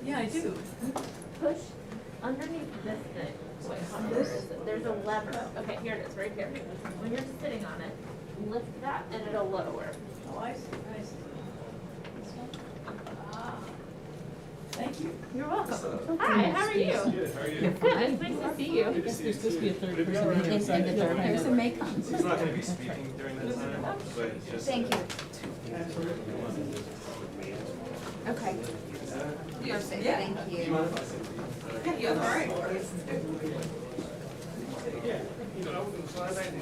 Yeah, I do. Push underneath this thing. Wait, how do this? There's a lever. Okay, here it is, right here. When you're sitting on it, lift that and it'll lower. Oh, I see, I see. This one? Ah. Thank you. You're welcome. Hi, how are you? Good, how are you? Good, it's nice to see you. Good to see you There's supposed to be a too. third Would it be person all right here, if so we- and the third Yeah. person may come. He's not gonna be speaking during that time, but just. Thank you. Okay. Perfect, Yeah. thank Do you you. mind if I sit? Yeah, all right. Yeah. So I was gonna slide that in.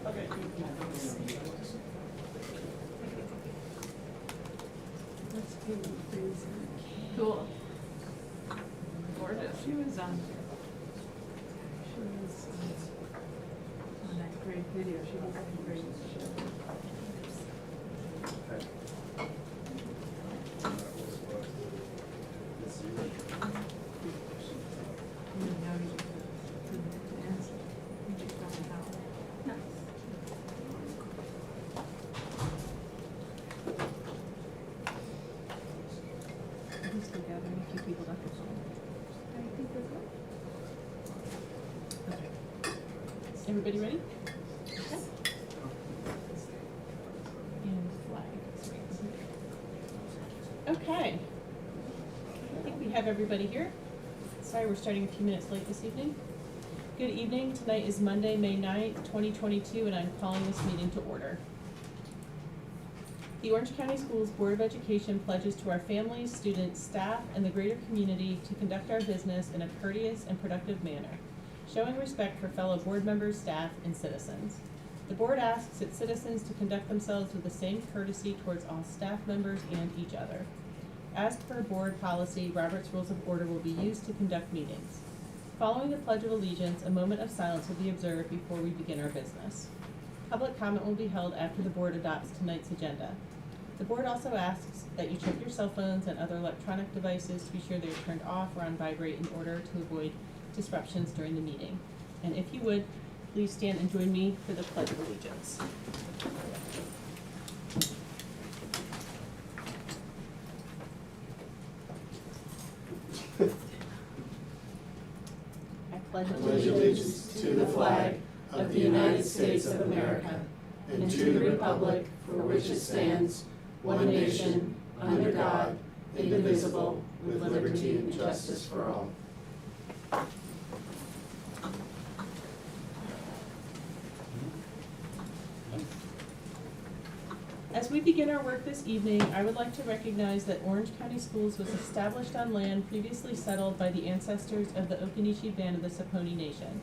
Okay. Cool. Gorgeous. She was on that great video. She was on a great show. You know, you couldn't dance. You just found out. Nice. I'm still gathering a few people at the phone. I think we're good. Okay. Everybody ready? And flag. Okay. I think we have everybody here. Sorry, we're starting a few minutes late this evening. Good evening. Tonight is Monday, May 9th, 2022, and I'm calling this meeting to order. The Orange County Schools Board of Education pledges to our families, students, staff, and the greater community to conduct our business in a courteous and productive manner, showing respect for fellow board members, staff, and citizens. The board asks its citizens to conduct themselves with the same courtesy towards all staff members and each other. As per board policy, Robert's Rules of Order will be used to conduct meetings. Following the Pledge of Allegiance, a moment of silence will be observed before we begin our business. Public comment will be held after the board adopts tonight's agenda. The board also asks that you check your cell phones and other electronic devices to be sure they are turned off or on vibrate in order to avoid disruptions during the meeting. And if you would, please stand and join me for the Pledge of Allegiance. I pledge pledge allegiance to the flag of the United States of America and to the republic for which it stands, one nation, under God, indivisible, with liberty and justice for all. As we begin our work this evening, I would like to recognize that Orange County Schools was established on land previously settled by the ancestors of the Occaneechi band of the Saponi Nation.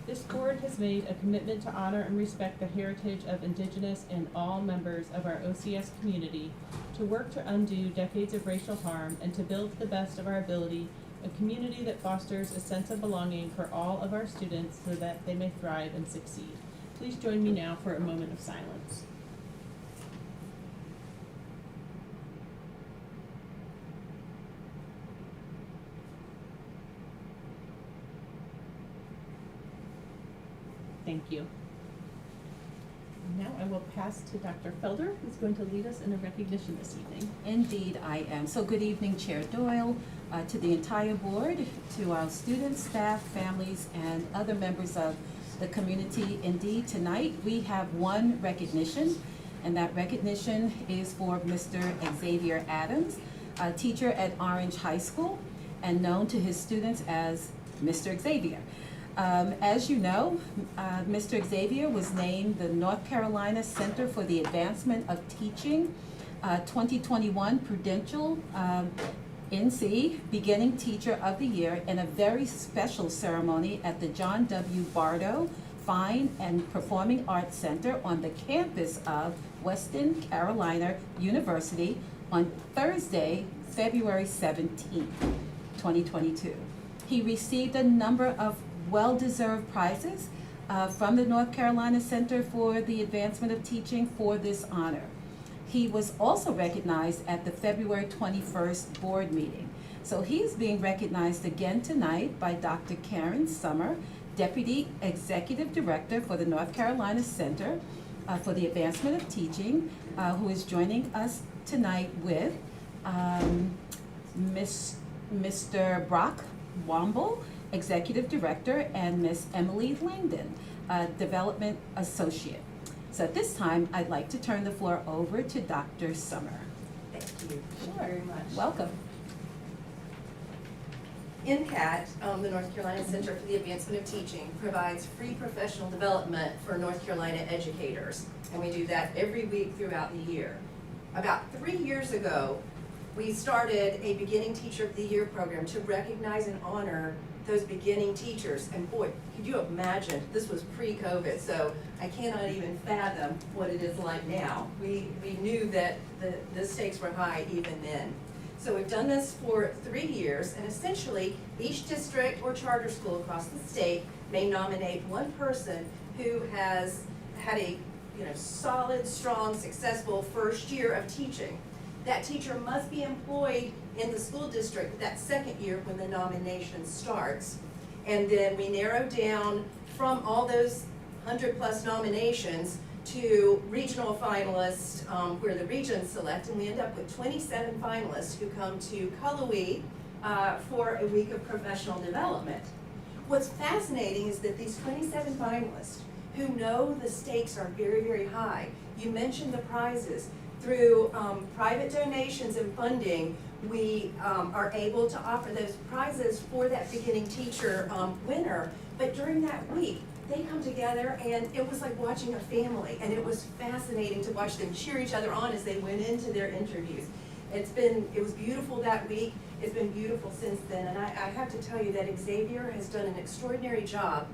This board has made a commitment to honor and respect the heritage of Indigenous and all members of our OCS community, to work to undo decades of racial harm, and to build to the best of our ability a community that fosters a sense of belonging for all of our students so that they may thrive and succeed. Please join me now for a moment of silence. Thank you. Now I will pass to Dr. Felder, who's going to lead us in a recognition this evening. Indeed, I am. So good evening, Chair Doyle, to the entire board, to our students, staff, families, and other members of the community. Indeed, tonight we have one recognition, and that recognition is for Mr. Xavier Adams, a teacher at Orange High School, and known to his students as Mr. Xavier. As you know, Mr. Xavier was named the North Carolina Center for the Advancement of Teaching 2021 Prudential NC Beginning Teacher of the Year in a very special ceremony at the John W. Bardo Fine and Performing Arts Center on the campus of Western Carolina University on Thursday, February 17, 2022. He received a number of well-deserved prizes from the North Carolina Center for the Advancement of Teaching for this honor. He was also recognized at the February 21st board meeting. So he's being recognized again tonight by Dr. Karen Summer, Deputy Executive Director for the North Carolina Center, for the Advancement of Teaching, who is joining us tonight with Mr. Brock Womble, Executive Director, and Miss Emily Langdon, Development Associate. So at this time, I'd like to turn the floor over to Dr. Summer. Thank you Sure. very much. Welcome. NCCAT, the North Carolina Center for the Advancement of Teaching, provides free professional development for North Carolina educators. And we do that every week throughout the year. About 3 years ago, we started a Beginning Teacher of the Year program to recognize and honor those beginning teachers. And boy, could you imagine, this was pre-COVID, so I cannot even fathom what it is like now. We knew that the stakes were high even then. So we've done this for 3 years, and essentially each district or charter school across the state may nominate one person who has had a solid, strong, successful first year of teaching. That teacher must be employed in the school district that second year when the nomination starts. And then we narrow down from all those 100+ nominations to regional finalists, where the regions select, and we end up with 27 finalists who come to Cullowhee for a week of professional development. What's fascinating is that these 27 finalists who know the stakes are very, very high. You mentioned the prizes. Through private donations and funding, we are able to offer those prizes for that beginning teacher winner. But during that week, they come together, and it was like watching a family, and it was fascinating to watch them cheer each other on as they went into their interviews. It was beautiful that week. It's been beautiful since then, and I have to tell you that Xavier has done an extraordinary job,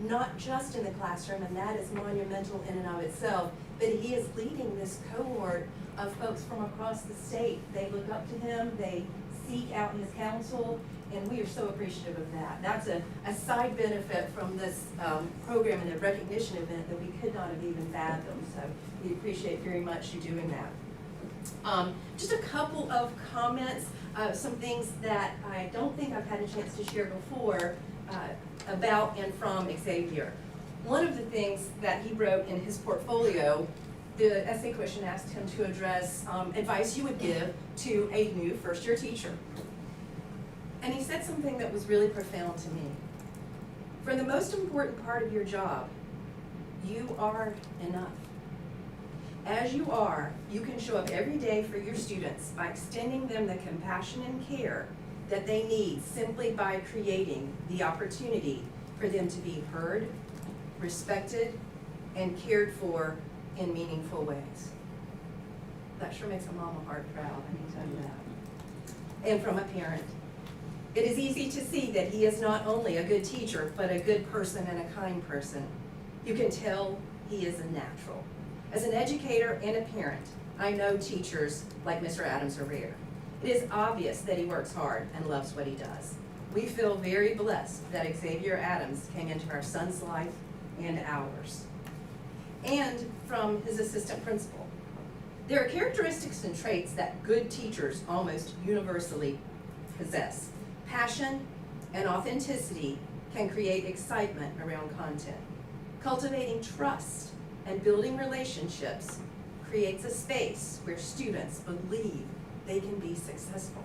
not just in the classroom, and that is monumental in and of itself, but he is leading this cohort of folks from across the state. They look up to him, they seek out his counsel, and we are so appreciative of that. That's a side benefit from this program and the recognition event that we could not have even fathomed, so we appreciate very much you doing that. Just a couple of comments, some things that I don't think I've had a chance to share before about and from Xavier. One of the things that he wrote in his portfolio, the essay question asked him to address advice you would give to a new first-year teacher. And he said something that was really profound to me. For the most important part of your job, you are enough. As you are, you can show up every day for your students by extending them the compassion and care that they need simply by creating the opportunity for them to be heard, respected, and cared for in meaningful ways. That sure makes a mama heart proud, I can tell you that. And from a parent. It is easy to see that he is not only a good teacher, but a good person and a kind person. You can tell he is a natural. As an educator and a parent, I know teachers like Mr. Adams are rare. It is obvious that he works hard and loves what he does. We feel very blessed that Xavier Adams came into our son's life and ours. And from his assistant principal. There are characteristics and traits that good teachers almost universally possess. Passion and authenticity can create excitement around content. Cultivating trust and building relationships creates a space where students believe they can be successful.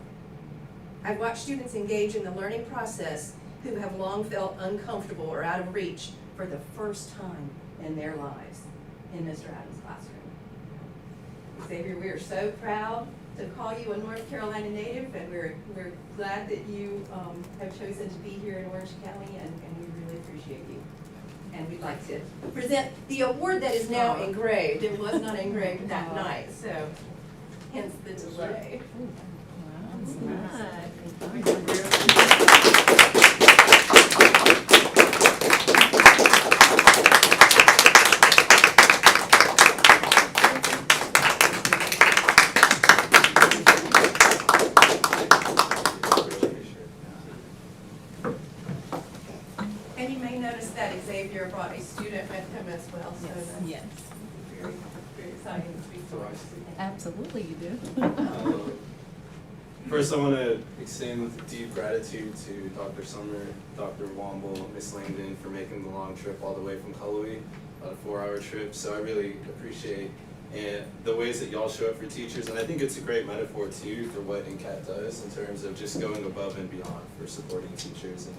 I've watched students engage in the learning process who have long felt uncomfortable or out of reach for the first time in their lives in Mr. Adams' classroom. Xavier, we are so proud to call you a North Carolina native, and we're glad that you have chosen to be here in Orange County, and we really appreciate you. And we'd like to present the award that is now engraved. It was not engraved that night, so hence the delay. And you may notice that Xavier brought a student with him as well, so that's Yes. very, very exciting to speak to us. Absolutely, you do. First, I want to extend deep gratitude to Dr. Summer, Dr. Womble, Ms. Langdon for making the long trip all the way from Cullowhee. about a 4-hour trip, so I really appreciate and the ways that y'all show up for teachers, and I think it's a great metaphor too for what NCCAT does in terms of just going above and beyond for supporting teachers. And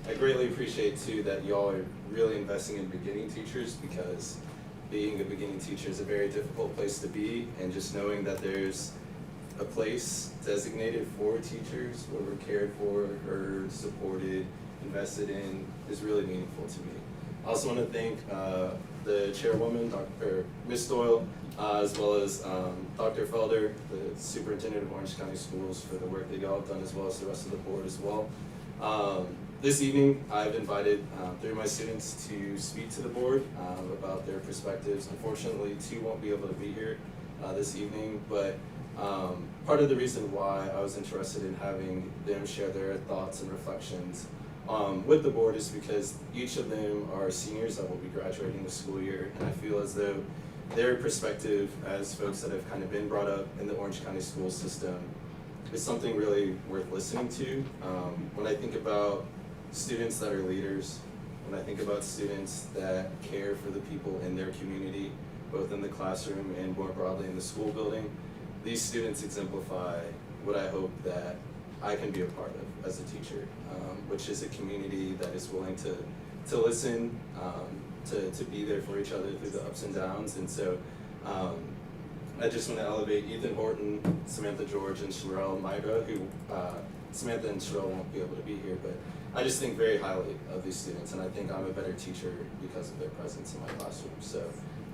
I greatly appreciate too that y'all are really investing in beginning teachers, because being a beginning teacher is a very difficult place to be, and just knowing that there's a place designated for teachers where we're cared for, heard, supported, invested in is really meaningful to me. I also want to thank the chairwoman, Ms. Doyle, as well as Dr. Felder, the superintendent of Orange County Schools, for the work that y'all have done, as well as the rest of the board as well. This evening, I've invited 3 of my students to speak to the board about their perspectives. Unfortunately, 2 won't be able to be here this evening, but part of the reason why I was interested in having them share their thoughts and reflections with the board is because each of them are seniors that will be graduating this school year, and I feel as though their perspective as folks that have kind of been brought up in the Orange County school system is something really worth listening to. When I think about students that are leaders, when I think about students that care for the people in their community, both in the classroom and more broadly in the school building, these students exemplify what I hope that I can be a part of as a teacher, which is a community that is willing to listen, to be there for each other through the ups and downs. And so I just want to elevate Ethan Horton, Samantha George, and Sherelle Myra, who Samantha and Sherelle won't be able to be here, but I just think very highly of these students, and I think I'm a better teacher because of their presence in my classroom. So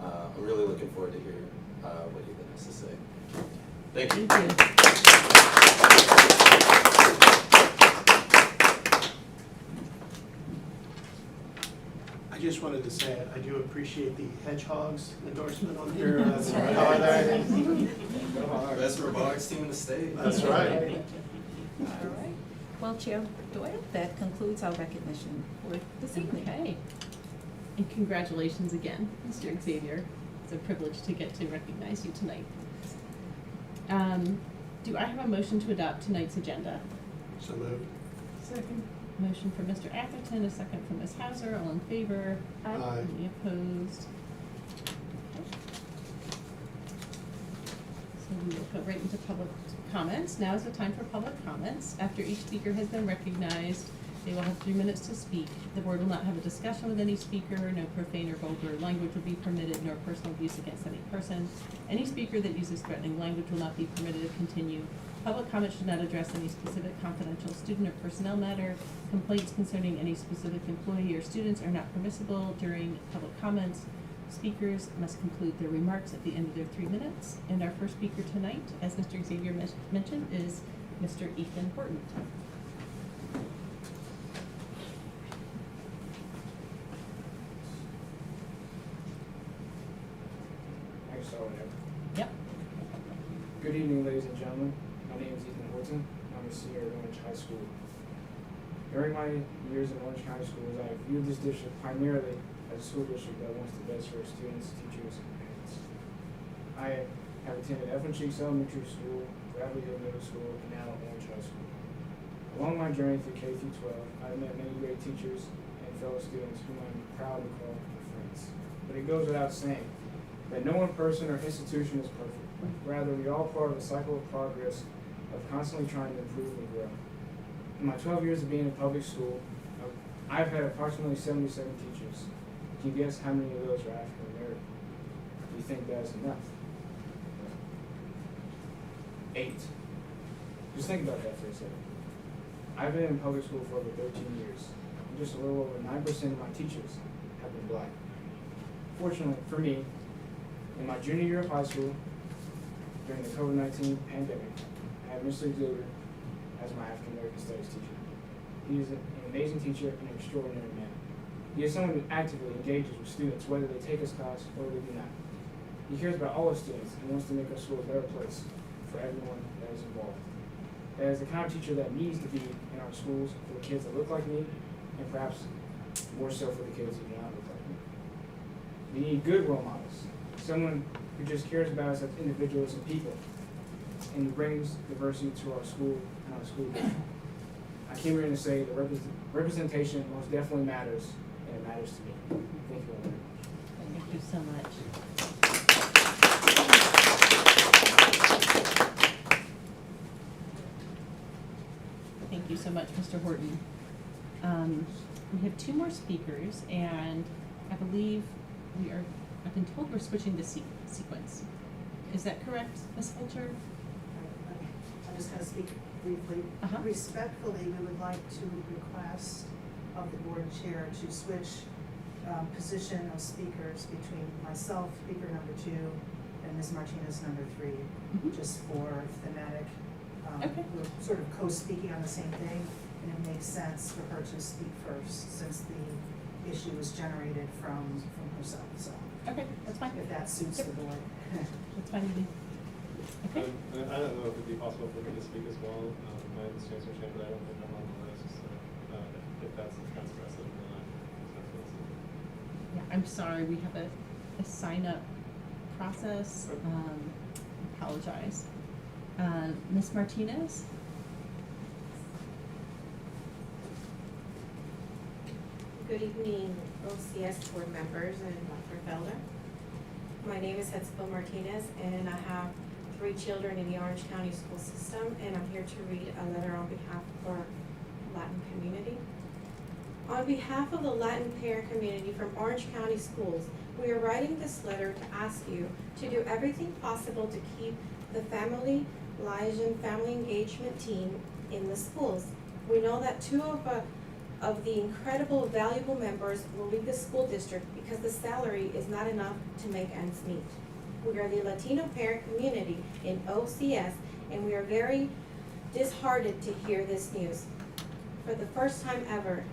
I'm really looking forward to hear what Ethan has to say. Thank you. I just wanted to say, I do appreciate the hedgehogs endorsement on here. That's right. Best robotics team in the state. That's right. All right. Well, Chair Doyle, that concludes our recognition for this evening. Okay. And congratulations again, Mr. Xavier. It's a privilege to get to recognize you tonight. Do I have a motion to adopt tonight's agenda? So moved. Second. Motion for Mr. Atherton, a second from Ms. Hauser. All in favor? Aye. Any opposed? Okay. So we will go right into public comments. Now is the time for public comments. After each speaker has been recognized, they will have 3 minutes to speak. The board will not have a discussion with any speaker. No profane or vulgar language will be permitted, nor personal abuse against any person. Any speaker that uses threatening language will not be permitted to continue. Public comment should not address any specific confidential student or personnel matter. Complaints concerning any specific employee or students are not permissible during public comments. Speakers must conclude their remarks at the end of their 3 minutes. And our first speaker tonight, as Mr. Xavier mentioned, is Mr. Ethan Horton. Yep. Good evening, ladies and gentlemen. My name is Ethan Horton. I'm a senior at Orange High School. During my years in Orange County Schools, I viewed this district primarily as a school district that wants the best for its students, teachers, and parents. I have attended Eflin Cheeks Elementary School, Bradley Hill Middle School, and now Orange High School. Along my journey through K through 12, I've met many great teachers and fellow students whom I'm proud to call my friends. But it goes without saying that no one person or institution is perfect. Rather, we are all part of a cycle of progress of constantly trying to improve and grow. In my 12 years of being in public school, I've had approximately 77 teachers. Can you guess how many of those are African American? Do you think that's enough? 8. Just think about that for a second. I've been in public school for over 13 years, and just a little over 9% of my teachers have been black. Fortunately for me, in my junior year of high school, during the COVID-19 pandemic, I had Mr. Xavier as my African American Studies teacher. He is an amazing teacher and an extraordinary man. He is someone who actively engages with students, whether they take his class or they do not. He cares about all his students and wants to make our school a better place for everyone that is involved. That is the kind of teacher that needs to be in our schools for the kids that look like me, and perhaps more so for the kids who do not look like me. We need good role models, someone who just cares about us as individuals and people, and who brings diversity to our school and our school district. I came here to say that representation most definitely matters, and it matters to me. Thank you all very much. you so much. Thank you so much, Mr. Horton. We have two more speakers, and I believe I've been told we're switching the sequence. Is that correct, Ms. Fulcher? I'm just gonna speak briefly. Uh-huh. Respectfully, we would like to request of the board chair to switch position of speakers between myself, speaker number 2, and Ms. Martinez, number 3, just for thematic. Okay. We're sort of co-speaking on the same thing, and it makes sense for her to speak first, since the issue was generated from herself, so. Okay, that's fine. If that suits the board. That's fine with me. Okay. I don't know if it'd be possible for me to speak as well. My name is Xavier, but I don't think I'm on the list, so if that's transgressive, then Yeah, I'm sorry, we have a sign-up process. Apologize. Ms. Martinez? Good evening, OCS board members and Dr. Felder. My name is Hetzel Martinez, and I have 3 children in the Orange County school system, and I'm here to read a letter on behalf of our Latin community. On behalf of the Latin parent community from Orange County Schools, we are writing this letter to ask you to do everything possible to keep the Family Liaison Family Engagement team in the schools. We know that 2 of the incredible valuable members will leave the school district because the salary is not enough to make ends meet. We are the Latino parent community in OCS, and we are very disheartened to hear this news. For the first time ever,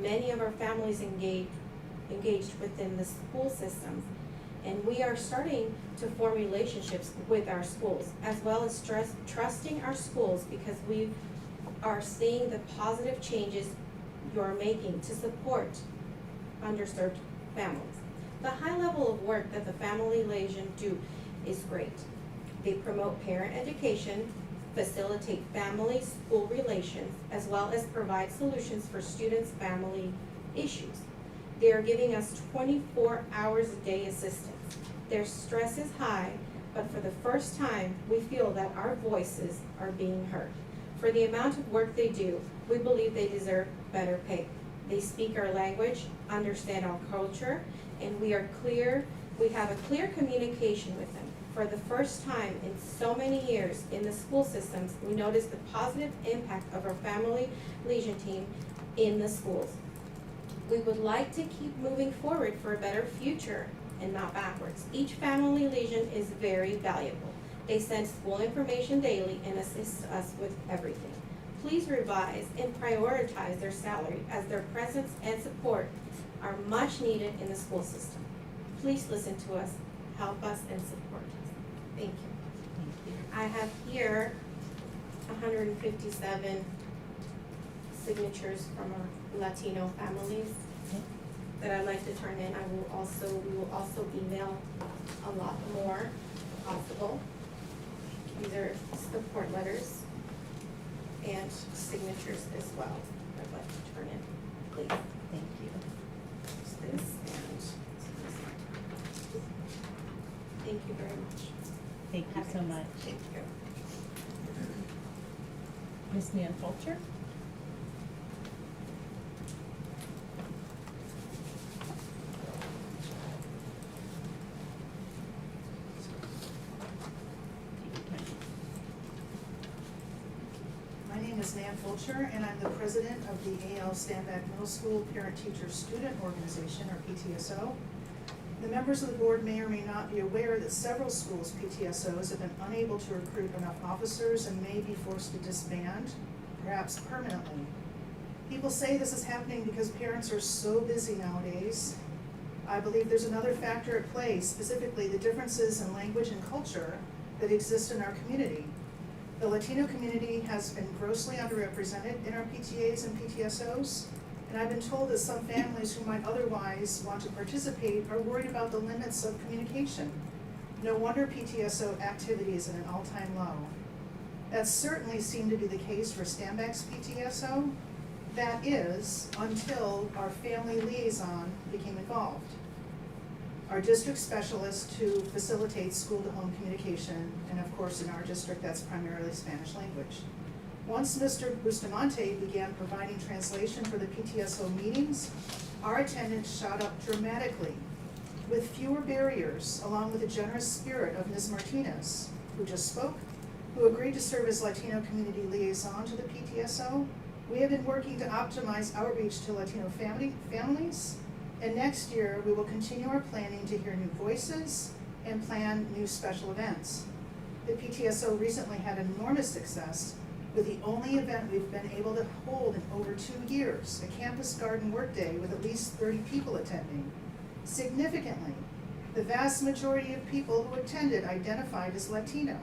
many of our families engaged within the school systems, and we are starting to form relationships with our schools, as well as trusting our schools, because we are seeing the positive changes you're making to support underserved families. The high level of work that the Family Liaison do is great. They promote parent education, facilitate family-school relations, as well as provide solutions for students' family issues. They are giving us 24 hours a day assistance. Their stress is high, but for the first time, we feel that our voices are being heard. For the amount of work they do, we believe they deserve better pay. They speak our language, understand our culture, and we have a clear communication with them. For the first time in so many years in the school systems, we notice the positive impact of our Family Liaison team in the schools. We would like to keep moving forward for a better future and not backwards. Each Family Liaison is very valuable. They send school information daily and assist us with everything. Please revise and prioritize their salary, as their presence and support are much needed in the school system. Please listen to us, help us, and support us. Thank you. I have here 157 signatures from our Latino families that I'd like to turn in. We will also email a lot more possible. These are support letters and signatures as well I'd like to turn in, please. Thank you. Just this and this. Thank you very much. Thank you so much. Thank you. Ms. Nan Fulcher? My name is Nan Fulcher, and I'm the president of the A.L. Standback Middle School Parent Teacher Student Organization, or PTSO. The members of the board may or may not be aware that several schools' PTSOs have been unable to recruit enough officers and may be forced to disband, perhaps permanently. People say this is happening because parents are so busy nowadays. I believe there's another factor at play, specifically the differences in language and culture that exist in our community. The Latino community has been grossly underrepresented in our PTAs and PTSOs, and I've been told that some families who might otherwise want to participate are worried about the limits of communication. No wonder PTSO activity is at an all-time low. That certainly seemed to be the case for Standback's PTSO. That is, until our family liaison became involved. our district specialist who facilitates school-to-home communication, and of course, in our district, that's primarily Spanish language. Once Mr. Bustamante began providing translation for the PTSO meetings, our attendance shot up dramatically, with fewer barriers, along with the generous spirit of Ms. Martinez, who just spoke, who agreed to serve as Latino community liaison to the PTSO. We have been working to optimize outreach to Latino families, and next year we will continue our planning to hear new voices and plan new special events. The PTSO recently had enormous success with the only event we've been able to hold in over 2 years, a campus garden workday with at least 30 people attending. Significantly, the vast majority of people who attended identified as Latino.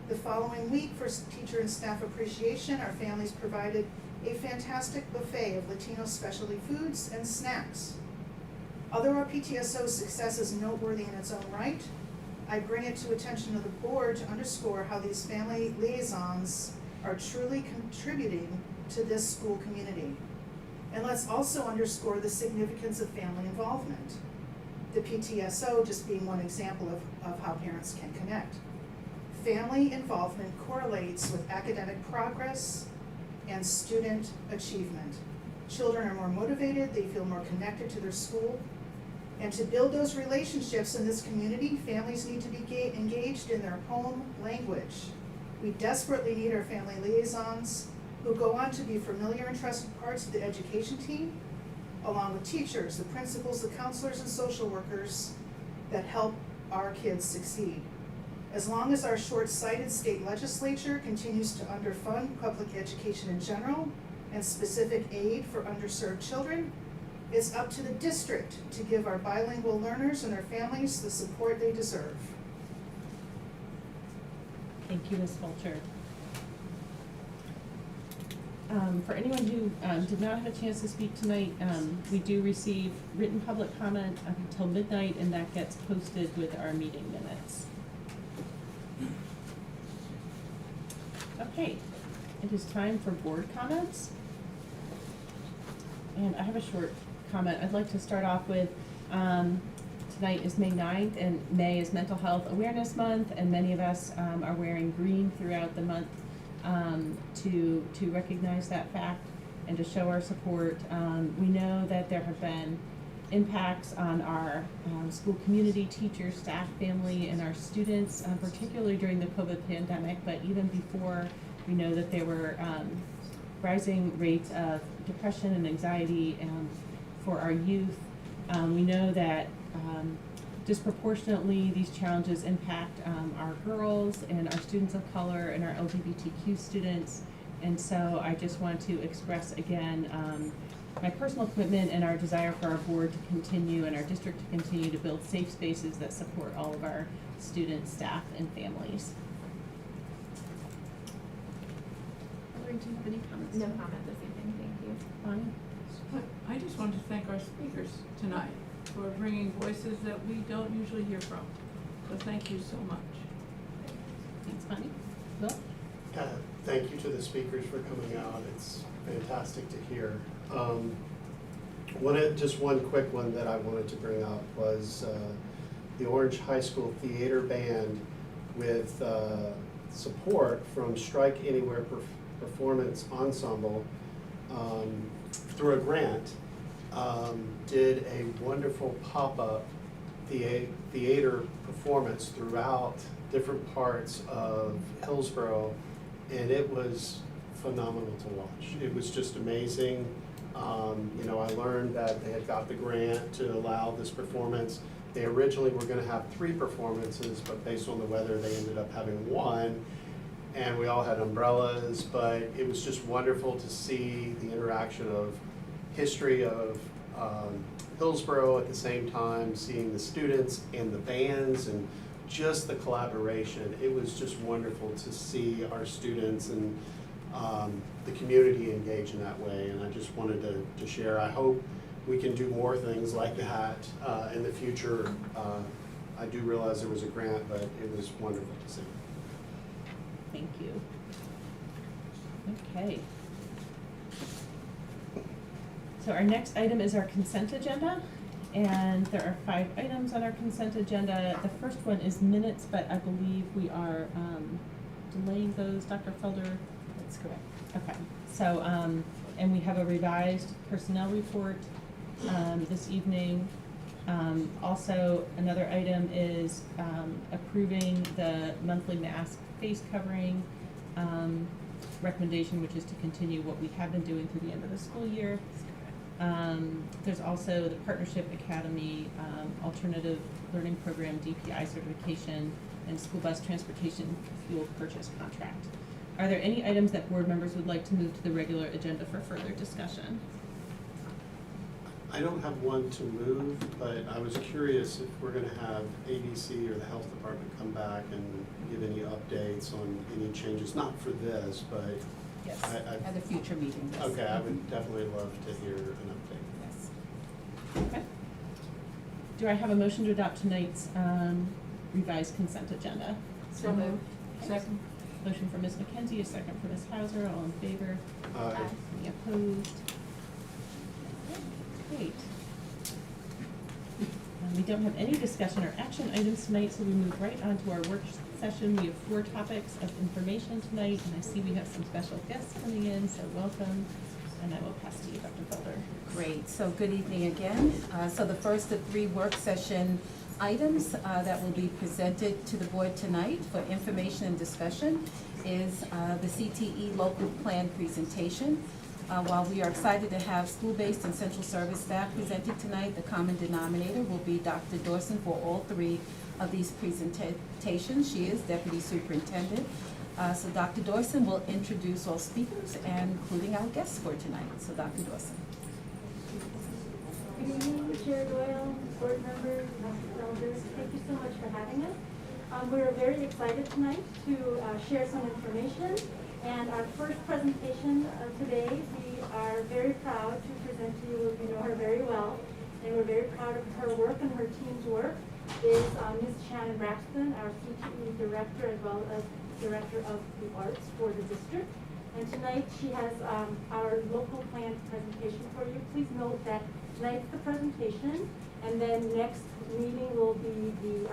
The following week, for teacher and staff appreciation, our families provided a fantastic buffet of Latino specialty foods and snacks. Although our PTSO's success is noteworthy in its own right, I bring it to attention of the board to underscore how these family liaisons are truly contributing to this school community. And let's also underscore the significance of family involvement. The PTSO just being one example of how parents can connect. Family involvement correlates with academic progress and student achievement. Children are more motivated, they feel more connected to their school. And to build those relationships in this community, families need to be engaged in their home language. We desperately need our family liaisons who go on to be familiar and trusted parts of the education team, along with teachers, the principals, the counselors, and social workers that help our kids succeed. As long as our short-sighted state legislature continues to underfund public education in general and specific aid for underserved children, it's up to the district to give our bilingual learners and their families the support they deserve. Thank you, Ms. Fulcher. For anyone who did not have a chance to speak tonight, we do receive written public comment up until midnight, and that gets posted with our meeting minutes. Okay, it is time for board comments. And I have a short comment. I'd like to start off with, tonight is May 9th, and May is Mental Health Awareness Month, and many of us are wearing green throughout the month to recognize that fact and to show our support. We know that there have been impacts on our school community, teachers, staff, family, and our students, particularly during the COVID pandemic, but even before, we know that there were rising rates of depression and anxiety for our youth. We know that disproportionately these challenges impact our girls and our students of color and our LGBTQ students. And so I just want to express again my personal commitment and our desire for our board to continue and our district to continue to build safe spaces that support all of our students, staff, and families. Lori, do you have any comments? No comment this evening, thank you. Bonnie? I just wanted to thank our speakers tonight for bringing voices that we don't usually hear from. So thank you so much. Thanks, Bonnie. Will? Thank you to the speakers for coming out. It's fantastic to hear. Just one quick one that I wanted to bring up was the Orange High School Theater Band with support from Strike Anywhere Performance Ensemble through a grant did a wonderful pop-up theater performance throughout different parts of Hillsborough, and it was phenomenal to watch. It was just amazing. I learned that they had got the grant to allow this performance. They originally were going to have 3 performances, but based on the weather, they ended up having 1. And we all had umbrellas, but it was just wonderful to see the interaction of history of Hillsborough at the same time, seeing the students and the bands and just the collaboration. It was just wonderful to see our students and the community engage in that way, and I just wanted to share. I hope we can do more things like that in the future. I do realize there was a grant, but it was wonderful to see. Thank you. Okay. So our next item is our consent agenda, And there are 5 items on our consent agenda. The first one is minutes, but I believe we are delaying those, Dr. Felder? That's correct. Okay, so, and we have a revised personnel report this evening. Also, another item is approving the monthly mask face covering recommendation, which is to continue what we have been doing through the end of the school year. There's also the Partnership Academy Alternative Learning Program DPI certification and school bus transportation fuel purchase contract. Are there any items that board members would like to move to the regular agenda for further discussion? I don't have one to move, but I was curious if we're gonna have ABC or the health department come back and give any updates on any changes, not for this, but Yes, I- at a future meeting, yes. okay, I would definitely love to hear an update. Yes. Okay. Do I have a motion to adopt tonight's revised consent agenda? So moved. Second. Motion for Ms. McKenzie, a second for Ms. Hauser, all in favor? Aye. Any opposed? Great. We don't have any discussion or action items tonight, so we move right on to our work session. We have 4 topics of information tonight, and I see we have some special guests coming in, so welcome. And I will pass to you, Dr. Felder. Great, so good evening again. So the first of 3 work session items that will be presented to the board tonight for information and discussion is the CTE local plan presentation. While we are excited to have school-based and central service staff presented tonight, the common denominator will be Dr. Dawson for all 3 of these presentations. She is Deputy Superintendent. So Dr. Dawson will introduce all speakers, and including our guests for tonight. So Dr. Dawson. Good evening, Chair Doyle, board members, Dr. Elders. Thank you so much for having us. We're very excited tonight to share some information. And our first presentation today, we are very proud to present to you. You know her very well, and we're very proud of her work and her team's work. Is Ms. Shannon Braxton, our CTE director, as well as director of the arts for the district. And tonight she has our local plan presentation for you. Please note that tonight's the presentation, and then next meeting will be the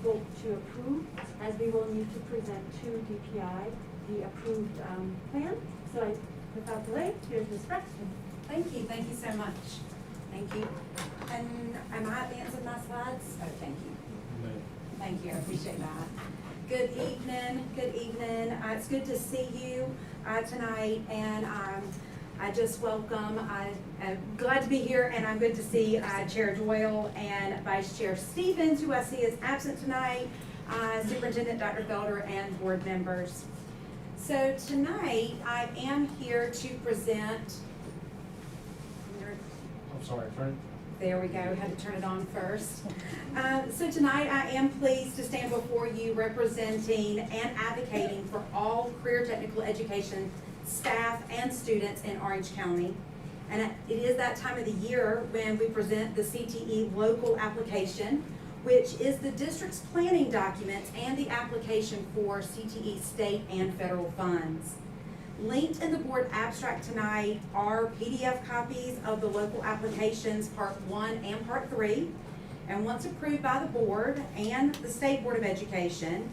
vote to approve, as we will need to present to DPI the approved plan. So without delay, here's Ms. Braxton. Thank you so much. Thank you. And am I advancing my slides? Oh, thank you. Thank you, I appreciate that. Good evening. It's good to see you tonight, and I just welcome, I'm glad to be here, and I'm good to see Chair Doyle and Vice Chair Stevens, who I see is absent tonight, Superintendent Dr. Felder, and board members. So tonight, I am here to present. I'm sorry, turn. There we go, had to turn it on first. So tonight, I am pleased to stand before you representing and advocating for all career technical education staff and students in Orange County. And it is that time of the year when we present the CTE local application, which is the district's planning documents and the application for CTE state and federal funds. Linked in the board abstract tonight are PDF copies of the local applications, part 1 and part 3. And once approved by the board and the State Board of Education,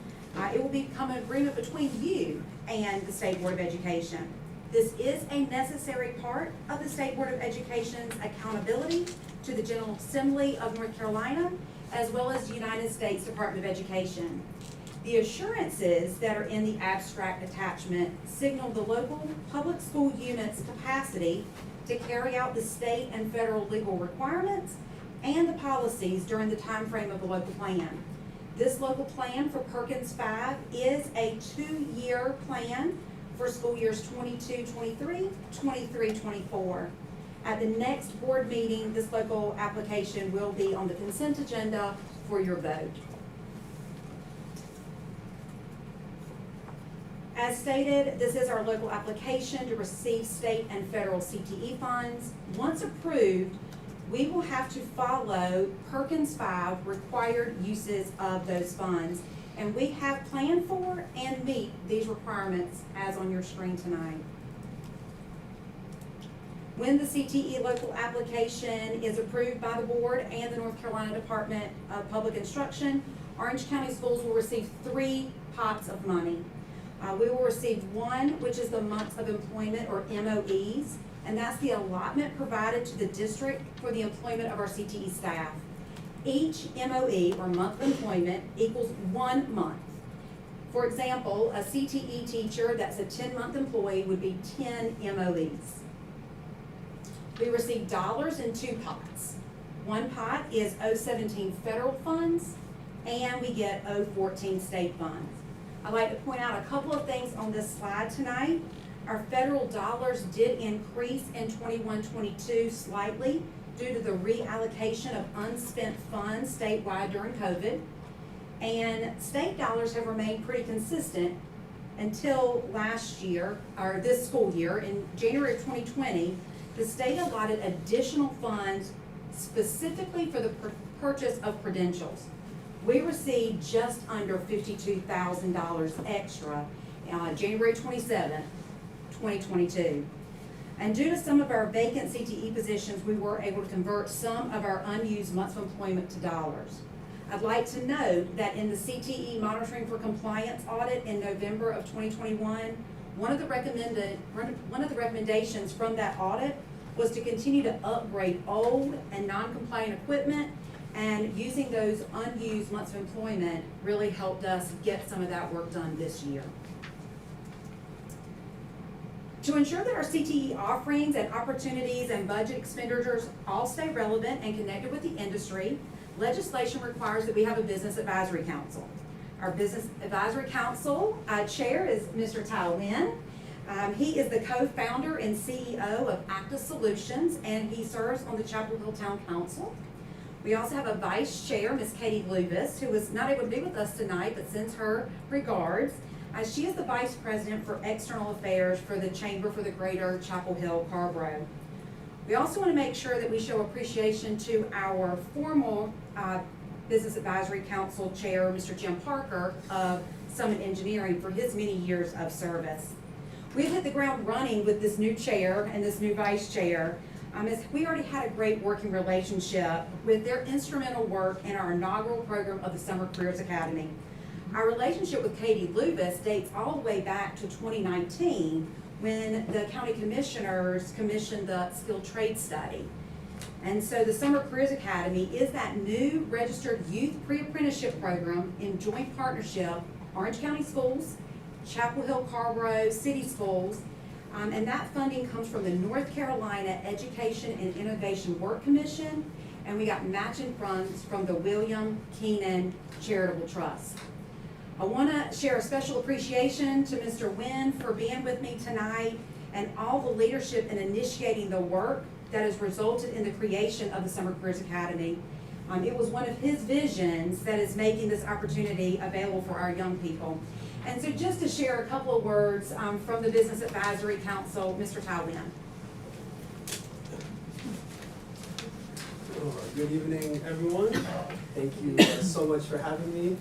it will become an agreement between you and the State Board of Education. This is a necessary part of the State Board of Education's accountability to the General Assembly of North Carolina, as well as the United States Department of Education. The assurances that are in the abstract attachment signal the local public school unit's capacity to carry out the state and federal legal requirements and the policies during the time frame of the local plan. This local plan for Perkins 5 is a 2-year plan for school years 22-23, 23-24. At the next board meeting, this local application will be on the consent agenda for your vote. As stated, this is our local application to receive state and federal CTE funds. Once approved, we will have to follow Perkins 5 required uses of those funds. And we have planned for and meet these requirements as on your screen tonight. When the CTE local application is approved by the board and the North Carolina Department of Public Instruction, Orange County Schools will receive 3 pots of money. We will receive one, which is the months of employment, or MOEs, and that's the allotment provided to the district for the employment of our CTE staff. Each MOE, or month of employment, equals 1 month. For example, a CTE teacher that's a 10-month employee would be 10 MOEs. We receive dollars in 2 pots. One pot is 017 federal funds, and we get 014 state funds. I'd like to point out a couple of things on this slide tonight. Our federal dollars did increase in 21-22 slightly due to the reallocation of unspent funds statewide during COVID. And state dollars have remained pretty consistent until last year, or this school year. In January of 2020, the state allotted additional funds specifically for the purchase of credentials. We received just under $52,000 extra January 27th, 2022. And due to some of our vacant CTE positions, we were able to convert some of our unused months of employment to dollars. I'd like to note that in the CTE Monitoring for Compliance audit in November of 2021, one of the recommendations from that audit was to continue to upgrade old and non-compliant equipment, and using those unused months of employment really helped us get some of that work done this year. To ensure that our CTE offerings and opportunities and budget expenditures all stay relevant and connected with the industry, legislation requires that we have a business advisory council. Our business advisory council chair is Mr. Ty Lin. He is the co-founder and CEO of Active Solutions, and he serves on the Chapel Hill Town Council. We also have a vice chair, Ms. Cte Lucas, who was not able to be with us tonight, but sends her regards. She is the vice president for external affairs for the Chamber for the Greater Chapel Hill Carborough. We also want to make sure that we show appreciation to our formal Business Advisory Council chair, Mr. Jim Parker of Summit Engineering, for his many years of service. We've hit the ground running with this new chair and this new vice chair. We already had a great working relationship with their instrumental work in our inaugural program of the Summer Careers Academy. Our relationship with Cte Lucas dates all the way back to 2019, when the county commissioners commissioned the skilled trade study. And so the Summer Careers Academy is that new registered youth pre-apprenticeship program in joint partnership, Orange County Schools, Chapel Hill Carborough City Schools, and that funding comes from the North Carolina Education and Innovation Work Commission, and we got matching funds from the William Keenan Charitable Trust. I want to share a special appreciation to Mr. Wynn for being with me tonight, and all the leadership in initiating the work that has resulted in the creation of the Summer Careers Academy. It was one of his visions that is making this opportunity available for our young people. And so just to share a couple of words from the Business Advisory Council, Mr. Ty Lin. Good evening, everyone. Thank you so much for having me.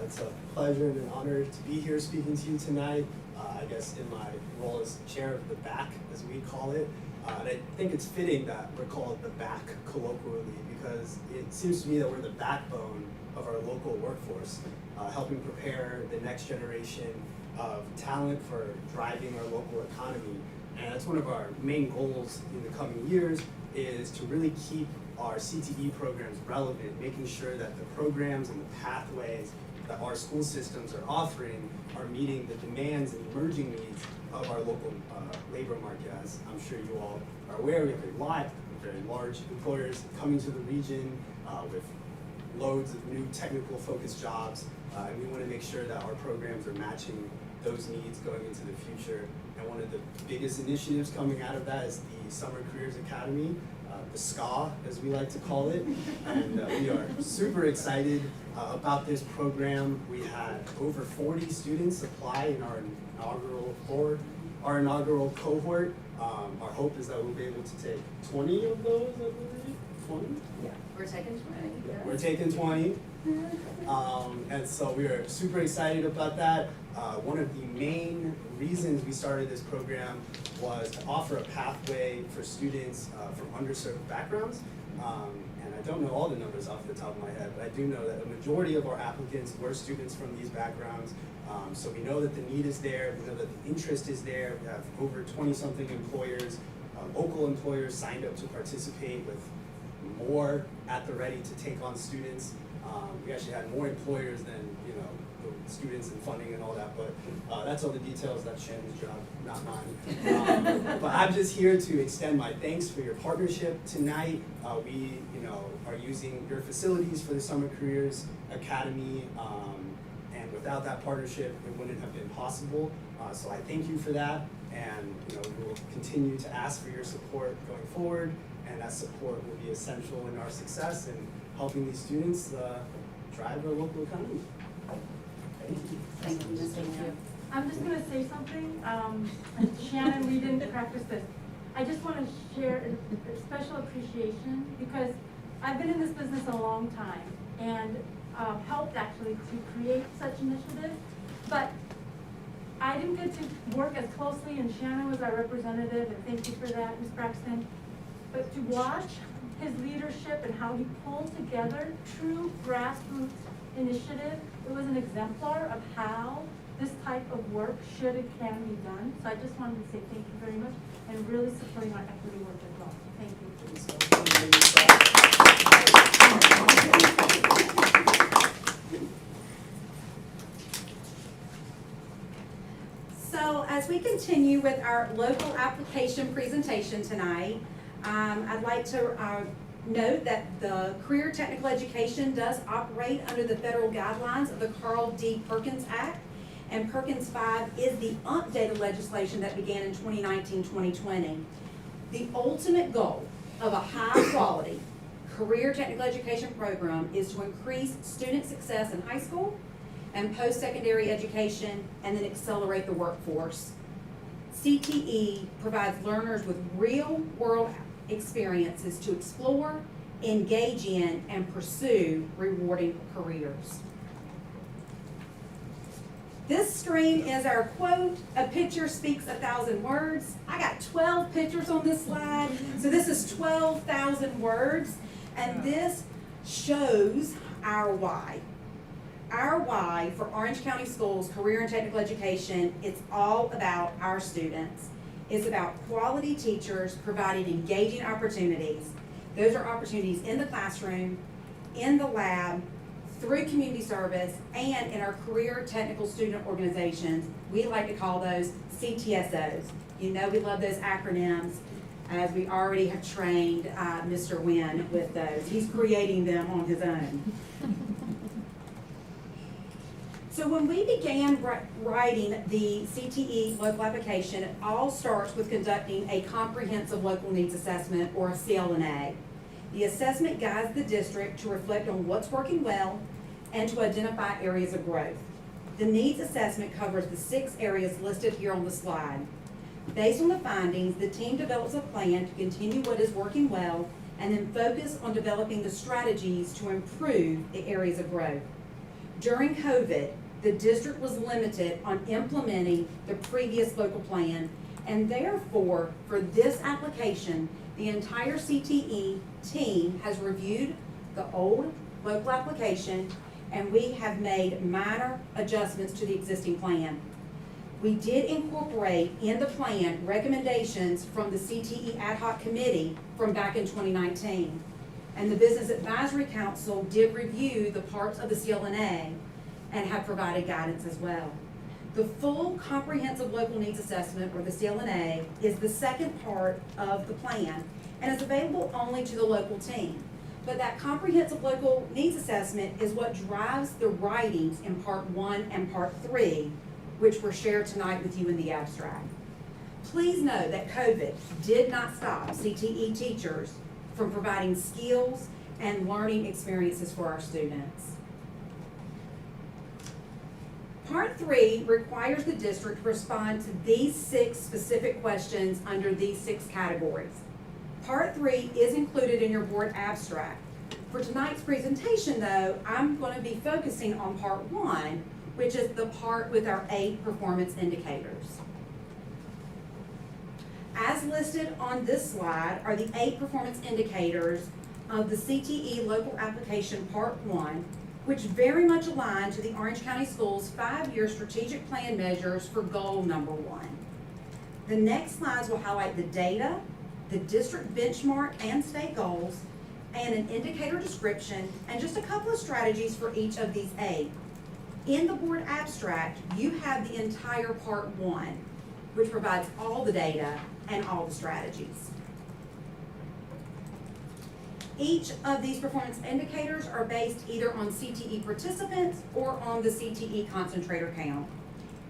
It's a pleasure and an honor to be here speaking to you tonight, I guess in my role as chair of the BAC, as we call it. And I think it's fitting that we're called the BAC colloquially, because it seems to me that we're the backbone of our local workforce, helping prepare the next generation of talent for driving our local economy. And that's one of our main goals in the coming years, is to really keep our CTE programs relevant, making sure that the programs and the pathways that our school systems are offering are meeting the demands and emerging needs of our local labor market. As I'm sure you all are aware, we have a lot of very large employers coming to the region with loads of new technical focused jobs, and we want to make sure that our programs are matching those needs going into the future. And one of the biggest initiatives coming out of that is the Summer Careers Academy, the SCA, as we like to call it. And we are super excited about this program. We had over 40 students apply in our inaugural cohort. Our hope is that we'll be able to take 20 of those, I believe. 20? Yeah, we're taking 20. Yeah, we're taking 20. And so we are super excited about that. One of the main reasons we started this program was to offer a pathway for students from underserved backgrounds. And I don't know all the numbers off the top of my head, but I do know that a majority of our applicants were students from these backgrounds. So we know that the need is there, we know that the interest is there. We have over 20-something employers, local employers signed up to participate with more at the ready to take on students. We actually had more employers than, the students and funding and all that, but that's all the details. That's Shannon's job, not mine. But I'm just here to extend my thanks for your partnership tonight. We, are using your facilities for the Summer Careers Academy, and without that partnership, it wouldn't have been possible. So I thank you for that, and we will continue to ask for your support going forward, and that support will be essential in our success and helping these students drive our local economy. Thank you. Thank you, Mr. Mayor. I'm just gonna say something. Shannon, we didn't practice this. I just wanna share a special appreciation because I've been in this business a long time and helped actually to create such initiatives, but I didn't get to work as closely, and Shannon was our representative, and thank you for that, Ms. Braxton. But to watch his leadership and how he pulled together true grassroots initiative, it was an exemplar of how this type of work should and can be done. So I just wanted to say thank you very much and really supporting our equity work as well. Thank you. So as we continue with our local application presentation tonight, I'd like to note that the Career Technical Education does operate under the federal guidelines of the Carl D. Perkins Act, and Perkins 5 is the updated legislation that began in 2019-2020. The ultimate goal of a high-quality career technical education program is to increase student success in high school and post-secondary education, and then accelerate the workforce. CTE provides learners with real-world experiences to explore, engage in, and pursue rewarding careers. This screen is our quote, "A picture speaks 1,000 words." I got 12 pictures on this slide, so this is 12,000 words, and this shows our why. Our why for Orange County Schools Career and Technical Education, it's all about our students. It's about quality teachers providing engaging opportunities. Those are opportunities in the classroom, in the lab, through community service, and in our career technical student organizations. We like to call those CTSOs. We love those acronyms, as we already have trained Mr. Wynn with those. He's creating them on his own. So when we began writing the CTE local application, it all starts with conducting a comprehensive local needs assessment, or a CLNA. The assessment guides the district to reflect on what's working well and to identify areas of growth. The needs assessment covers the 6 areas listed here on the slide. Based on the findings, the team develops a plan to continue what is working well and then focus on developing the strategies to improve the areas of growth. During COVID, the district was limited on implementing the previous local plan, and therefore, for this application, the entire CTE team has reviewed the old local application, and we have made minor adjustments to the existing plan. We did incorporate in the plan recommendations from the CTE Ad Hoc Committee from back in 2019. And the Business Advisory Council did review the parts of the CLNA and have provided guidance as well. The full comprehensive local needs assessment, or the CLNA, is the second part of the plan and is available only to the local team. But that comprehensive local needs assessment is what drives the writings in part 1 and part 3, which were shared tonight with you in the abstract. Please know that COVID did not stop CTE teachers from providing skills and learning experiences for our students. Part 3 requires the district to respond to these 6 specific questions under these 6 categories. Part 3 is included in your board abstract. For tonight's presentation though, I'm going to be focusing on part 1, which is the part with our 8 performance indicators. As listed on this slide are the 8 performance indicators of the CTE local application part 1, which very much align to the Orange County Schools 5-year strategic plan measures for goal number 1. The next slides will highlight the data, the district benchmark and state goals, and an indicator description, and just a couple of strategies for each of these 8. In the board abstract, you have the entire part 1, which provides all the data and all the strategies. Each of these performance indicators are based either on CTE participants or on the Cte Concentrator count.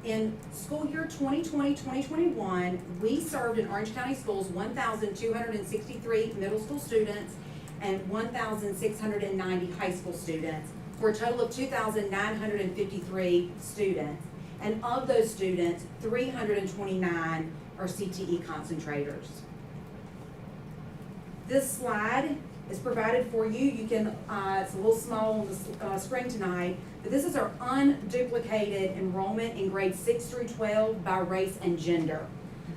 In school year 2020-2021, we served in Orange County Schools 1,263 middle school students and 1,690 high school students, for a total of 2,953 students. And of those students, 329 are CTE concentrators. This slide is provided for you. You can, it's a little small on the screen tonight, but this is our unduplicated enrollment in grades 6 through 12 by race and gender.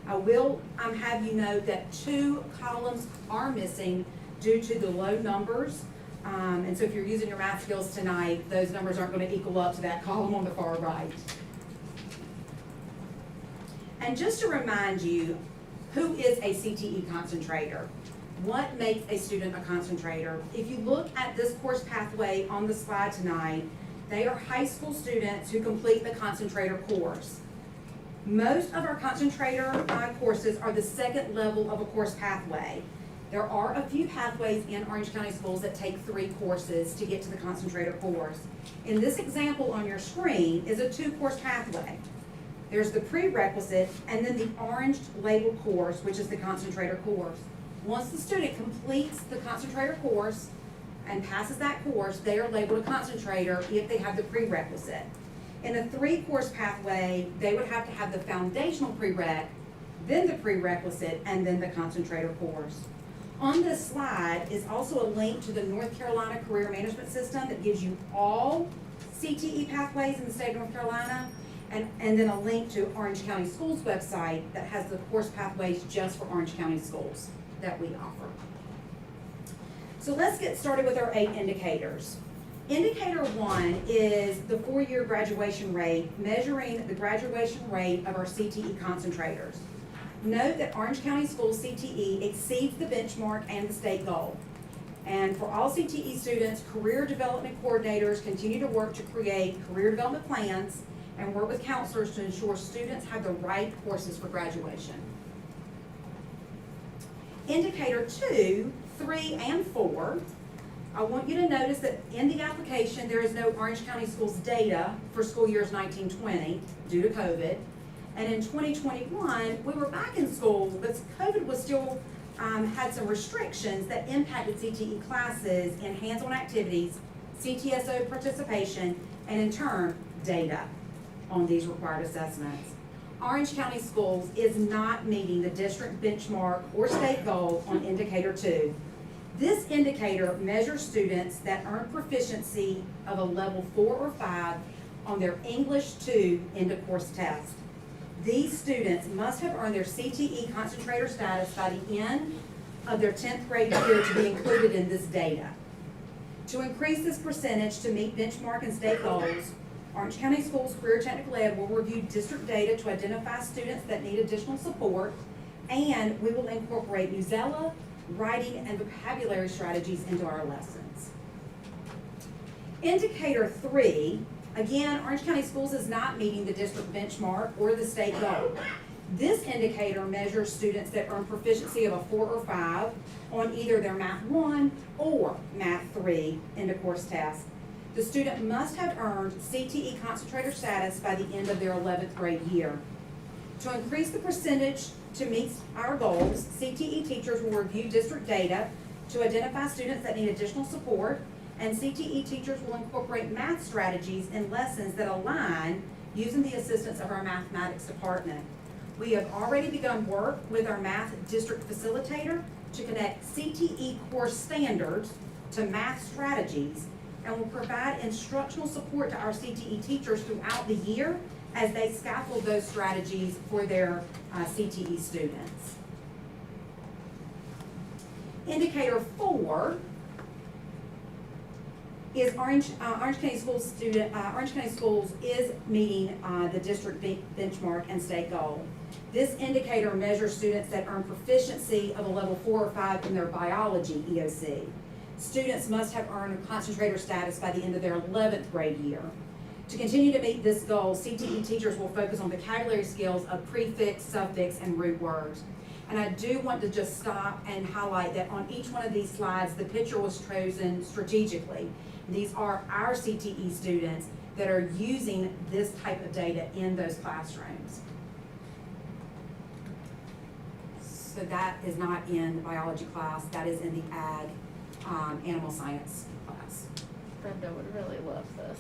I will have you note that 2 columns are missing due to the low numbers. And so if you're using your math skills tonight, those numbers aren't going to equal up to that column on the far right. And just to remind you, who is a CTE concentrator? What makes a student a concentrator? If you look at this course pathway on the slide tonight, they are high school students who complete the concentrator course. Most of our concentrator courses are the 2nd level of a course pathway. There are a few pathways in Orange County Schools that take 3 courses to get to the concentrator course. In this example on your screen is a 2-course pathway. There's the prerequisite and then the orange labeled course, which is the concentrator course. Once the student completes the concentrator course and passes that course, they are labeled a concentrator if they have the prerequisite. In a 3-course pathway, they would have to have the foundational prereq, then the prerequisite, and then the concentrator course. On this slide is also a link to the North Carolina Career Management System that gives you all CTE pathways in the state of North Carolina, and then a link to Orange County Schools website that has the course pathways just for Orange County Schools that we offer. So let's get started with our 8 indicators. Indicator 1 is the 4-year graduation rate, measuring the graduation rate of our CTE concentrators. Note that Orange County Schools CTE exceeds the benchmark and the state goal. And for all CTE students, career development coordinators continue to work to create career development plans and work with counselors to ensure students have the right courses for graduation. Indicator 2, 3, and 4, I want you to notice that in the application there is no Orange County Schools data for school years 19-20 due to COVID. And in 2021, we were back in school, but COVID was still, had some restrictions that impacted CTE classes in hands-on activities, CTSO participation, and in turn, data on these required assessments. Orange County Schools is not meeting the district benchmark or state goal on indicator 2. This indicator measures students that earn proficiency of a level 4 or 5 on their English 2 end-of-course test. These students must have earned their CTE concentrator status by the end of their 10th grade year to be included in this data. To increase this percentage to meet benchmark and state goals, Orange County Schools Career Technical Ed will review district data to identify students that need additional support, and we will incorporate Newsella, writing, and vocabulary strategies into our lessons. Indicator 3, again, Orange County Schools is not meeting the district benchmark or the state goal. This indicator measures students that earn proficiency of a 4 or 5 on either their Math 1 or Math 3 end-of-course test. The student must have earned CTE concentrator status by the end of their 11th grade year. To increase the percentage to meet our goals, CTE teachers will review district data to identify students that need additional support, and CTE teachers will incorporate math strategies in lessons that align using the assistance of our mathematics department. We have already begun work with our math district facilitator to connect CTE course standards to math strategies and will provide instructional support to our CTE teachers throughout the year as they scaffold those strategies for their CTE students. Indicator 4 is Orange County Schools is meeting the district benchmark and state goal. This indicator measures students that earn proficiency of a level 4 or 5 in their biology EOC. Students must have earned a concentrator status by the end of their 11th grade year. To continue to meet this goal, CTE teachers will focus on vocabulary skills of prefix, suffix, and root words. And I do want to just stop and highlight that on each one of these slides, the picture was chosen strategically. These are our CTE students that are using this type of data in those classrooms. So that is not in the biology class, that is in the ag, animal science class. Brenda would really love this.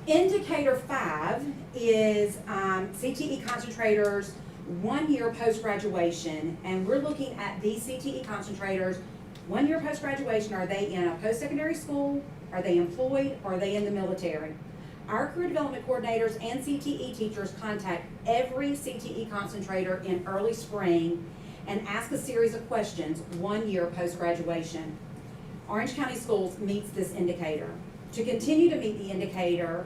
Indicator 5 is CTE concentrators 1 year post-graduation, and we're looking at these CTE concentrators 1 year post-graduation. Are they in a post-secondary school? Are they employed? Or are they in the military? Our career development coordinators and CTE teachers contact every CTE concentrator in early spring and ask a series of questions 1 year post-graduation. Orange County Schools meets this indicator. To continue to meet the indicator,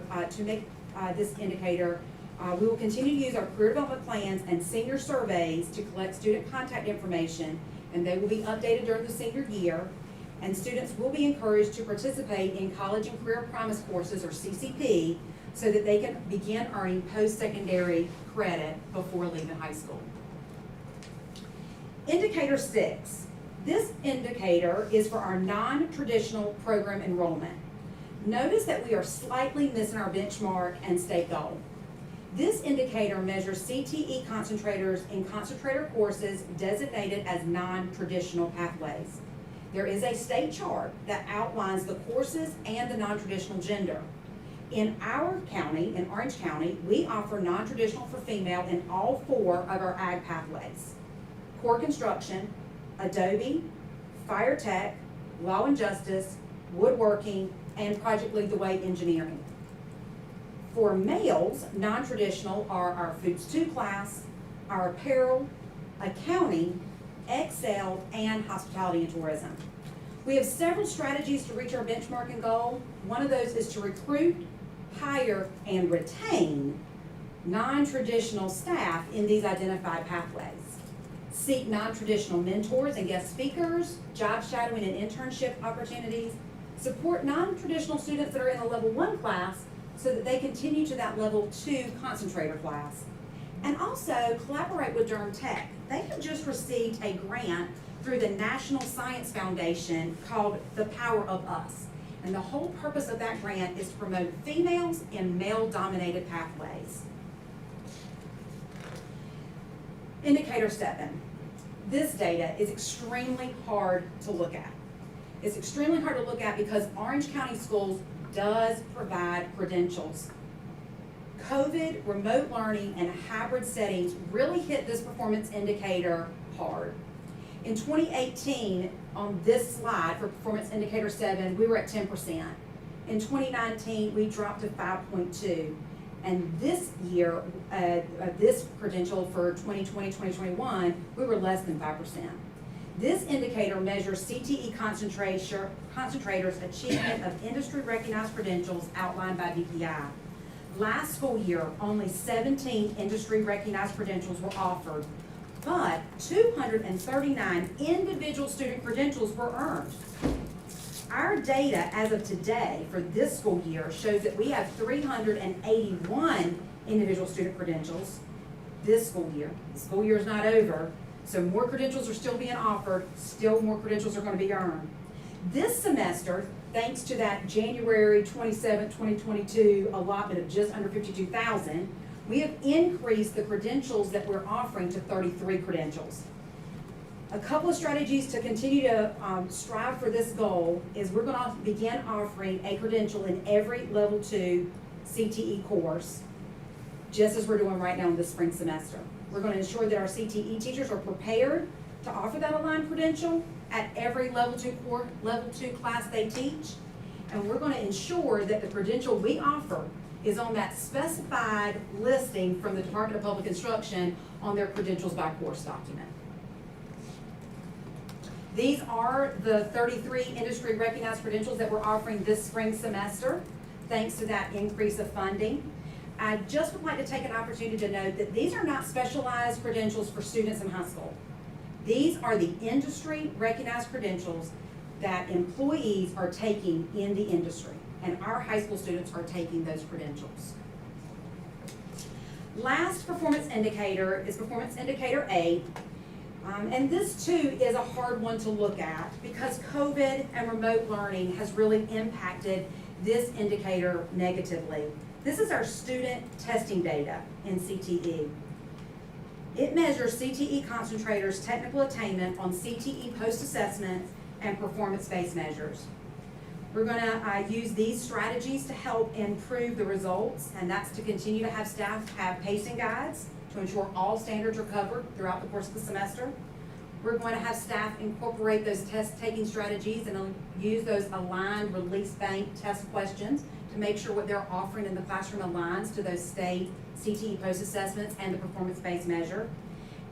we will continue to use our career development plans and senior surveys to collect student contact information, and they will be updated during the senior year. And students will be encouraged to participate in College and Career Promise courses, or CCP, so that they can begin earning post-secondary credit before leaving high school. Indicator 6. This indicator is for our non-traditional program enrollment. Notice that we are slightly missing our benchmark and state goal. This indicator measures CTE concentrators in concentrator courses designated as non-traditional pathways. There is a state chart that outlines the courses and the non-traditional gender. In our county, in Orange County, we offer non-traditional for female in all 4 of our ag pathways: core construction, Adobe, fire tech, law and justice, woodworking, and Project Lead the Way engineering. For males, non-traditional are our Foods 2 class, our apparel, accounting, Excel, and hospitality and tourism. We have several strategies to reach our benchmarking goal. One of those is to recruit, hire, and retain non-traditional staff in these identified pathways. Seek non-traditional mentors and guest speakers, job shadowing and internship opportunities. Support non-traditional students that are in a level 1 class so that they continue to that level 2 concentrator class. And also collaborate with Durham Tech. They have just received a grant through the National Science Foundation called The Power of Us. And the whole purpose of that grant is to promote females in male-dominated pathways. Indicator 7. This data is extremely hard to look at. It's extremely hard to look at because Orange County Schools does provide credentials. COVID, remote learning, and hybrid settings really hit this performance indicator hard. In 2018, on this slide for performance indicator 7, we were at 10%. In 2019, we dropped to 5.2. And this year, this credential for 2020, 2021, we were less than 5%. This indicator measures CTE concentrators' achievement of industry-recognized credentials outlined by DPI. Last school year, only 17 industry-recognized credentials were offered, but 239 individual student credentials were earned. Our data as of today for this school year shows that we have 381 individual student credentials this school year. The school year is not over, so more credentials are still being offered, still more credentials are going to be earned. This semester, thanks to that January 27, 2022 allotment of just under 52,000, we have increased the credentials that we're offering to 33 credentials. A couple of strategies to continue to strive for this goal is we're going to begin offering a credential in every level 2 CTE course, just as we're doing right now in the spring semester. We're going to ensure that our CTE teachers are prepared to offer that aligned credential at every level two class they teach. And we're gonna ensure that the credential we offer is on that specified listing from the Department of Public Instruction on their credentials by course document. These are the 33 industry recognized credentials that we're offering this spring semester, thanks to that increase of funding. I just would like to take an opportunity to note that these are not specialized credentials for students in high school. These are the industry recognized credentials that employees are taking in the industry, and our high school students are taking those credentials. Last performance indicator is performance indicator 8. And this too is a hard one to look at because COVID and remote learning has really impacted this indicator negatively. This is our student testing data in CTE. It measures CTE concentrators' technical attainment on CTE post-assessment and performance-based measures. We're gonna use these strategies to help improve the results, and that's to continue to have staff have pacing guides to ensure all standards are covered throughout the course of the semester. We're going to have staff incorporate those test-taking strategies and use those aligned release bank test questions to make sure what they're offering in the classroom aligns to those state CTE post-assessments and the performance-based measure.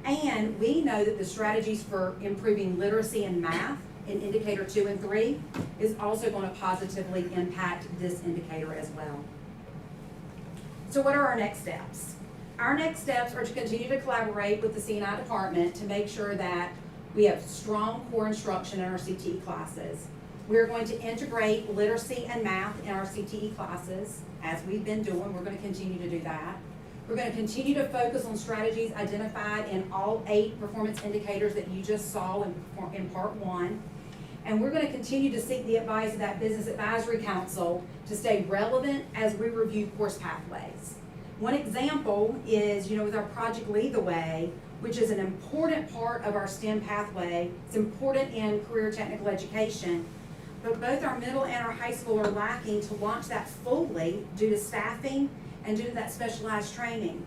And we know that the strategies for improving literacy and math in indicator 2 and 3 is also going to positively impact this indicator as well. So what are our next steps? Our next steps are to continue to collaborate with the C&I department to make sure that we have strong core instruction in our CTE classes. We're going to integrate literacy and math in our CTE classes, as we've been doing. We're going to continue to do that. We're going to continue to focus on strategies identified in all 8 performance indicators that you just saw in part 1. And we're going to continue to seek the advice of that Business Advisory Council to stay relevant as we review course pathways. One example is, with our Project Lead the Way, which is an important part of our STEM pathway. It's important in career technical education, but both our middle and our high school are lacking to launch that fully due to staffing and due to that specialized training.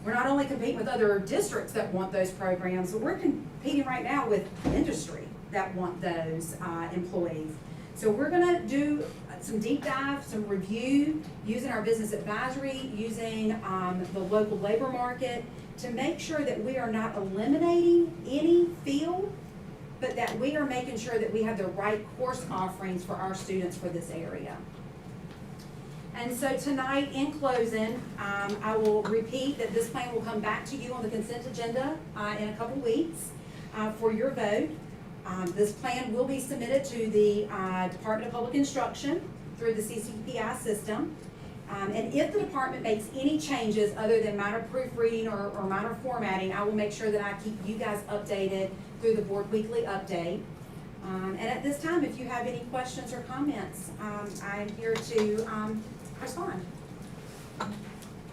We're not only competing with other districts that want those programs, but we're competing right now with industry that want those employees. So we're gonna do some deep dive, some review, using our business advisory, using the local labor market to make sure that we are not eliminating any field, but that we are making sure that we have the right course offerings for our students for this area. And so tonight, in closing, I will repeat that this plan will come back to you on the consent agenda in a couple weeks for your vote. This plan will be submitted to the Department of Public Instruction through the CCPI system. And if the department makes any changes other than minor proofreading or minor formatting, I will make sure that I keep you guys updated through the board weekly update. And at this time, if you have any questions or comments, I'm here to respond.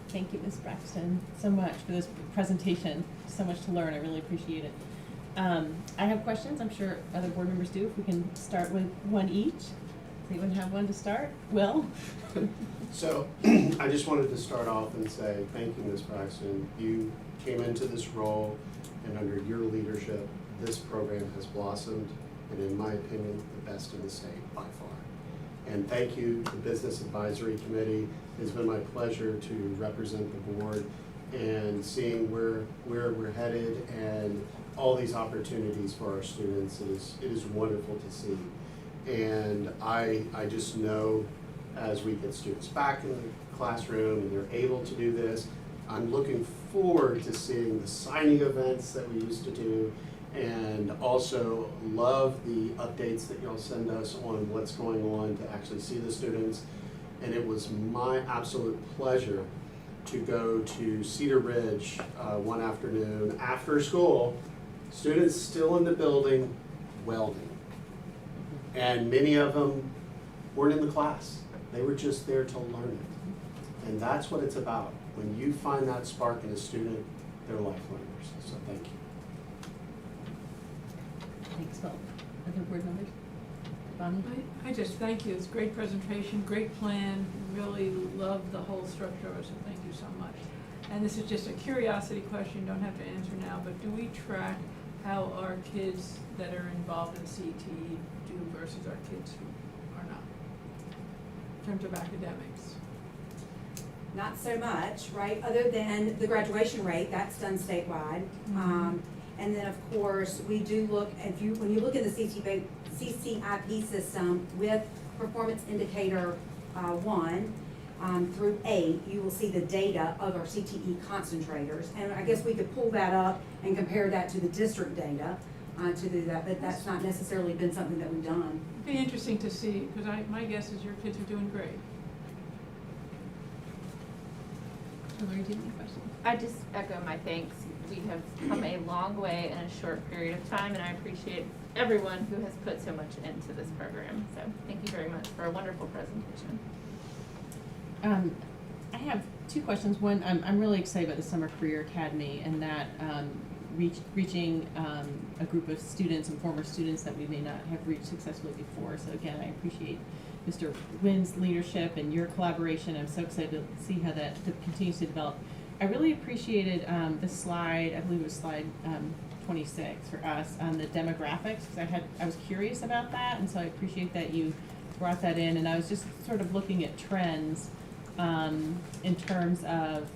Thank you, Ms. Braxton, so much for this presentation. So much to learn. I really appreciate it. I have questions. I'm sure other board members do. If we can start with one each. Does anyone have one to start? Will? So I just wanted to start off and say thank you, Ms. Braxton. You came into this role, and under your leadership, this program has blossomed, and in my opinion, the best in the state by far. And thank you to the Business Advisory Committee. It's been my pleasure to represent the board and seeing where we're headed and all these opportunities for our students. It is wonderful to see. And I just know as we get students back in the classroom and they're able to do this, I'm looking forward to seeing the signing events that we used to do, and also love the updates that y'all send us on what's going on to actually see the students. And it was my absolute pleasure to go to Cedar Ridge one afternoon after school, students still in the building welding. And many of them weren't in the class. They were just there to learn it. And that's what it's about. When you find that spark in a student, they're life learners. So thank you. Thanks, Will. Other board members? Bonnie? I just thank you. It's a great presentation, great plan. Really love the whole structure of it, so thank you so much. And this is just a curiosity question, you don't have to answer now, but do we track how our kids that are involved in CTE do versus our kids who are not, in terms of academics? Not so much, right, other than the graduation rate, that's done statewide. And then, of course, we do look, when you look in the CCIP system with performance indicator 1 through 8, you will see the data of our Cte concentrators. And I guess we could pull that up and compare that to the district data to do that, but that's not necessarily been something that we've done. It'd be interesting to see, because my guess is your kids are doing great. Hillary, do you have any questions? I just echo my thanks. We have come a long way in a short period of time, and I appreciate everyone who has put so much into this program. So thank you very much for a wonderful presentation. I have two questions. One, I'm really excited about the Summer Career Academy and that reaching a group of students and former students that we may not have reached successfully before. So again, I appreciate Mr. Wynn's leadership and your collaboration. I'm so excited to see how that continues to develop. I really appreciated the slide, I believe it was slide 26 for us on the demographics, because I was curious about that, and so I appreciate that you brought that in. And I was just sort of looking at trends in terms of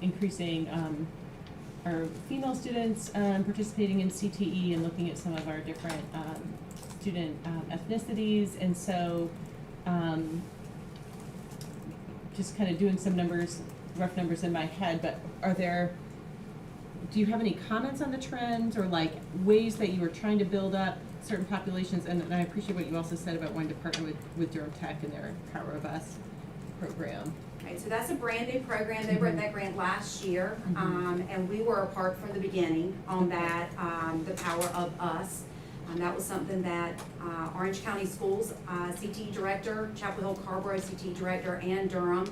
increasing our female students participating in CTE and looking at some of our different student ethnicities. And so just kind of doing some rough numbers in my head, but do you have any comments on the trends or like ways that you were trying to build up certain populations? And I appreciate what you also said about wanting to partner with Durham Tech and their Power of Us program. Right, so that's a brand new program. They wrote that grant last year, and we were a part from the beginning on that, the Power of Us. That was something that Orange County Schools CTE Director, Chapel Hill Carborough CTE Director, and Durham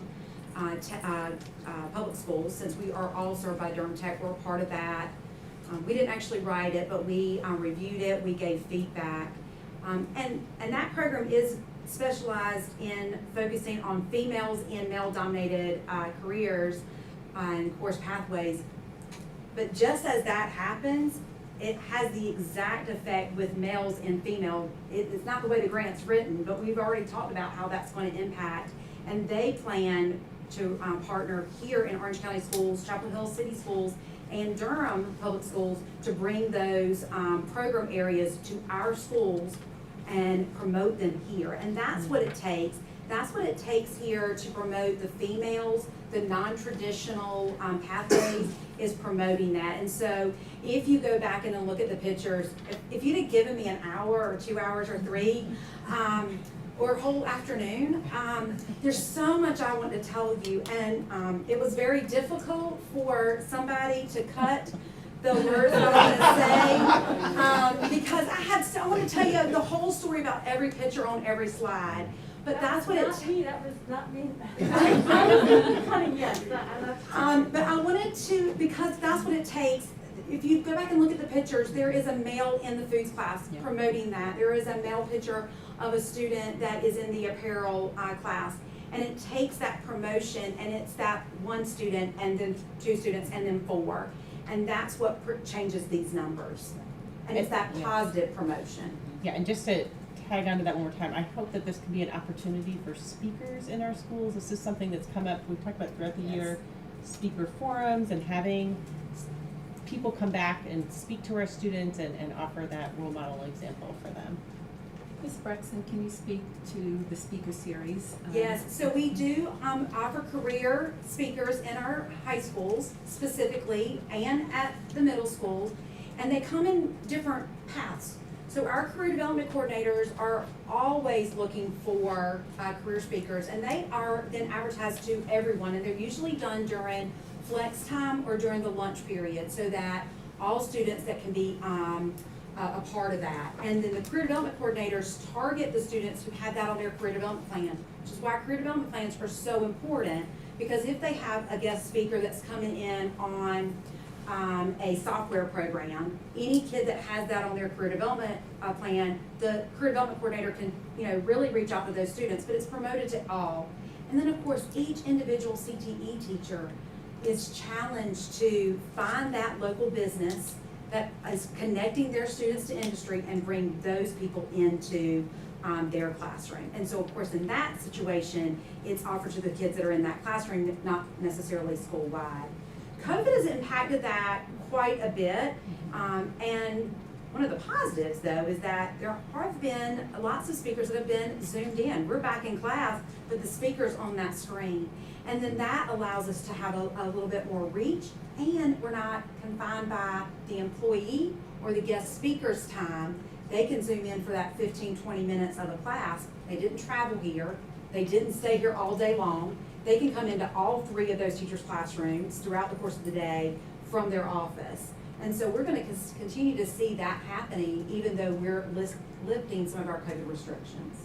Public Schools, since we are all served by Durham Tech, we're a part of that. We didn't actually write it, but we reviewed it, we gave feedback. And that program is specialized in focusing on females in male-dominated careers and course pathways. But just as that happens, it has the exact effect with males and female. It's not the way the grant's written, but we've already talked about how that's going to impact. And they plan to partner here in Orange County Schools, Chapel Hill City Schools, and Durham Public Schools to bring those program areas to our schools and promote them here. And that's what it takes. That's what it takes here to promote the females, the non-traditional pathways, is promoting that. And so if you go back and look at the pictures, if you'd have given me an hour or 2 hours or 3, or a whole afternoon, there's so much I want to tell you. And it was very difficult for somebody to cut the words that I want to say, because I want to tell you the whole story about every picture on every slide. But that's what it's. That was not me. I was cutting, yes. But I wanted to, because that's what it takes. If you go back and look at the pictures, there is a male in the foods class promoting that. There is a male picture of a student that is in the apparel class. And it takes that promotion, and it's that one student, and then 2 students, and then 4. And that's what changes these numbers. And it's that positive promotion. Yeah, and just to tag onto that one more time, I hope that this can be an opportunity for speakers in our schools. This is something that's come up, we've talked about throughout the year, speaker forums and having people come back and speak to our students and offer that role model example for them. Ms. Brexton, can you speak to the speaker series? Yes, so we do offer career speakers in our high schools specifically and at the middle schools, and they come in different paths. So our career development coordinators are always looking for career speakers, and they are then advertised to everyone, and they're usually done during flex time or during the lunch period, so that all students that can be a part of that. And then the career development coordinators target the students who have that on their career development plan, which is why career development plans are so important, because if they have a guest speaker that's coming in on a software program, any kid that has that on their career development plan, the career development coordinator can really reach out to those students, but it's promoted to all. And then of course each individual CTE teacher is challenged to find that local business that is connecting their students to industry and bring those people into their classroom. And so of course in that situation, it's offered to the kids that are in that classroom, not necessarily school-wide. COVID has impacted that quite a bit. And one of the positives though is that there have been lots of speakers that have been zoomed in. We're back in class, but the speaker's on that screen. And then that allows us to have a little bit more reach, and we're not confined by the employee or the guest speaker's time. They can zoom in for that 15, 20 minutes of a class. They didn't travel here. They didn't stay here all day long. They can come into all 3 of those teachers' classrooms throughout the course of the day from their office. And so we're gonna continue to see that happening even though we're lifting some of our COVID restrictions.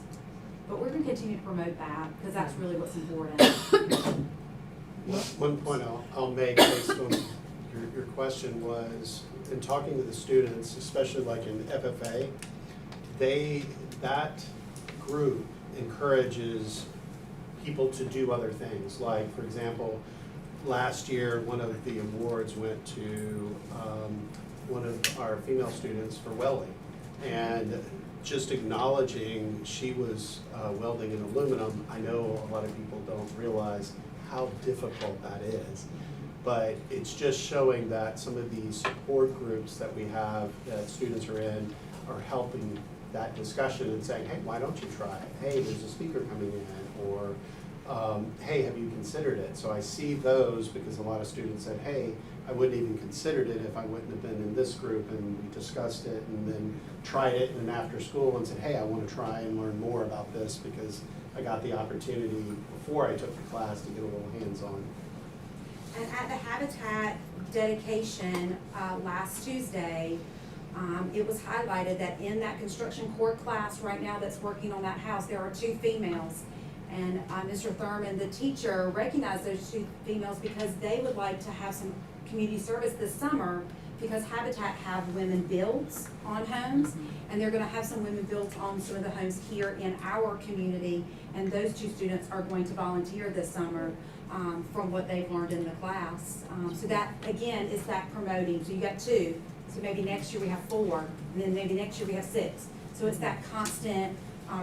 But we're gonna continue to promote that because that's really what's important. One point I'll make based on your question was, in talking to the students, especially like in FFA, that group encourages people to do other things. Like, for example, last year, one of the awards went to one of our female students for welding. And just acknowledging she was welding in aluminum, I know a lot of people don't realize how difficult that is. But it's just showing that some of these support groups that we have, that students are in, are helping that discussion and saying, hey, why don't you try it? Hey, there's a speaker coming in, or hey, have you considered it? So I see those because a lot of students said, hey, I wouldn't even considered it if I wouldn't have been in this group, and we discussed it and then tried it and then after school and said, hey, I want to try and learn more about this because I got the opportunity before I took the class to get a little hands-on. And at the Habitat dedication last Tuesday, it was highlighted that in that construction core class right now that's working on that house, there are 2 females. And Mr. Thurman, the teacher, recognized those 2 females because they would like to have some community service this summer because Habitat have women builds on homes, and they're gonna have some women builds on some of the homes here in our community, and those 2 students are going to volunteer this summer from what they've learned in the class. So that, again, is that promoting. So you got 2, so maybe next year we have 4, and then maybe next year we have 6. So it's that constant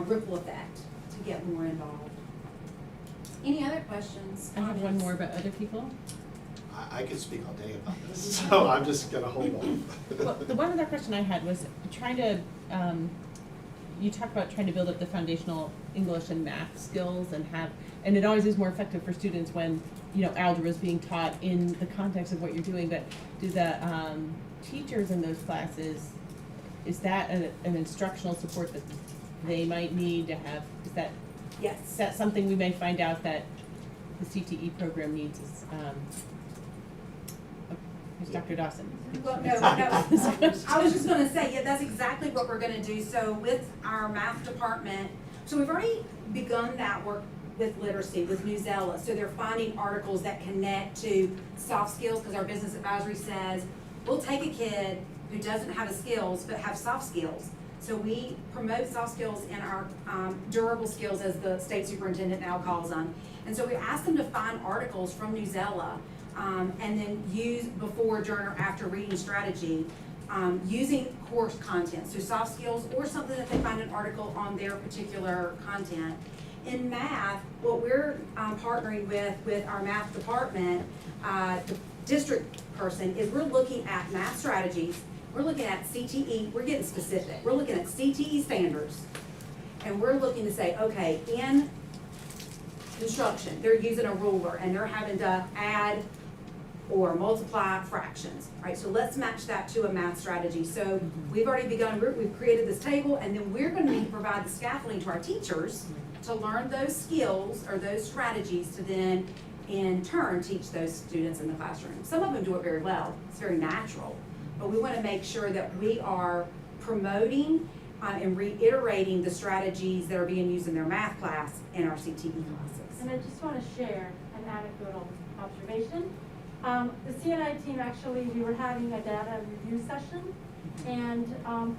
ripple effect to get more involved. Any other questions? I have one more about other people. I could speak all day about this, so I'm just gonna hold on. Well, the one other question I had was trying to, you talk about trying to build up the foundational English and math skills and it always is more effective for students when, algebra is being taught in the context of what you're doing, but do the teachers in those classes, is that an instructional support that they might need to have, Yes. is that something we may find out that the CTE program needs is, who's Dr. Dawson? Well, no, I was just gonna say, yeah, that's exactly what we're gonna do. So with our math department, so we've already begun that work with literacy, with Newsella. So they're finding articles that connect to soft skills, because our business advisory says, we'll take a kid who doesn't have the skills, but have soft skills. So we promote soft skills in our durable skills, as the state superintendent now calls them. And so we ask them to find articles from Newsella, and then use before, during, or after reading strategy, using course content, so soft skills or something that they find an article on their particular content. In math, what we're partnering with our math department, the district person, is we're looking at math strategies, we're looking at CTE, we're getting specific, we're looking at CTE standards, and we're looking to say, okay, in construction, they're using a ruler and they're having to add or multiply fractions, right? So let's match that to a math strategy. So we've already begun, we've created this table, and then we're gonna need to provide the scaffolding to our teachers to learn those skills or those strategies to then in turn teach those students in the classroom. Some of them do it very well, it's very natural, but we wanna make sure that we are promoting and reiterating the strategies that are being used in their math class in our CTE classes. And I just want to share an anecdotal observation. The CNI team, actually, we were having a data review session, and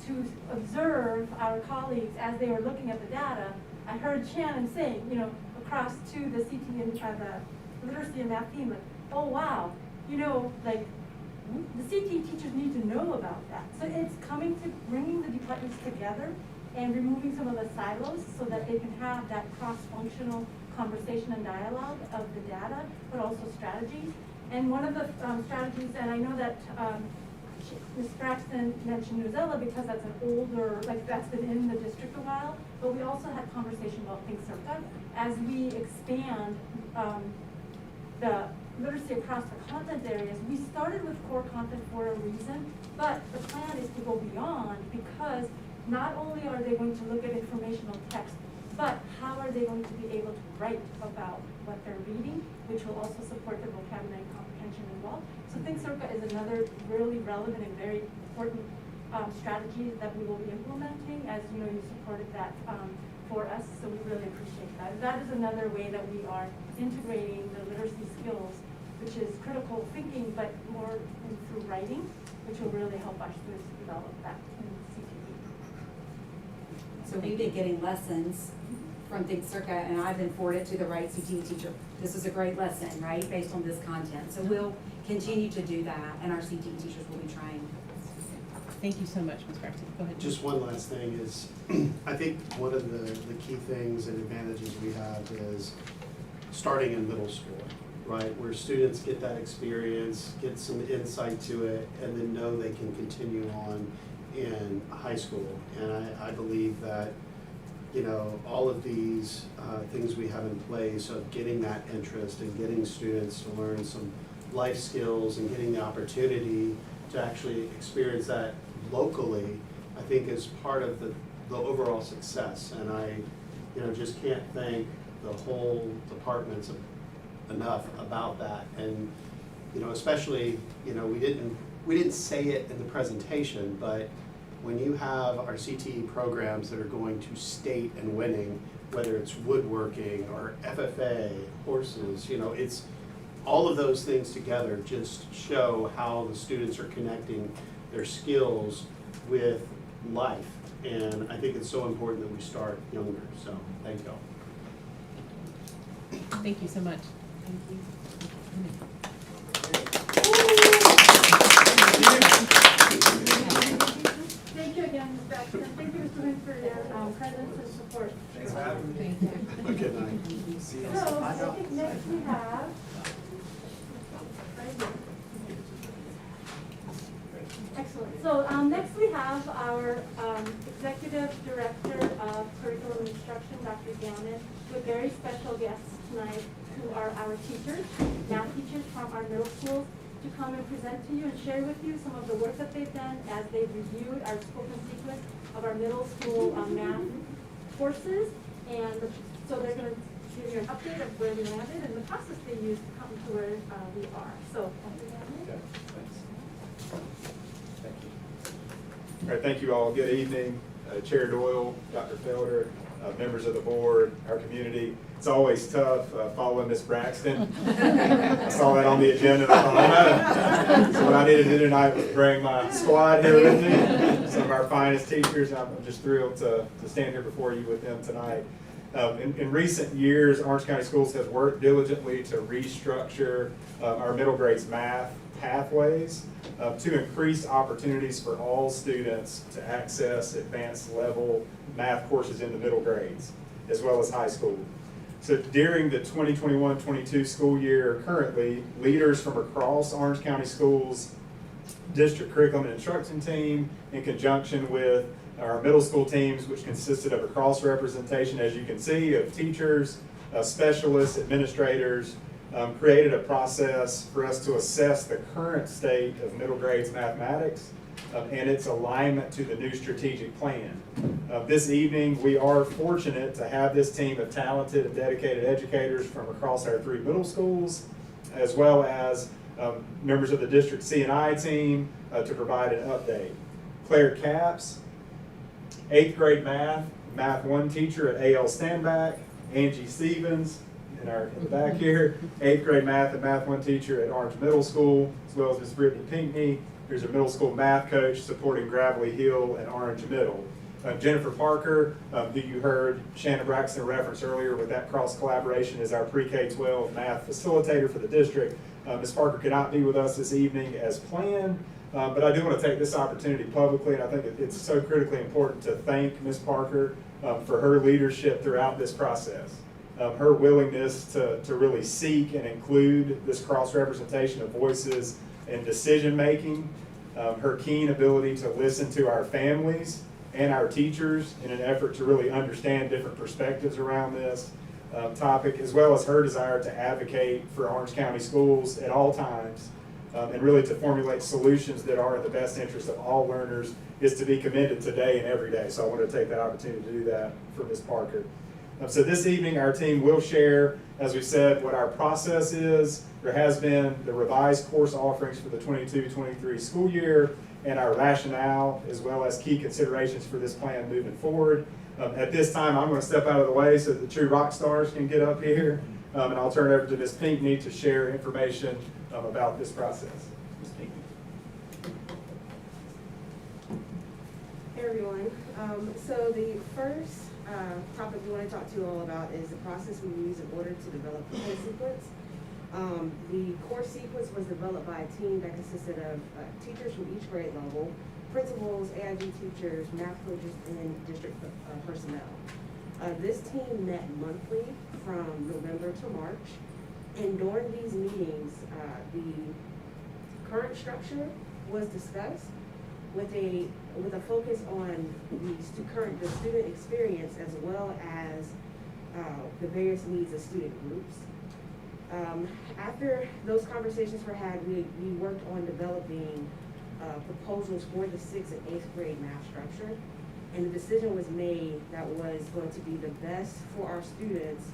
to observe our colleagues as they were looking at the data, I heard Shannon saying, across to the CTE and the literacy and math team, like, oh wow, the CTE teachers need to know about that. So it's coming to bringing the departments together and removing some of the silos so that they can have that cross-functional conversation and dialogue of the data, but also strategies. And one of the strategies, and I know that Ms. Braxton mentioned Newsella because that's an older, like that's been in the district a while, but we also had conversation about Think Circa. As we expand the literacy across the content areas, we started with core content for a reason, but the plan is to go beyond because not only are they going to look at informational text, but how are they going to be able to write about what they're reading, which will also support their vocabulary and comprehension as well. So Think Circa is another really relevant and very important strategy that we will be implementing. As you know, you supported that for us, so we really appreciate that. That is another way that we are integrating the literacy skills, which is critical thinking, but more through writing, which will really help our students develop that in CTE. So we've been getting lessons from Think Circa, and I've been forwarded to the right CTE teacher. This is a great lesson, right, based on this content. So we'll continue to do that, and our CTE teachers will be trained. Thank you so much, Ms. Braxton. Go ahead. Just one last thing is, I think one of the key things and advantages we have is starting in middle school, right? Where students get that experience, get some insight to it, and then know they can continue on in high school. And I believe that, you know, all of these things we have in place of getting that interest and getting students to learn some life skills and getting the opportunity to actually experience that locally, I think is part of the overall success. And I, you know, just can't thank the whole departments enough about that. And, you know, especially, you know, we didn't say it in the presentation, but when you have our CTE programs that are going to state and winning, whether it's woodworking or FFA, horses, you know, it's all of those things together just show how the students are connecting their skills with life. And I think it's so important that we start younger. So thank you all. Thank you so much. Thank you. Thank you again, Ms. Braxton. Thank you, students, for your presence and support. Thanks for having me. Thank you. Good night. See you. So, I think next we have, excellent. So, next we have our Executive Director of Curriculum and Instruction, Dr. Gannon, with very special guests tonight who are our teachers, math teachers from our middle schools, to come and present to you and share with you some of the work that they've done as they've reviewed our scope and sequence of our middle school math courses. And so they're going to give you an update of where we landed and the process they used to come to where we are. So, Dr. Gannon. Okay, thanks. Thank you. All right, thank you all. Good evening. Chair Doyle, Dr. Felder, members of the board, our community. It's always tough following Ms. Braxton. I saw that on the agenda and I thought, so what I needed to do tonight was bring my squad here with me, some of our finest teachers. I'm just thrilled to stand here before you with them tonight. In recent years, Orange County Schools has worked diligently to restructure our middle grades math pathways to increase opportunities for all students to access advanced level math courses in the middle grades, as well as high school. So during the 2021-22 school year currently, leaders from across Orange County Schools district curriculum and instruction team, in conjunction with our middle school teams, which consisted of a cross representation, as you can see, of teachers, specialists, administrators, created a process for us to assess the current state of middle grades mathematics and its alignment to the new strategic plan. This evening, we are fortunate to have this team of talented and dedicated educators from across our 3 middle schools, as well as members of the district C&I team to provide an update. Claire Capps, 8th grade math, Math 1 teacher at A.L. Standback. Angie Stevens, in the back here, 8th grade math and Math 1 teacher at Orange Middle School, as well as Ms. Brittany Pinkney, who's a middle school math coach supporting Gravelly Hill and Orange Middle. Jennifer Parker, who you heard Shannon Braxton reference earlier with that cross collaboration, is our pre-K-12 math facilitator for the district. Ms. Parker cannot be with us this evening as planned, but I do want to take this opportunity publicly, and I think it's so critically important to thank Ms. Parker for her leadership throughout this process. Her willingness to really seek and include this cross-representation of voices and decision-making, her keen ability to listen to our families and our teachers in an effort to really understand different perspectives around this topic, as well as her desire to advocate for Orange County schools at all times, and really to formulate solutions that are in the best interest of all learners, is to be commended today and every day. So I want to take that opportunity to do that for Ms. Parker. So this evening, our team will share, as we said, what our process is. There has been the revised course offerings for the 22-23 school year, and our rationale, as well as key considerations for this plan moving forward. At this time, I'm going to step out of the way so the true rock stars can get up here, and I'll turn it over to Ms. Pinckney to share information about this process. Ms. Pinckney. Hey everyone, so the first topic we want to talk to you all about is the process we use in order to develop the course sequence. The course sequence was developed by a team that consisted of teachers from each grade level, principals, AIG teachers, math coaches, and district personnel. This team met monthly from November to March, and during these meetings, the current structure was discussed with a focus on the student experience, as well as the various needs of student groups. After those conversations were had, we worked on developing proposals for the 6th and 8th grade math structure, and the decision was made that was going to be the best for our students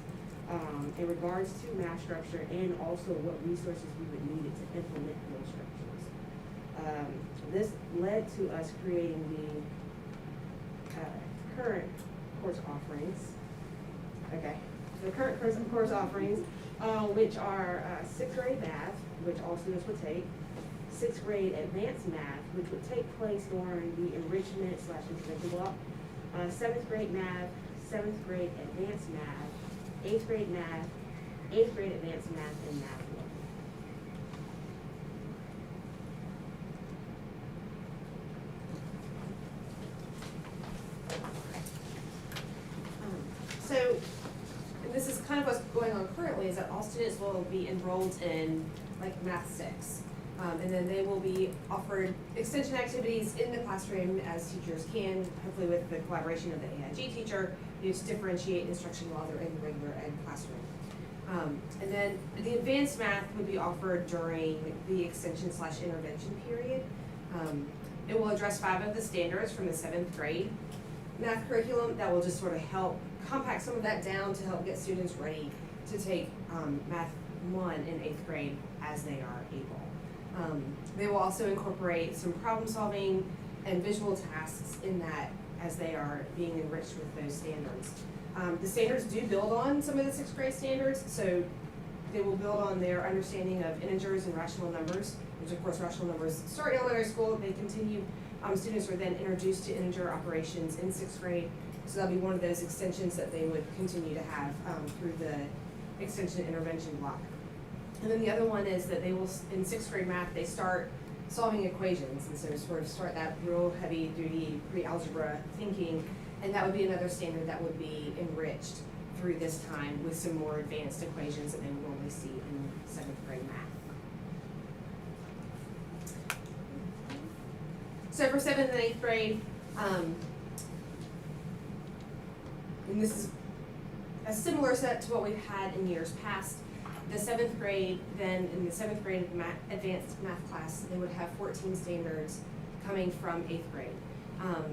in regards to math structure, and also what resources we would need to implement those structures. This led to us creating the current course offerings. Okay, the current course offerings, which are 6th grade math, which all students would take, 6th grade advanced math, which would take place during the enrichment/intervention block, 7th grade math, 7th grade advanced math, 8th grade math, 8th grade advanced math, and math 1. So this is kind of what's going on currently, is that all students will be enrolled in like Math 6. And then they will be offered extension activities in the classroom as teachers can, hopefully with the collaboration of the AIG teacher, to differentiate instruction while they're in the regular ed classroom. And then the advanced math would be offered during the extension/intervention period. It will address 5 of the standards from the 7th grade math curriculum that will just sort of help compact some of that down to help get students ready to take Math 1 in 8th grade as they are able. They will also incorporate some problem solving and visual tasks in that as they are being enriched with those standards. The standards do build on some of the 6th grade standards, so they will build on their understanding of integers and rational numbers, which of course rational numbers start in elementary school, they continue. Students are then introduced to integer operations in 6th grade, so that'll be one of those extensions that they would continue to have through the extension intervention block. And then the other one is that they will, in 6th grade math, they start solving equations, and so sort of start that real heavy duty pre-algebra thinking, and that would be another standard that would be enriched through this time with some more advanced equations that they would normally see in 7th grade math. So for 7th and 8th grade, and this is a similar set to what we've had in years past. The 7th grade, then in the 7th grade advanced math class, they would have 14 standards coming from 8th grade.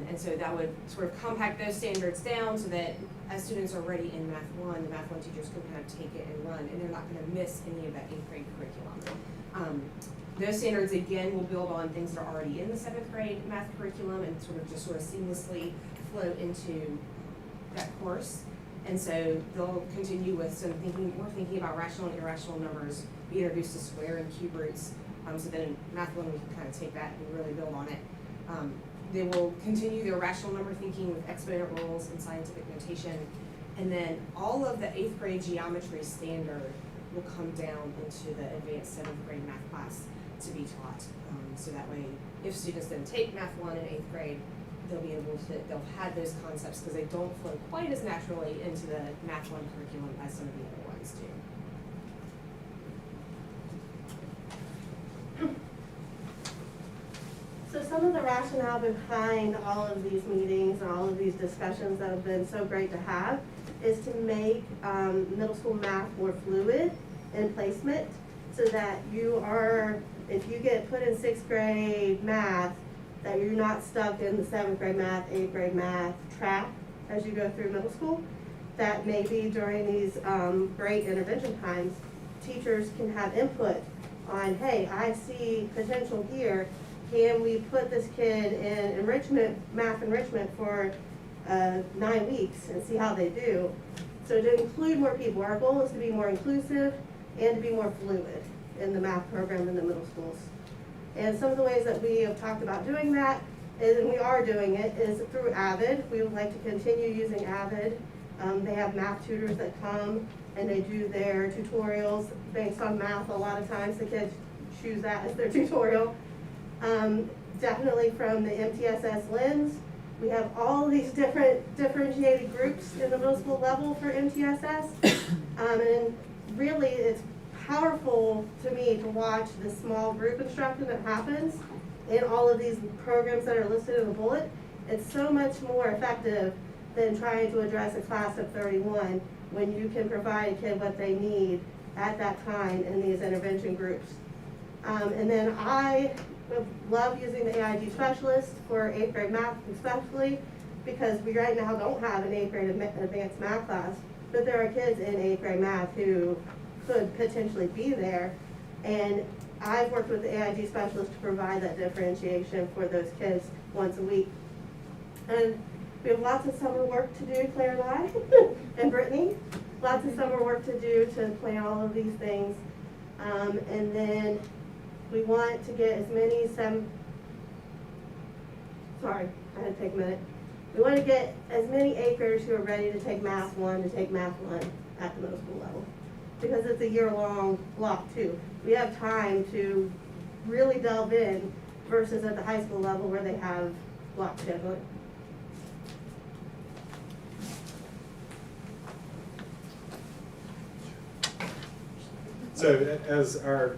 And so that would sort of compact those standards down so that as students are ready in Math 1, the Math 1 teachers can kind of take it and run, and they're not going to miss any of that 8th grade curriculum. Those standards, again, will build on things that are already in the 7th grade math curriculum and sort of seamlessly flow into that course. And so they'll continue with some more thinking about rational and irrational numbers, be introduced to square and cube roots. So then in Math 1, we can kind of take that and really build on it. They will continue their rational number thinking with exponent rules and scientific notation. And then all of the 8th grade geometry standard will come down into the advanced 7th grade math class to be taught. So that way, if students then take Math 1 in 8th grade, they'll have those concepts because they don't flow quite as naturally into the Math 1 curriculum as some of the other ones do. So some of the rationale behind all of these meetings and all of these discussions that have been so great to have is to make middle school math more fluid in placement so that if you get put in 6th grade math, that you're not stuck in the 7th grade math, 8th grade math trap as you go through middle school. That maybe during these great intervention times, teachers can have input on, hey, I see potential here. Can we put this kid in math enrichment for 9 weeks and see how they do? So to include more people, our goal is to be more inclusive and to be more fluid in the math program in the middle schools. And some of the ways that we have talked about doing that is, and we are doing it, is through Avid. We would like to continue using Avid. They have math tutors that come and they do their tutorials based on math. A lot of times the kids choose that as their tutorial. Definitely from the MTSS lens, we have all these different differentiated groups in the middle school level for MTSS. And really it's powerful to me to watch the small group instruction that happens in all of these programs that are listed in the bullet. It's so much more effective than trying to address a class of 31 when you can provide a kid what they need at that time in these intervention groups. And then I love using the AIG specialist for 8th grade math especially because we right now don't have an 8th grade advanced math class, but there are kids in 8th grade math who could potentially be there. And I've worked with the AIG specialist to provide that differentiation for those kids once a week. And we have lots of summer work to do, Claire and I, and Brittany. Lots of summer work to do to plan all of these things. And then we want to get as many sorry, I had to take a minute. We want to get as many 8th graders who are ready to take Math 1 to take Math 1 at the middle school level. Because it's a year-long block too. We have time to really delve in versus at the high school level where they have block scheduling. So as our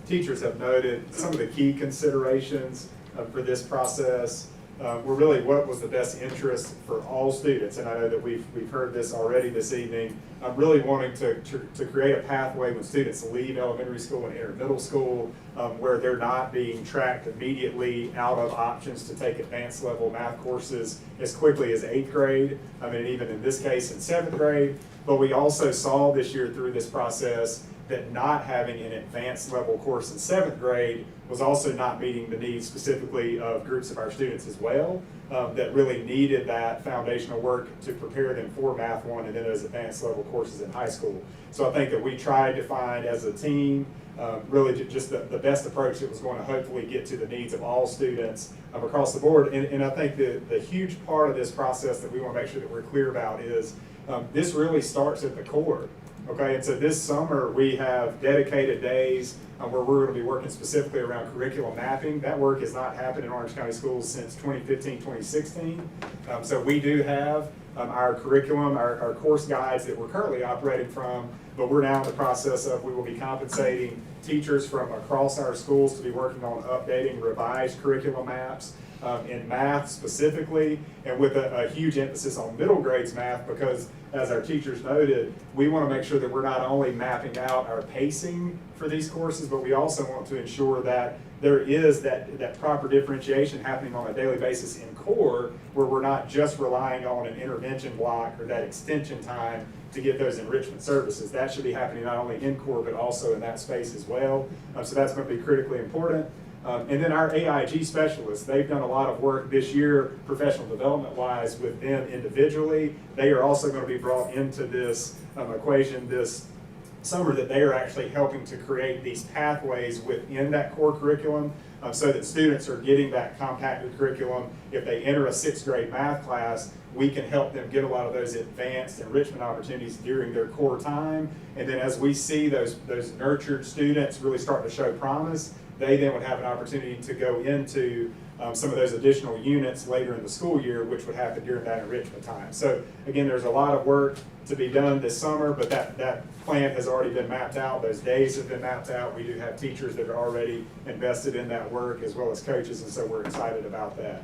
teachers have noted, some of the key considerations for this process were really what was the best interest for all students. And I know that we've heard this already this evening. I'm really wanting to create a pathway when students leave elementary school and enter middle school where they're not being tracked immediately out of options to take advanced level math courses as quickly as 8th grade. I mean, even in this case in 7th grade. But we also saw this year through this process that not having an advanced level course in 7th grade was also not meeting the needs specifically of groups of our students as well that really needed that foundational work to prepare them for Math 1 and then those advanced level courses in high school. So I think that we tried to find as a team really just the best approach that was going to hopefully get to the needs of all students across the board. And I think the huge part of this process that we want to make sure that we're clear about is this really starts at the core. Okay, and so this summer we have dedicated days where we're going to be working specifically around curriculum mapping. That work has not happened in Orange County Schools since 2015, 2016. So we do have our curriculum, our course guides that we're currently operating from, but we're now in the process of, we will be compensating teachers from across our schools to be working on updating revised curriculum maps in math specifically, and with a huge emphasis on middle grades math because, as our teachers noted, we want to make sure that we're not only mapping out our pacing for these courses, but we also want to ensure that there is that proper differentiation happening on a daily basis in core, where we're not just relying on an intervention block or that extension time to get those enrichment services. That should be happening not only in core, but also in that space as well. So that's going to be critically important. And then our AIG specialists, they've done a lot of work this year, professional development-wise, with them individually. They are also going to be brought into this equation, this summer that they are actually helping to create these pathways within that core curriculum so that students are getting that compacted curriculum. If they enter a 6th grade math class, we can help them get a lot of those advanced enrichment opportunities during their core time. And then as we see those nurtured students really start to show promise, they then would have an opportunity to go into some of those additional units later in the school year, which would happen during that enrichment time. So again, there's a lot of work to be done this summer, but that plan has already been mapped out. Those days have been mapped out. We do have teachers that are already invested in that work, as well as coaches, and so we're excited about that.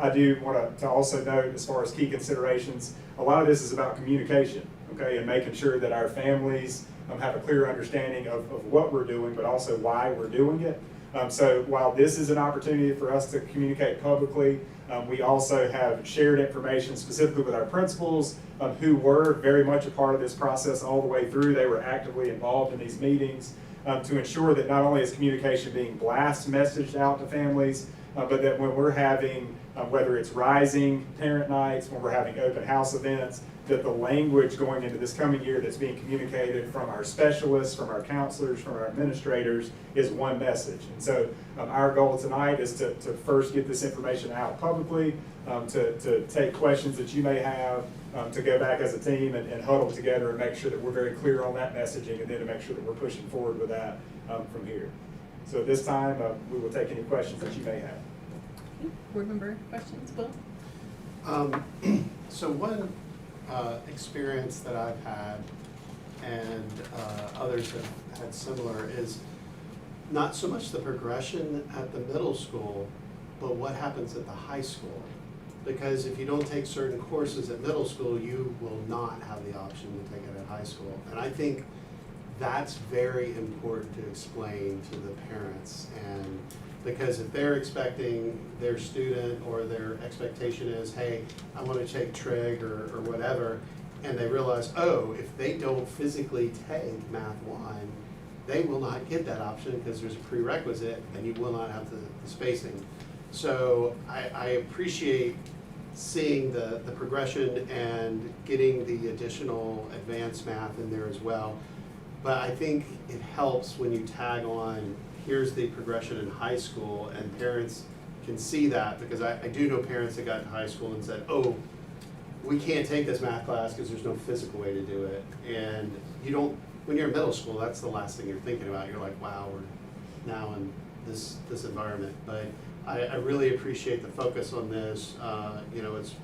I do want to also note, as far as key considerations, a lot of this is about communication, okay, and making sure that our families have a clear understanding of what we're doing, but also why we're doing it. So while this is an opportunity for us to communicate publicly, we also have shared information specifically with our principals who were very much a part of this process all the way through. They were actively involved in these meetings to ensure that not only is communication being blast messaged out to families, but that when we're having, whether it's rising parent nights, when we're having open house events, that the language going into this coming year that's being communicated from our specialists, from our counselors, from our administrators is one message. And so our goal tonight is to first get this information out publicly, to take questions that you may have, to go back as a team and huddle together and make sure that we're very clear on that messaging, and then to make sure that we're pushing forward with that from here. So at this time, we will take any questions that you may have. Okay. Board member questions, Will? So one experience that I've had, and others have had similar, is not so much the progression at the middle school, but what happens at the high school. Because if you don't take certain courses at middle school, you will not have the option to take it at high school. And I think that's very important to explain to the parents. And because if they're expecting their student, or their expectation is, hey, I want to take trig or whatever, and they realize, oh, if they don't physically take Math 1, they will not get that option because there's a prerequisite and you will not have the spacing. So I appreciate seeing the progression and getting the additional advanced math in there as well. But I think it helps when you tag on, here's the progression in high school, and parents can see that, because I do know parents that got to high school and said, oh, we can't take this math class because there's no physical way to do it. And you don't, when you're in middle school, that's the last thing you're thinking about. You're like, wow, we're now in this environment. But I really appreciate the focus on this. You know, it's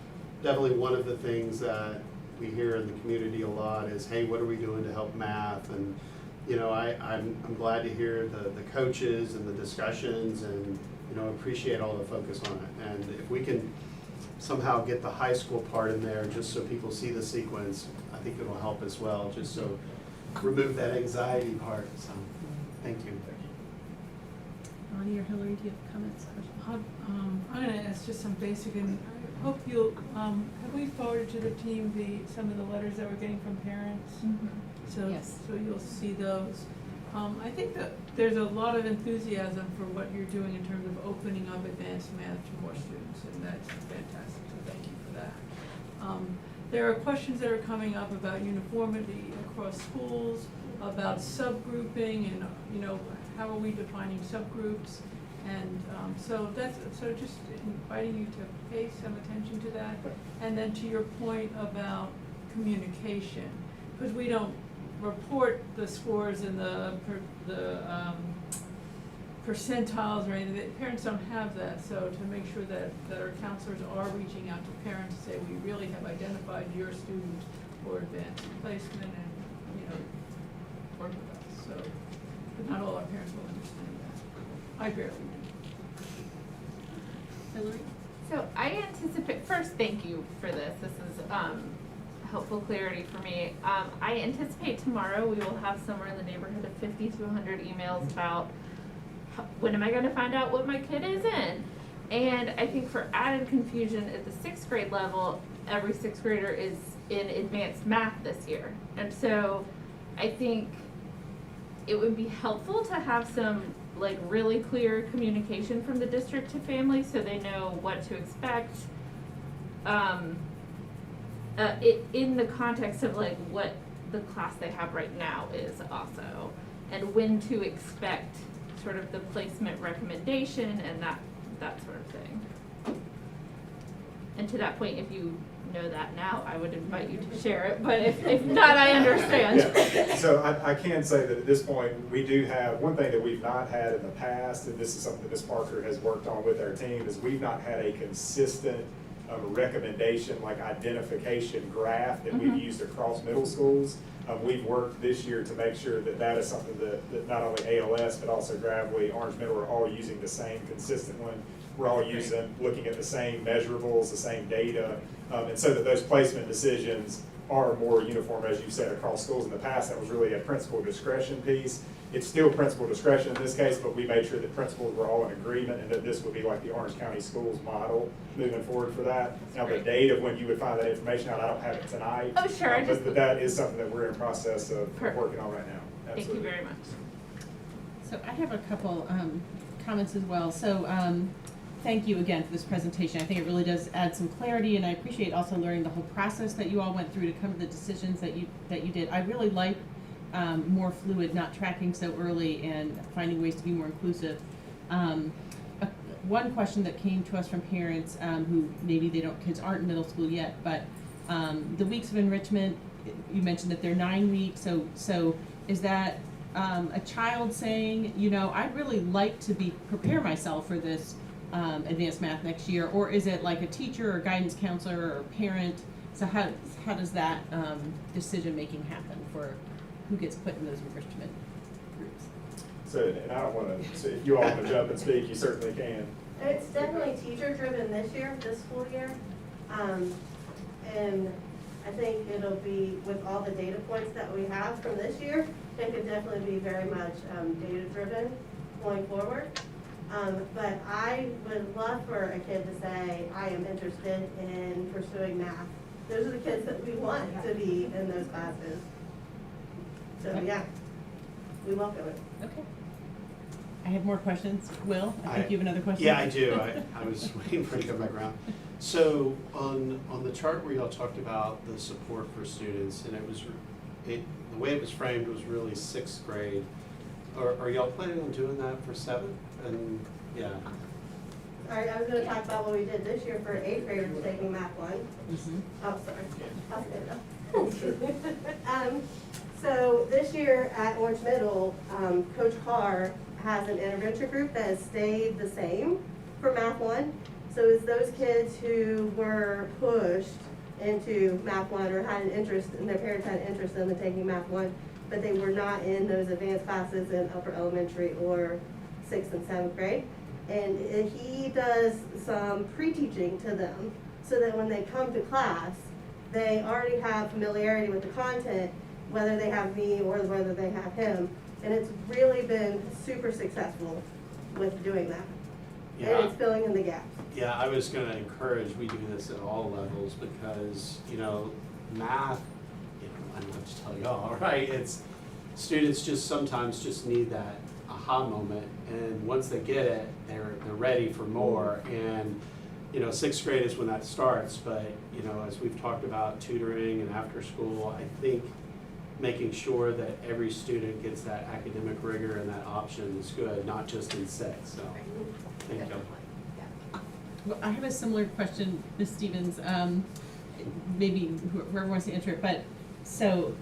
definitely one of the things that we hear in the community a lot is, hey, what are we doing to help math? And you know, I'm glad to hear the coaches and the discussions, and you know, appreciate all the focus on it. And if we can somehow get the high school part in there, just so people see the sequence, I think it'll help as well, just so remove that anxiety part. So thank you. Bonnie or Hillary, do you have comments? I'm going to ask just some basic, and I hope you'll, have we forwarded to the team some of the letters that we're getting from parents? Mm-hmm. So, Yes. so you'll see those. I think that there's a lot of enthusiasm for what you're doing in terms of opening up advanced math to more students, and that's fantastic, so thank you for that. There are questions that are coming up about uniformity across schools, about subgrouping, and, you know, how are we defining subgroups? And so just inviting you to pay some attention to that. And then to your point about communication, because we don't report the scores and the percentiles or anything. Parents don't have that, so to make sure that our counselors are reaching out to parents to say, we really have identified your student for advanced placement, and, you know, work with us. So, but not all our parents will understand that. I barely do. Hillary? So I anticipate, first, thank you for this. This is helpful clarity for me. I anticipate tomorrow we will have somewhere in the neighborhood of 50 to 100 emails about when am I going to find out what my kid is in. And I think for added confusion at the 6th grade level, every 6th grader is in advanced math this year. And so I think it would be helpful to have some like really clear communication from the district to families so they know what to expect. In the context of like what the class they have right now is also, and when to expect sort of the placement recommendation and that sort of thing. And to that point, if you know that now, I would invite you to share it, but if not, I understand. Yeah. So I can say that at this point, we do have, one thing that we've not had in the past, and this is something that Ms. Parker has worked on with our team, is we've not had a consistent recommendation, like identification graph that we've used across middle schools. We've worked this year to make sure that that is something that not only ALS, but also Gravely, Orange Middle are all using the same consistent one. We're all looking at the same measurables, the same data, and so that those placement decisions are more uniform, as you said, across schools. In the past, that was really a principal discretion piece. It's still principal discretion in this case, but we made sure that principals were all in agreement and that this would be like the Orange County Schools model moving forward for that. Now, the date of when you would find that information out, I don't have it tonight. Oh, sure. But that is something that we're in process of working on right now. Absolutely. Thank you very much. So I have a couple comments as well. So thank you again for this presentation. I think it really does add some clarity, and I appreciate also learning the whole process that you all went through to come to the decisions that you did. I really like more fluid, not tracking so early, and finding ways to be more inclusive. One question that came to us from parents who maybe kids aren't in middle school yet, but the weeks of enrichment, you mentioned that they're 9 weeks. So is that a child saying, I'd really like to prepare myself for this advanced math next year, or is it like a teacher or guidance counselor or parent? So how does that decision making happen for who gets put in those enrichment groups? So, and I don't want to, so if you all want to jump and speak, you certainly can. It's definitely teacher driven this school year. And I think it'll be, with all the data points that we have from this year, it could definitely be very much data driven going forward. But I would love for a kid to say, I am interested in pursuing math. Those are the kids that we want to be in those classes. So yeah, we welcome it. Okay. I have more questions. Will, I think you have another question? Yeah, I do. I was waiting for it to come back around. So on the chart where y'all talked about the support for students, and the way it was framed was really 6th grade. Are y'all planning on doing that for 7th? And yeah. All right, I was going to talk about what we did this year for 8th graders taking Math 1. Oh, sorry. I'll stand up. So this year at Orange Middle, Coach Carr has an intervention group that has stayed the same for Math 1. So it's those kids who were pushed into Math 1 or had an interest, and their parents had an interest in them taking Math 1, but they were not in those advanced classes in upper elementary or 6th and 7th grade. And he does some pre-teaching to them so that when they come to class, they already have familiarity with the content, whether they have me or whether they have him. And it's really been super successful with doing that. Yeah. And it's filling in the gaps. Yeah, I was going to encourage we do this at all levels because, math, I don't have to tell y'all, right? It's students sometimes just need that aha moment, and once they get it, they're ready for more. And 6th grade is when that starts, but as we've talked about tutoring and after school, I think making sure that every student gets that academic rigor and that option is good, not just in 6. So thank you. Well, I have a similar question, Ms. Stevens. Maybe whoever wants to answer it, but so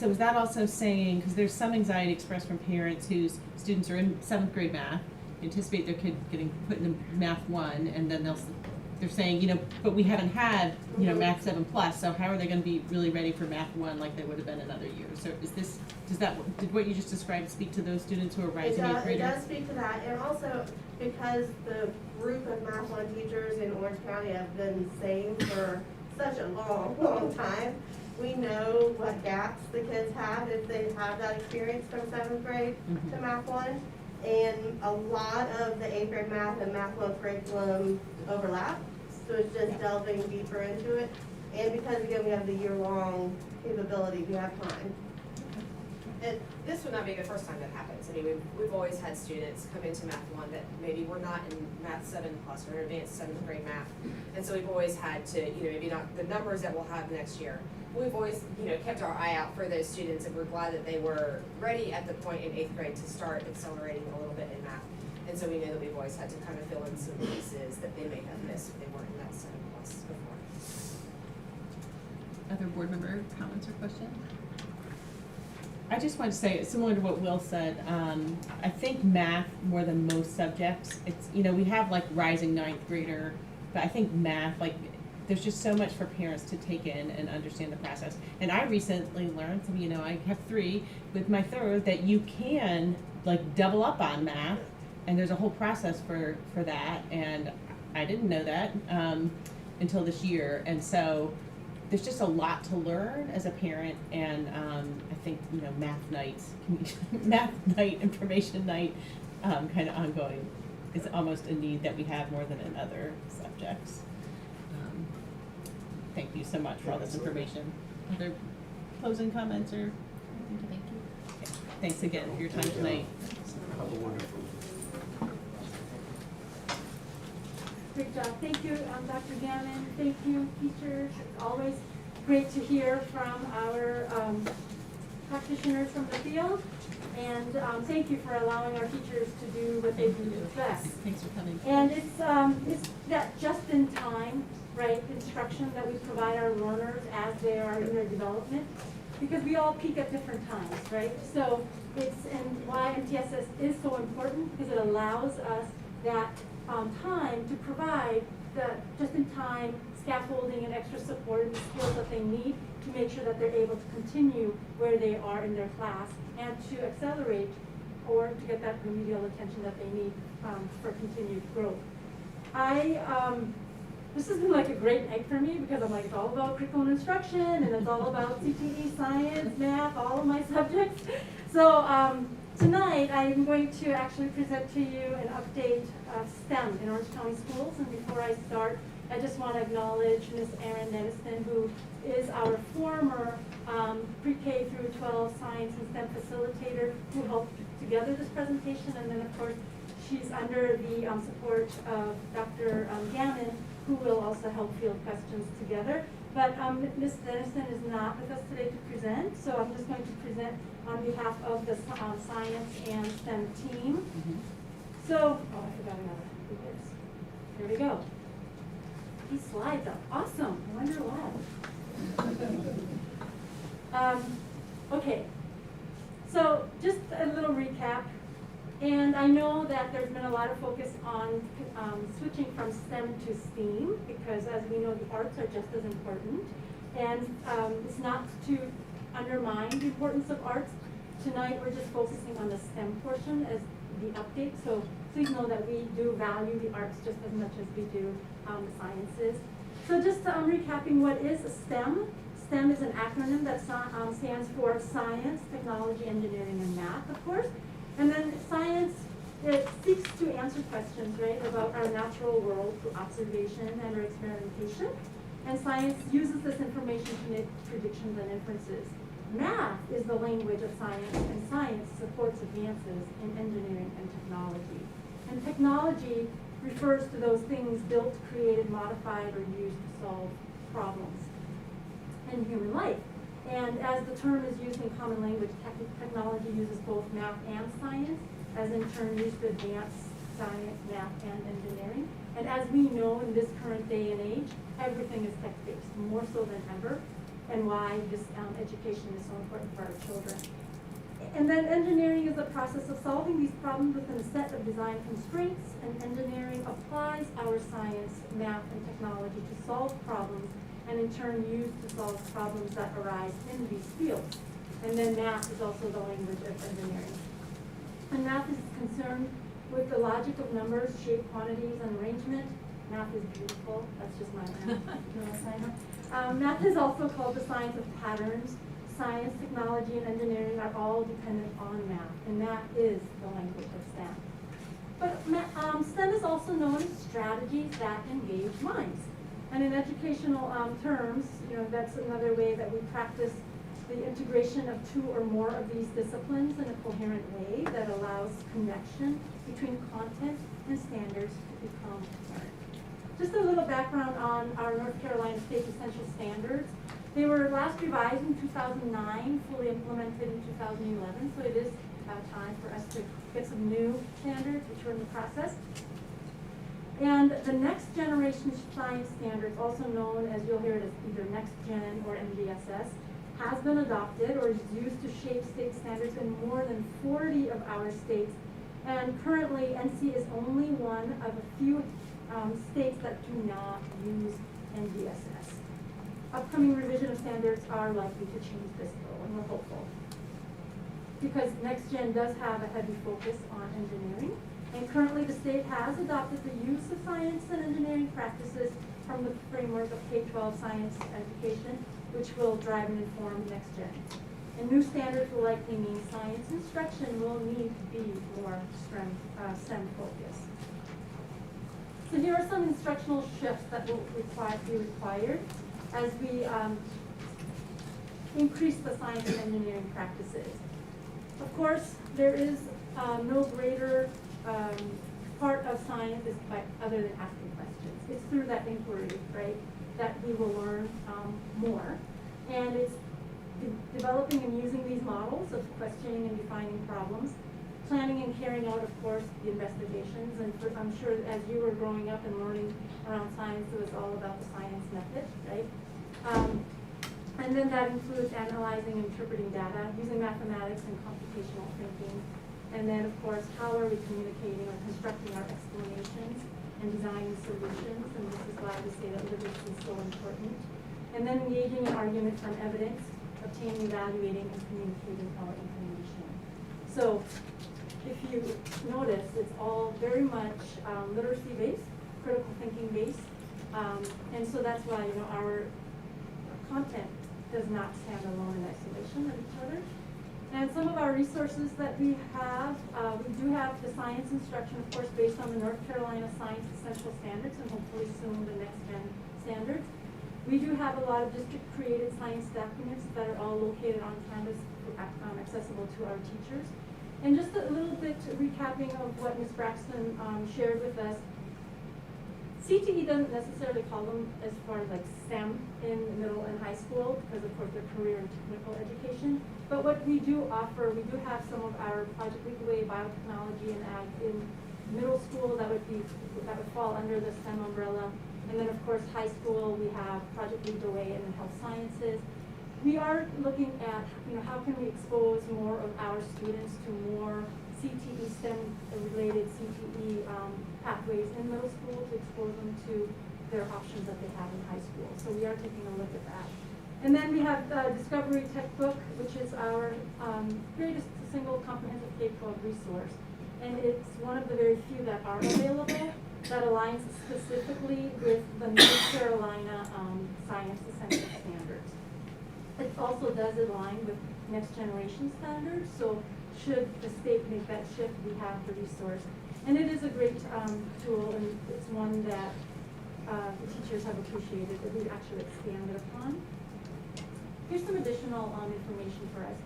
is that also saying, because there's some anxiety expressed from parents whose students are in 7th grade math, anticipate their kid getting put in Math 1, and then they're saying, but we haven't had, Math 7 plus, so how are they going to be really ready for Math 1 like they would have been in other years? So did what you just described speak to those students who are rising 8th graders? It does speak to that, and also because the group of Math 1 teachers in Orange County have been the same for such a long time, we know what gaps the kids have if they have that experience from 7th grade to Math 1. And a lot of the 8th grade math and Math 1 curriculum overlap. So it's just delving deeper into it. And because, again, we have the year-long capability, we have time. And this would not be the first time that happens. I mean, we've always had students come into Math 1 that maybe were not in Math 7 plus or advanced 7th grade math. And so we've always had to, maybe not the numbers that we'll have next year, we've always, kept our eye out for those students, and we're glad that they were ready at the point in 8th grade to start accelerating a little bit in math. And so we know that we've always had to kind of fill in some pieces that they may have missed if they weren't in that set of classes before. Other board member comments or questions? I just want to say, similar to what Will said, I think math, more than most subjects, it's, we have like rising 9th grader, but I think math, like, there's just so much for parents to take in and understand the process. And I recently learned, I have 3 with my 3rd, that you can like double up on math, and there's a whole process for that, and I didn't know that until this year. And so there's just a lot to learn as a parent, and I think, math nights, math night, information night, kind of ongoing is almost a need that we have more than in other subjects. Thank you so much for all this information. Other closing comments or? Thank you. Okay. Thanks again for your time tonight. Have a wonderful. Great job. Thank you, Dr. Gannon. Thank you, teachers. It's always great to hear from our practitioners from the field. And thank you for allowing our teachers to do what they do best. Thanks for coming. And it's that just-in-time, right, instruction that we provide our learners as they are in their development, because we all peak at different times, right? So and why MTSS is so important, because it allows us that time to provide the just-in-time scaffolding and extra support and skills that they need to make sure that they're able to continue where they are in their class and to accelerate or to get that remedial attention that they need for continued growth. This has been like a great night for me, because I'm like, it's all about curriculum instruction, and it's all about CTE, science, math, all of my subjects. So tonight I'm going to actually present to you an update of STEM in Orange County Schools. And before I start, I just want to acknowledge Ms. Erin Denniston, who is our former pre-K through 12 science and STEM facilitator, who helped put together this presentation. And then, of course, she's under the support of Dr. Gannon, who will also help field questions together. But Ms. Denniston is not with us today to present, so I'm just going to present on behalf of the science and STEM team. So, I forgot another. Here we go. These slides are awesome. I wonder why. Okay, so just a little recap. And I know that there's been a lot of focus on switching from STEM to STEAM, because as we know, the arts are just as important. And it's not to undermine the importance of arts. Tonight, we're just focusing on the STEM portion as the update. So please know that we do value the arts just as much as we do the sciences. So just recapping, what is STEM? STEM is an acronym that stands for Science, Technology, Engineering, and Math, of course. And then science, it seeks to answer questions, right, about our natural world through observation and or experimentation. And science uses this information to make predictions and inferences. Math is the language of science, and science supports advances in engineering and technology. And technology refers to those things built, created, modified, or used to solve problems in human life. And as the term is used in common language, technology uses both math and science, as in turn used to advance science, math, and engineering. And as we know in this current day and age, everything is tech-based, more so than ever, and why this education is so important for our children. And then engineering is the process of solving these problems within a set of design constraints, and engineering applies our science, math, and technology to solve problems, and in turn used to solve problems that arise in these fields. And then math is also the language of engineering. And math is concerned with the logic of numbers, shape, quantities, and arrangement. Math is beautiful. That's just my math. Math is also called the science of patterns. Science, technology, and engineering are all dependent on math, and math is the language of STEM. But STEM is also known as strategies that engage minds. And in educational terms, that's another way that we practice the integration of 2 or more of these disciplines in a coherent way that allows connection between content and standards to become apparent. Just a little background on our North Carolina State Essential Standards. They were last revised in 2009, fully implemented in 2011, so it is time for us to get some new standards, which are in the process. And the next generation science standards, also known as, you'll hear it as either Next Gen or NGSS, has been adopted or is used to shape state standards in more than 40 of our states. And currently, NC is only one of a few states that do not use NGSS. Upcoming revision of standards are likely to change this though, and we're hopeful. Because Next Gen does have a heavy focus on engineering, and currently the state has adopted the use of science and engineering practices from the framework of K-12 science education, which will drive and inform Next Gen. And new standards will likely mean science instruction will need to be more STEM focused. So here are some instructional shifts that will be required as we increase the science and engineering practices. Of course, there is no greater part of science other than asking questions. It's through that inquiry, right, that we will learn more. And it's developing and using these models of questioning and defining problems, planning and carrying out, of course, the investigations. And I'm sure as you were growing up and learning around science, it was all about the science method, right? And then that includes analyzing and interpreting data, using mathematics and computational thinking. And then, of course, how are we communicating or constructing our explanations and designing solutions? And this is why we say that literacy is so important. And then engaging in argument from evidence, obtaining, evaluating, and communicating our information. So, if you notice, it's all very much literacy-based, critical thinking-based. And so that's why, you know, our content does not stand alone in isolation of each other. And some of our resources that we do have the science instruction, of course, based on the North Carolina Science Essential Standards and hopefully soon the Next Gen standards. We do have a lot of district-created science documents that are all located on campus, accessible to our teachers. And just a little bit recapping of what Ms. Braxton shared with us. CTE doesn't necessarily call them as far as like STEM in middle and high school because of course they're career and technical education. But what we do offer, we do have some of our Project Lead the Way biotechnology and ag in middle school that would fall under the STEM umbrella. And then of course high school we have Project Lead the Way and then health sciences. We are looking at, you know, how can we expose more of our students to more CTE STEM related CTE pathways in middle school to expose them to their options that they have in high school. So we are taking a look at that. And then we have the Discovery Tech Book, which is our greatest single comprehensive K-12 resource. And it's one of the very few that are available that aligns specifically with the North Carolina Science Essential Standards. It also does align with next generation standards, so should the state make that shift, we have the resource. And it is a great tool, and it's one that the teachers have appreciated, that we've actually expanded upon. Here's some additional information for us.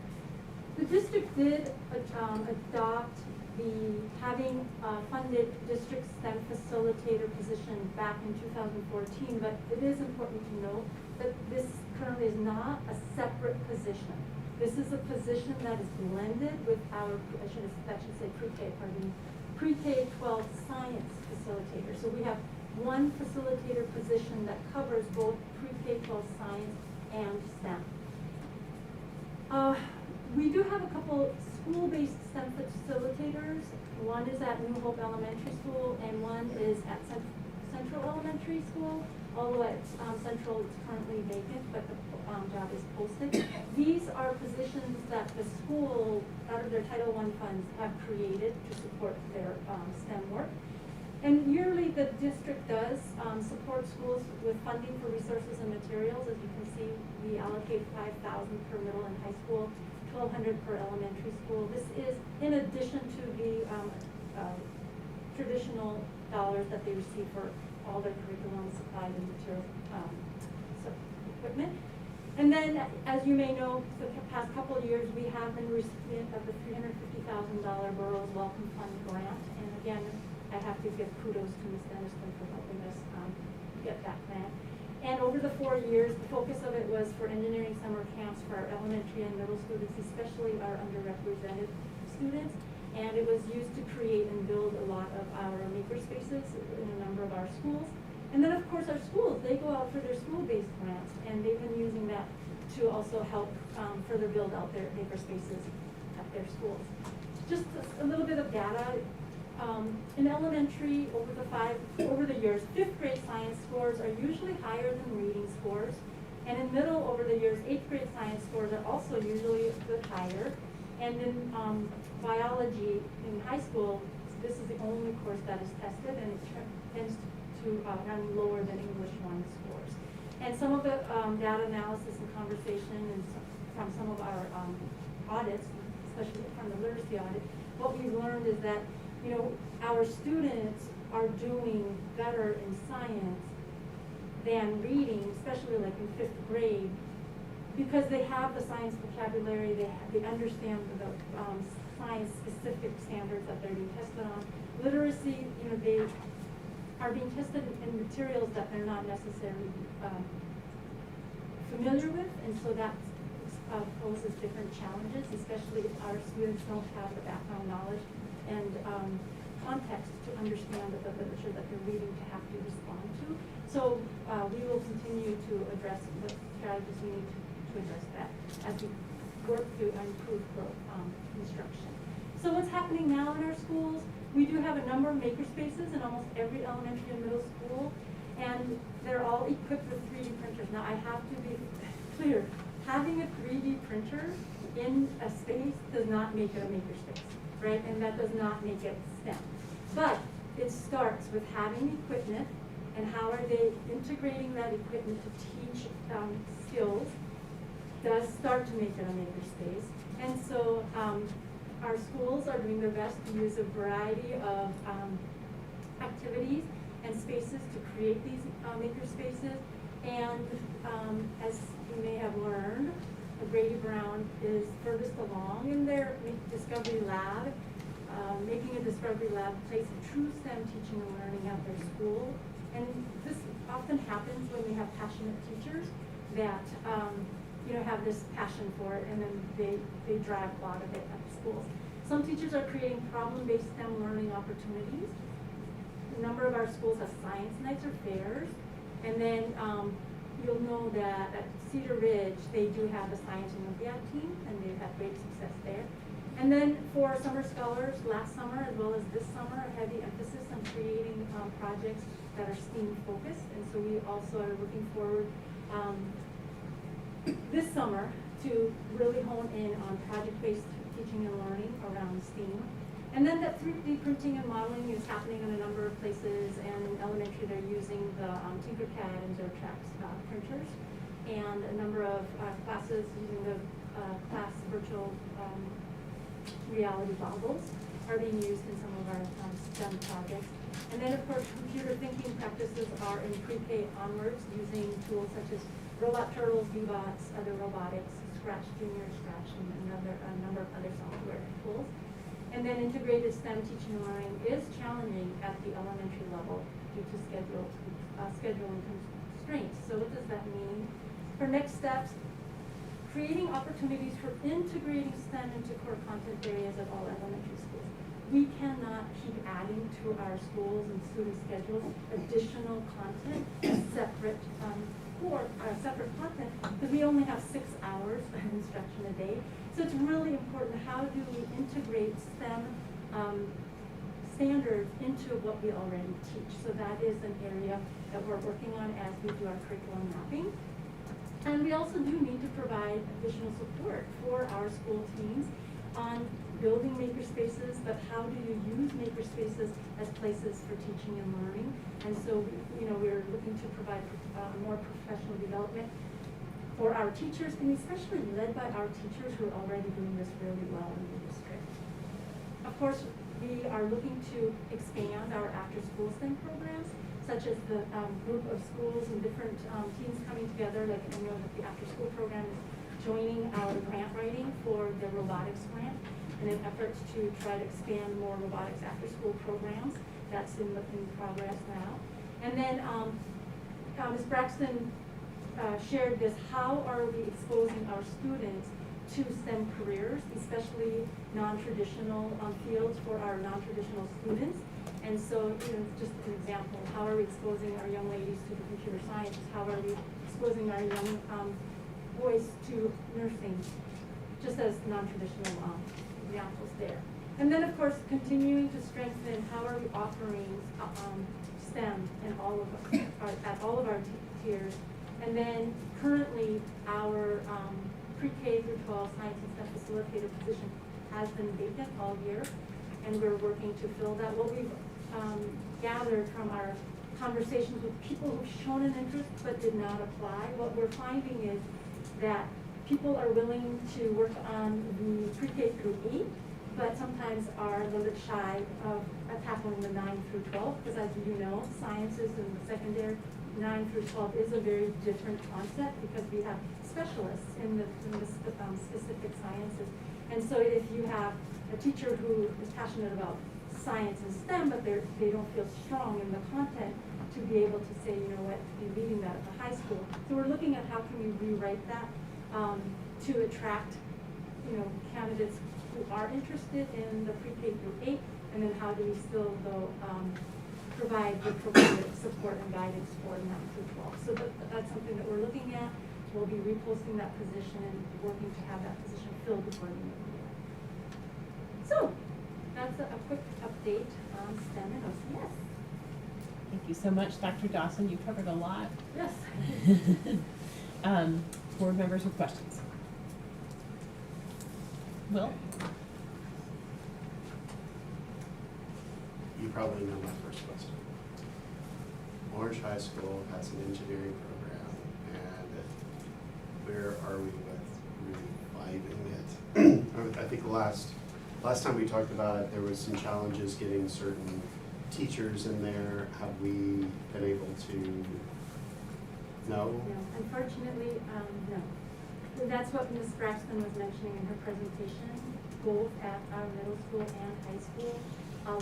The district did adopt the having funded district STEM facilitator position back in 2014, but it is important to note that this currently is not a separate position. This is a position that is blended with our, I should say pre-K-12 science facilitator. So we have one facilitator position that covers both pre-K-12 science and STEM. We do have a couple school-based STEM facilitators. One is at New Hope Elementary School and one is at Central Elementary School. Although at Central it's currently vacant, but the job is posted. These are positions that the school, out of their Title I funds, have created to support their STEM work. And yearly the district does support schools with funding for resources and materials. As you can see, we allocate $5,000 per middle and high school, $1,200 per elementary school. This is in addition to the traditional dollars that they receive for all their curriculum, supplies, and materials, equipment. And then, as you may know, for the past couple of years, we have been recipient of the $350,000 Boroughs Welcome Fund grant. And again, I have to give kudos to Ms. Denniston for helping us get that grant. And over the 4 years, the focus of it was for engineering summer camps for our elementary and middle students, especially our underrepresented students. And it was used to create and build a lot of our makerspaces in a number of our schools. And then of course our schools, they go out for their school-based grants, and they've been using that to also help further build out their makerspaces at their schools. Just a little bit of data. In elementary, over the years, 5th grade science scores are usually higher than reading scores. And in middle, over the years, 8th grade science scores are also usually a bit higher. And in biology in high school, this is the only course that is tested, and it tends to run lower than English 1 scores. And some of the data analysis and conversation and from some of our audits, especially from the literacy audit, what we've learned is that, you know, our students are doing better in science than reading, especially like in 5th grade, because they have the science vocabulary, they understand the science-specific standards that they're being tested on. Literacy, you know, they are being tested in materials that they're not necessarily familiar with, and so that poses different challenges, especially if our students don't have the background knowledge and context to understand the literature that they're reading to have to respond to. So we will continue to address the strategies we need to address that as we work to improve growth instruction. So what's happening now in our schools? We do have a number of makerspaces in almost every elementary and middle school, and they're all equipped with 3D printers. Now I have to be clear, having a 3D printer in a space does not make it a makerspace, right? And that does not make it STEM. But it starts with having equipment, and how are they integrating that equipment to teach skills does start to make it a makerspace. And so our schools are doing their best to use a variety of activities and spaces to create these makerspaces. And as you may have learned, Brady Brown is furthest along in their Discovery Lab. Making a Discovery Lab place of true STEM teaching and learning at their school. And this often happens when we have passionate teachers that you know, have this passion for it, and then they drive a lot of it at schools. Some teachers are creating problem-based STEM learning opportunities. A number of our schools have science nights or fairs, and then you'll know that at Cedar Ridge, they do have a Science Olympiad team, and they've had great success there. And then for summer scholars, last summer as well as this summer, a heavy emphasis on creating projects that are STEAM focused. And so we also are looking forward this summer to really hone in on project-based teaching and learning around STEAM. And then that 3D printing and modeling is happening in a number of places, and in elementary they're using the Tinkercad and Zertrax printers, and a number of classes using the class virtual reality goggles are being used in some of our STEM projects. And then of course computer thinking practices are in pre-K onwards using tools such as Robot Turtles, V-Bots, other robotics, Scratch Junior, Scratch, and a number of other software tools. And then integrated STEM teaching and learning is challenging at the elementary level due to scheduling constraints. So what does that mean? For next steps, creating opportunities for integrating STEM into core content areas at all elementary schools. We cannot keep adding to our schools and student schedules additional content, separate content, because we only have 6 hours of instruction a day. So it's really important, how do we integrate STEM standards into what we already teach? So that is an area that we're working on as we do our curriculum mapping. And we also do need to provide additional support for our school teams on building makerspaces, but how do you use makerspaces as places for teaching and learning? And so, you know, we're looking to provide more professional development for our teachers, and especially led by our teachers who are already doing this really well in the district. Of course, we are looking to expand our after-school STEM programs, such as the group of schools and different teams coming together. Like I know that the after-school program is joining our grant writing for the robotics grant in an effort to try to expand more robotics after-school programs. That's in progress now. And then Ms. Braxton shared this, how are we exposing our students to STEM careers, especially non-traditional fields for our non-traditional students? And so, just an example, how are we exposing our young ladies to the computer sciences? How are we exposing our young boys to nursing? Just as non-traditional examples there. And then, of course, continuing to strengthen how are we offering STEM in all of at all of our tiers. And then currently our pre-K through 12 science and STEM facilitator position has been vacant all year, and we're working to fill that. What we've gathered from our conversations with people who've shown an interest but did not apply, what we're finding is that people are willing to work on the pre-K through 8, but sometimes are a little bit shy of tackling the 9 through 12, because as you know, sciences in the secondary 9 through 12 is a very different concept because we have specialists in the specific sciences. And so if you have a teacher who is passionate about science and STEM, but they don't feel strong in the content to be able to say, you know what, be leading that at the high school. So we're looking at how can we rewrite that to attract, candidates who are interested in the pre-K through 8, and then how do we still though provide the appropriate support and guidance for 9 through 12. So that's something that we're looking at. We'll be reposting that position and working to have that position filled before the end of the year. So that's a quick update on STEM and OCS. Thank you so much, Dr. Dawson. You covered a lot. Yes. Board members with questions? Will? You probably know my first question. Orange High School has an engineering program, and where are we with reviving it? I think last time we talked about it, there was some challenges getting certain teachers in there. Have we been able to? No? No, unfortunately, no. And that's what Ms. Braxton was mentioning in her presentation, both at our middle school and high school.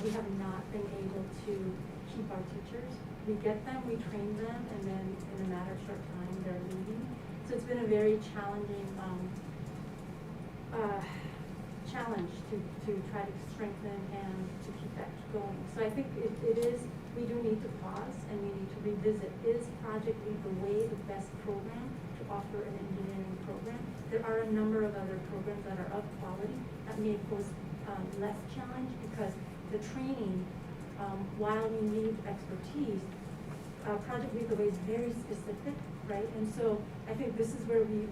We have not been able to keep our teachers. We get them, we train them, and then in a matter of short time, they're leaving. So it's been a very challenging challenge to try to strengthen and to keep that going. So I think it is, we do need to pause and we need to revisit, is Project Lead the way the best program to offer an engineering program? There are a number of other programs that are of quality that may pose less challenge because the training, while we need expertise, Project Lead the Way is very specific, right? And so I think this is where we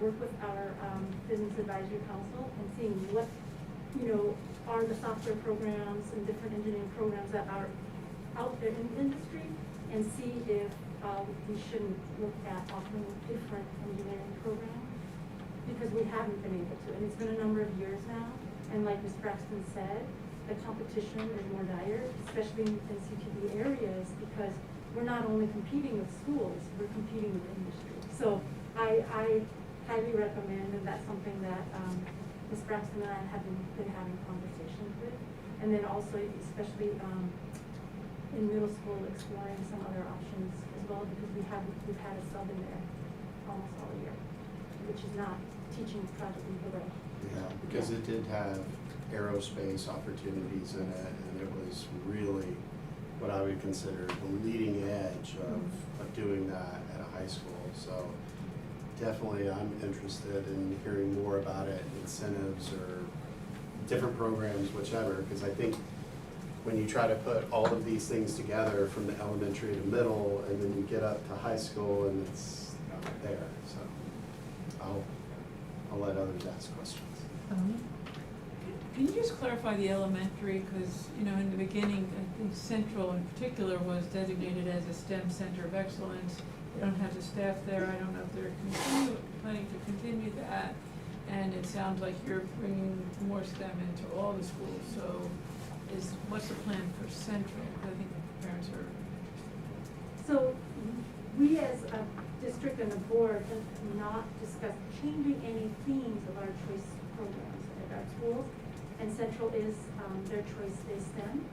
work with our Business Advisory Council and seeing what, are the software programs and different engineering programs that are out there in the industry, and see if we shouldn't look at offering different engineering programs, because we haven't been able to. And it's been a number of years now, and like Ms. Braxton said, the competition is more dire, especially in CTE areas, because we're not only competing with schools, we're competing with industry. So I highly recommend, and that's something that Ms. Braxton and I have been having conversations with. And then also, especially in middle school, exploring some other options as well, because we've had a sub in there almost all year, which is not teaching Project Lead the Way. Yeah, because it did have aerospace opportunities in it, and it was really what I would consider the leading edge of doing that at a high school. So definitely I'm interested in hearing more about it, incentives or different programs, whichever, because I think when you try to put all of these things together from the elementary to middle, and then you get up to high school and it's not there. So I'll let others ask questions. Can you just clarify the elementary, because, in the beginning, I think Central in particular was designated as a STEM center of excellence. They don't have the staff there. I don't know if they're planning to continue that. And it sounds like you're bringing more STEM into all the schools. So what's the plan for Central? I think the parents are. So we as a district and a board have not discussed changing any themes of our choice programs at our schools. And Central is, their choice is STEM.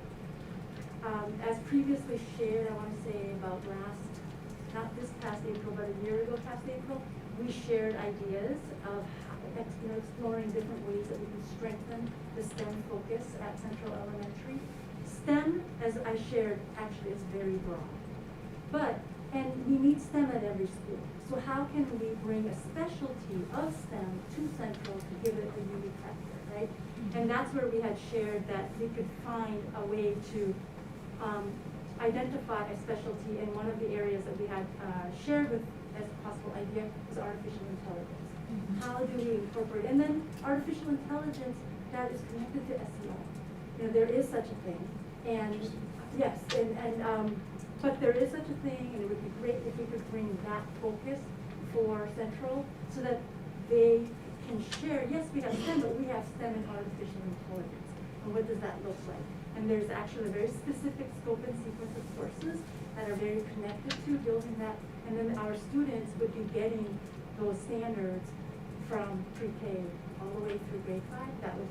As previously shared, I want to say about last not this past April, but a year ago past April, we shared ideas of exploring different ways that we can strengthen the STEM focus at Central Elementary. STEM, as I shared, actually is very broad. And we need STEM at every school. So how can we bring a specialty of STEM to Central to give it a unique factor, right? And that's where we had shared that we could find a way to identify a specialty, and one of the areas that we had shared with as a possible idea was artificial intelligence. How do we incorporate, and then artificial intelligence that is connected to SEL. You know, there is such a thing, and yes, but there is such a thing, and it would be great if we could bring that focus for Central so that they can share, yes, we have STEM, but we have STEM and artificial intelligence. And what does that look like? And there's actually a very specific scope and sequence of courses that are very connected to building that. And then our students would be getting those standards from pre-K all the way through grade 5. That would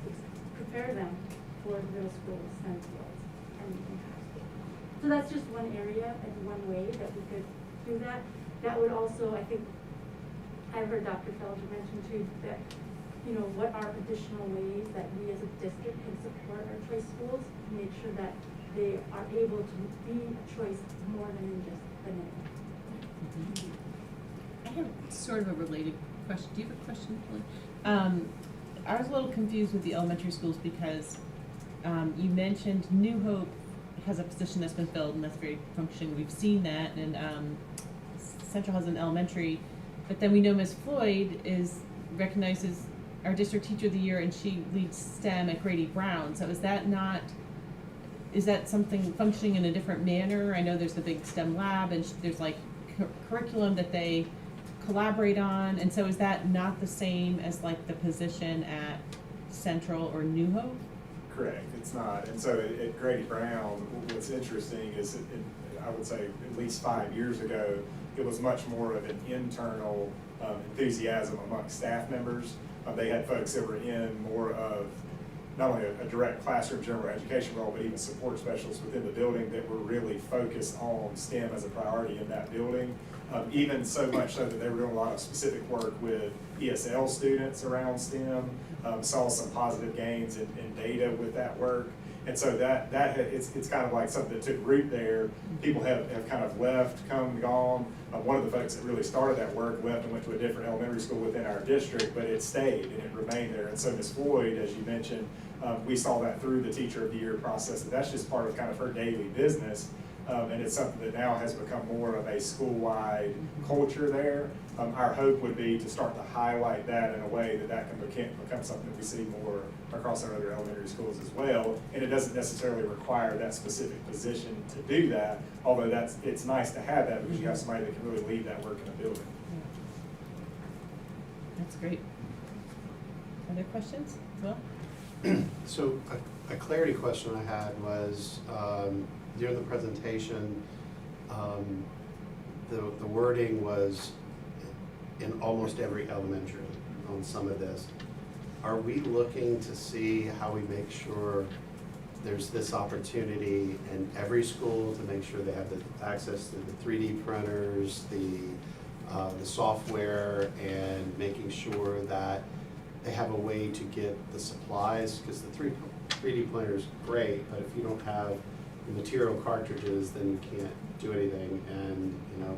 prepare them for the middle school STEM fields and high school. So that's just one area and one way that we could do that. That would also, I think, I heard Dr. Felder mention too, that, you know, what are additional ways that we as a district can support our choice schools to make sure that they are able to be a choice more than in just the name. I have sort of a related question. Do you have a question, Kelly? I was a little confused with the elementary schools because you mentioned New Hope has a position that's been filled, and that's very functioning. We've seen that, and Central has an elementary, but then we know Ms. Floyd is recognized as our district teacher of the year, and she leads STEM at Grady Brown. So is that something functioning in a different manner? I know there's the big STEM lab, and there's like curriculum that they collaborate on, and so is that not the same as like the position at Central or New Hope? Correct, it's not. And so at Grady Brown, what's interesting is I would say at least 5 years ago, it was much more of an internal enthusiasm amongst staff members. They had folks that were in more of not only a direct classroom general education role, but even support specialists within the building that were really focused on STEM as a priority in that building. Even so much so that they were doing a lot of specific work with ESL students around STEM, saw some positive gains in data with that work. And so it's kind of like something that took root there. People have kind of left, come and gone. One of the folks that really started that work left and went to a different elementary school within our district, but it stayed and it remained there. And so Ms. Floyd, as you mentioned, we saw that through the Teacher of the Year process, that's just part of kind of her daily business. And it's something that now has become more of a school-wide culture there. Our hope would be to start to highlight that in a way that can become something that we see more across our other elementary schools as well. And it doesn't necessarily require that specific position to do that, although it's nice to have that because you have somebody that can really lead that work in a building. That's great. Other questions? Well? So a clarity question I had was, during the presentation, the wording was in almost every elementary on some of this. Are we looking to see how we make sure there's this opportunity in every school to make sure they have the access to the 3D printers, the software, and making sure that they have a way to get the supplies? Because the 3D printer is great, but if you don't have the material cartridges, then you can't do anything. And you know,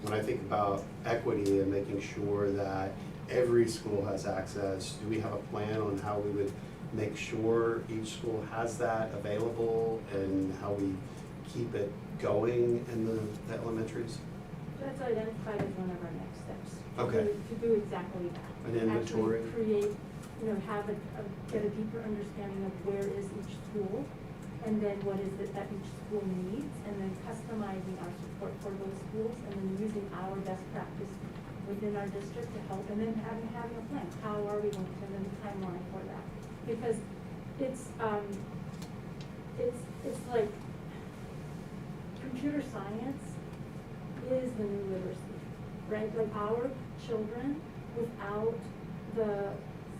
when I think about equity and making sure that every school has access, do we have a plan on how we would make sure each school has that available and how we keep it going in the elementaries? That's identified as one of our next steps. Okay. To do exactly that. An inventory? Actually create, get a deeper understanding of where is each school, and then what is it that each school needs, and then customizing our support for those schools, and then using our best practice within our district to help, and then having a plan. How are we going to, and then the timeline for that? Because it's like computer science is the new literacy, right? Like our children, without the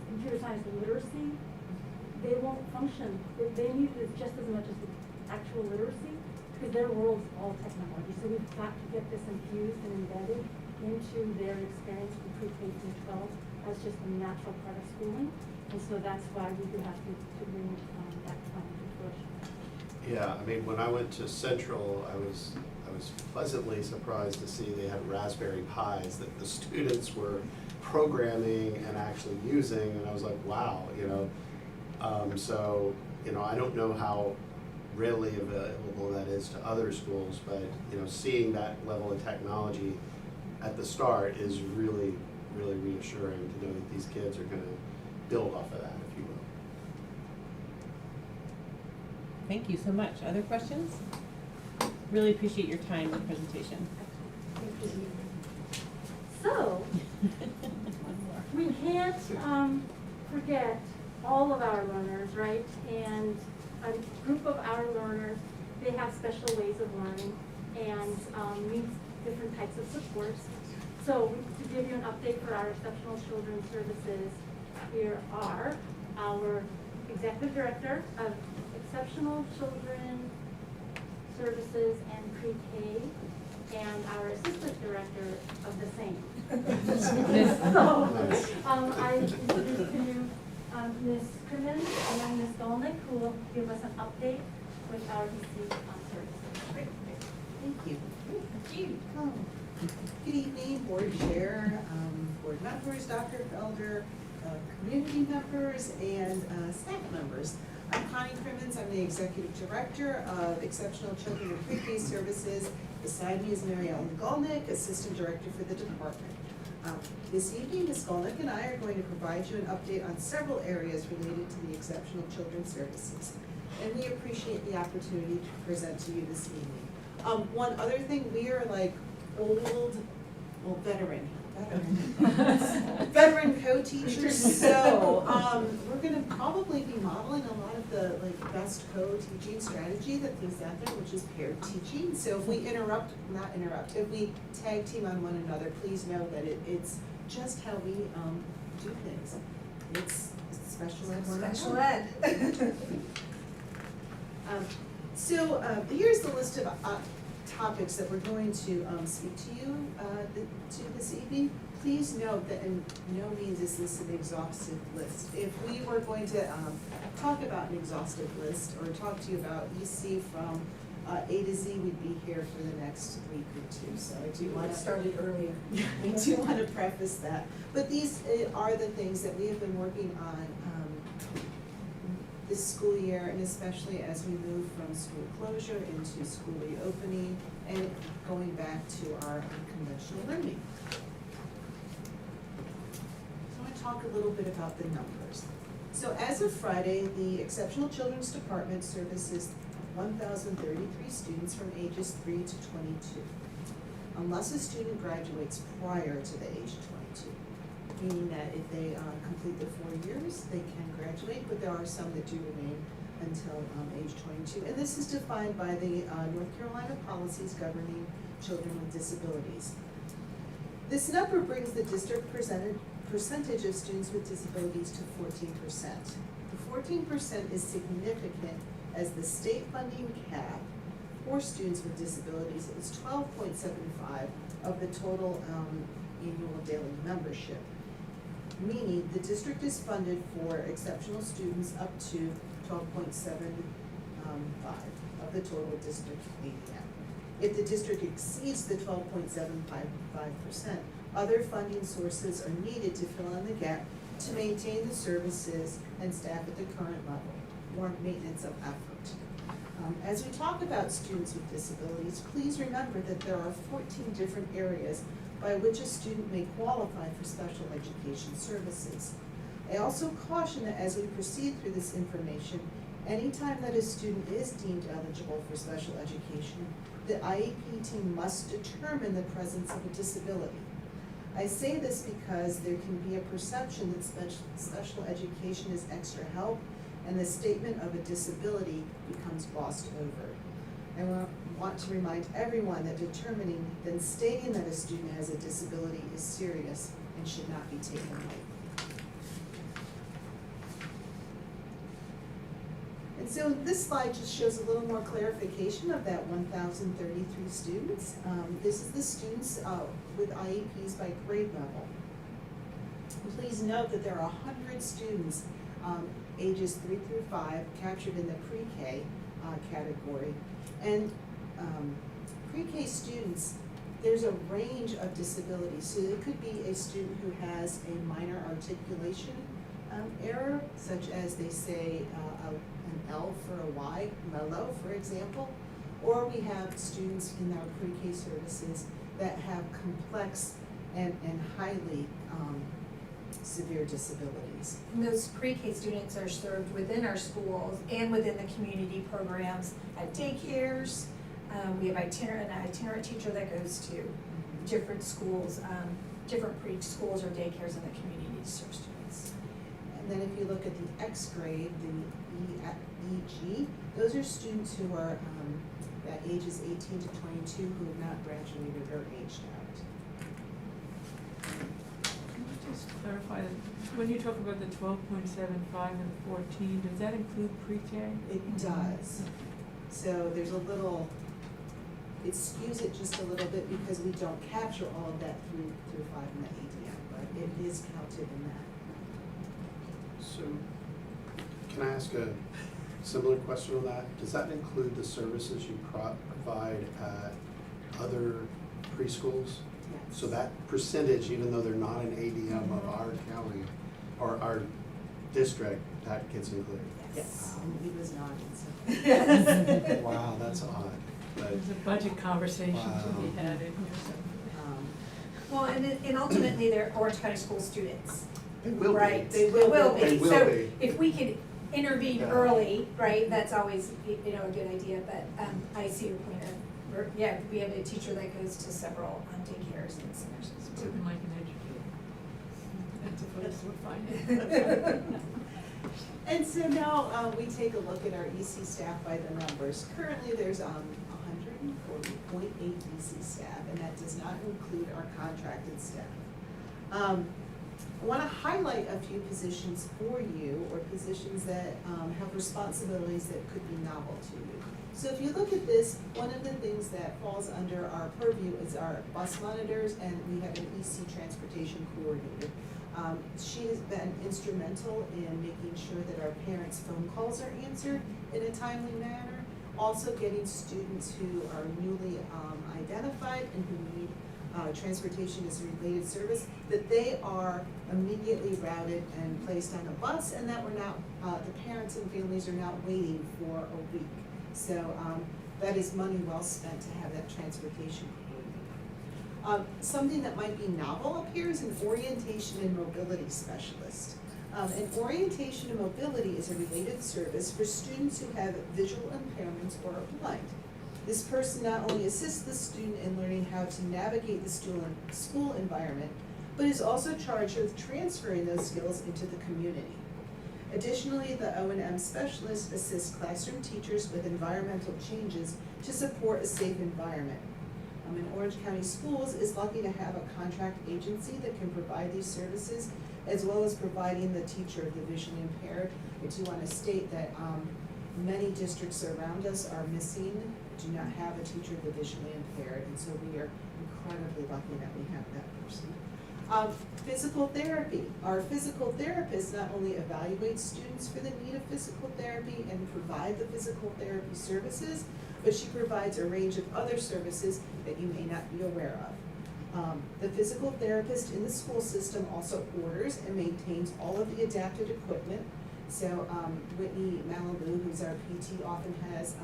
computer science literacy, they won't function. They need it just as much as the actual literacy, because their world is all technology. So we've got to get this infused and embedded into their experience from pre-K through 12 as just a natural part of schooling. And so that's why we do have to bring that plan to fruition. Yeah, I mean, when I went to Central, I was pleasantly surprised to see they had Raspberry Pis that the students were programming and actually using, and I was like, wow, you know. So, you know, I don't know how readily available that is to other schools, but, you know, seeing that level of technology at the start is really, really reassuring to know that these kids are gonna build off of that, if you will. Thank you so much. Other questions? Really appreciate your time and presentation. So, we can't forget all of our learners, right? And a group of our learners, they have special ways of learning and need different types of supports. So to give you an update for our Exceptional Children's Services, here are our Executive Director of Exceptional Children Services and Pre-K, and our Assistant Director of the same. So, I introduce to you Ms. Crimmins and then Ms. Dolnick, who will give us an update with our EC services. Great. Thank you. Good evening, Board Chair, Board members, Dr. Felder, community members, and staff members. I'm Connie Crimmins. I'm the Executive Director of Exceptional Children and Pre-K Services. Beside me is Mary Ellen Golnick, Assistant Director for the department. This evening, Ms. Golnick and I are going to provide you an update on several areas related to the Exceptional Children's Services. And we appreciate the opportunity to present to you this evening. One other thing, we are like veteran co-teachers, so we're gonna probably be modeling a lot of the best co-teaching strategy that is out there, which is paired teaching. So if we if we tag team on one another, please know that it's just how we do things. It's special ed. Special ed. So here's the list of topics that we're going to speak to you to this evening. Please note that in no means is this an exhaustive list. If we were going to talk about an exhaustive list or talk to you about EC from A to Z, we'd be here for the next week or two. So I do want to started earlier. we do want to preface that. But these are the things that we have been working on this school year, and especially as we move from school closure into school reopening and going back to our unconventional learning. So I want to talk a little bit about the numbers. So as of Friday, the Exceptional Children's Department services 1,033 students from ages 3 to 22, unless a student graduates prior to the age of 22. Meaning that if they complete the 4 years, they can graduate, but there are some that do remain until age 22. And this is defined by the North Carolina policies governing children with disabilities. This number brings the district percentage of students with disabilities to 14%. The 14% is significant as the state funding cap for students with disabilities is 12.75 of the total annual daily membership. Meaning the district is funded for exceptional students up to 12.75 of the total district ADM. If the district exceeds the 12.755%, other funding sources are needed to fill in the gap to maintain the services and staff at the current level, or maintenance of effort. As we talk about students with disabilities, please remember that there are 14 different areas by which a student may qualify for special education services. I also caution that as we proceed through this information, anytime that a student is deemed eligible for special education, the IEP team must determine the presence of a disability. I say this because there can be a perception that special education is extra help, and the statement of a disability becomes glossed over. I want to remind everyone that determining, then stating that a student has a disability is serious and should not be taken lightly. And So this slide just shows a little more clarification of that 1,033 students. This is the students with IEPs by grade level. Please note that there are 100 students ages 3 through 5 captured in the pre-K category. And pre-K students, there's a range of disabilities. So it could be a student who has a minor articulation error, such as they say an L for a Y, mellow, for example. Or we have students in our pre-K services that have complex and highly severe disabilities. And those pre-K students are served within our schools and within the community programs at daycares. We have an itinerant teacher that goes to different schools, different preschools or daycares in the community to serve students. And then if you look at the X grade, the EG, those are students who are at ages 18 to 22 who have not graduated or aged out. Can you just clarify, that when you talk about the 12.75 and the 14, does that include pre-K? It does. So there's a little, it skews it just a little bit because we don't capture all of that 3 through 5 in the ADM, but it is counted in that. So, can I ask a similar question on that? Does that include the services you provide at other preschools? Yes. So that percentage, even though they're not an ADM of our county or our district, that gets included? Yes. He was nodding, so. Yes. Wow, that's odd. But, There's a budget conversation to Wow. be had in here, so. Well, and ultimately, they're Orange County School students. They will be. Right, they will be. They will So be. if we could intervene Yeah. early, right, that's always, a good idea, but, I see your point of, yeah, we have a teacher that goes to several daycares and centers. Looking like an educator. That's a place we're finding. And so now we take a look at our EC staff by the numbers. Currently, there's 140.8 EC staff, and that does not include our contracted staff. I want to highlight a few positions for you, or positions that have responsibilities that could be novel to you. So if you look at this, one of the things that falls under our purview is our bus monitors, and we have an EC transportation coordinator. She has been instrumental in making sure that our parents' phone calls are answered in a timely manner. Also getting students who are newly identified and who need transportation as a related service, that they are immediately routed and placed on a bus, and that we're not, the parents and families are not waiting for a week. So that is money well spent to have that transportation coordinator. Something that might be novel up here is an orientation and mobility specialist. An orientation and mobility is a related service for students who have visual impairments or are blind. This person not only assists the student in learning how to navigate the school environment, but is also charged with transferring those skills into the community. Additionally, the O&M specialist assists classroom teachers with environmental changes to support a safe environment. And Orange County Schools is lucky to have a contract agency that can provide these services, as well as providing the teacher of the visually impaired. I do want to state that many districts around us are missing, do not have a teacher of the visually impaired, and so we are incredibly lucky that we have that person. Physical therapy. Our physical therapist not only evaluates students for the need of physical therapy and provide the physical therapy services, but she provides a range of other services that you may not be aware of. The physical therapist in the school system also orders and maintains all of the adapted equipment. So Whitney Malibu, who's our PT, often has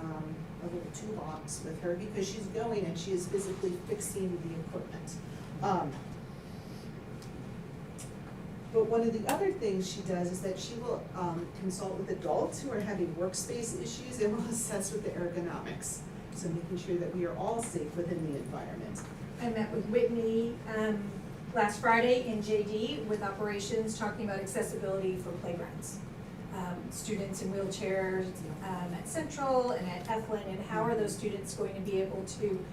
a little toolbox with her because she's going and she is physically fixing the equipment. But one of the other things she does is that she will consult with adults who are having workspace issues and will assess with the ergonomics. So making sure that we are all safe within the environment. I met with Whitney last Friday in JD with operations, talking about accessibility for playgrounds. Students in wheelchairs at Central and at Ethlyn, and how are those students going to be able to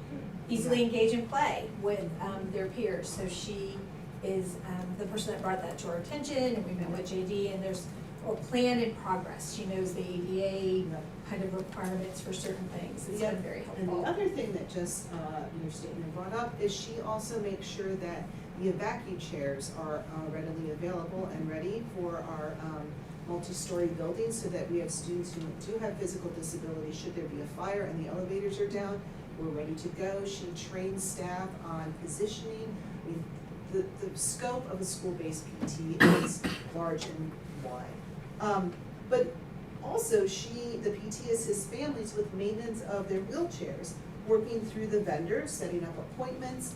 easily engage and play with their peers? So she is the person that brought that to our attention, and we met with JD, and there's or plan in progress. She knows the ADA kind of requirements for certain things. It's been very And helpful. the other thing that just, your statement brought up is she also makes sure that the evacu chairs are readily available and ready for our multi-story buildings, so that we have students who do have physical disabilities. Should there be a fire and the elevators are down, we're ready to go. She trains staff on positioning. I mean, the scope of a school-based PT is large and wide. But also, the PT assists families with maintenance of their wheelchairs, working through the vendors, setting up appointments,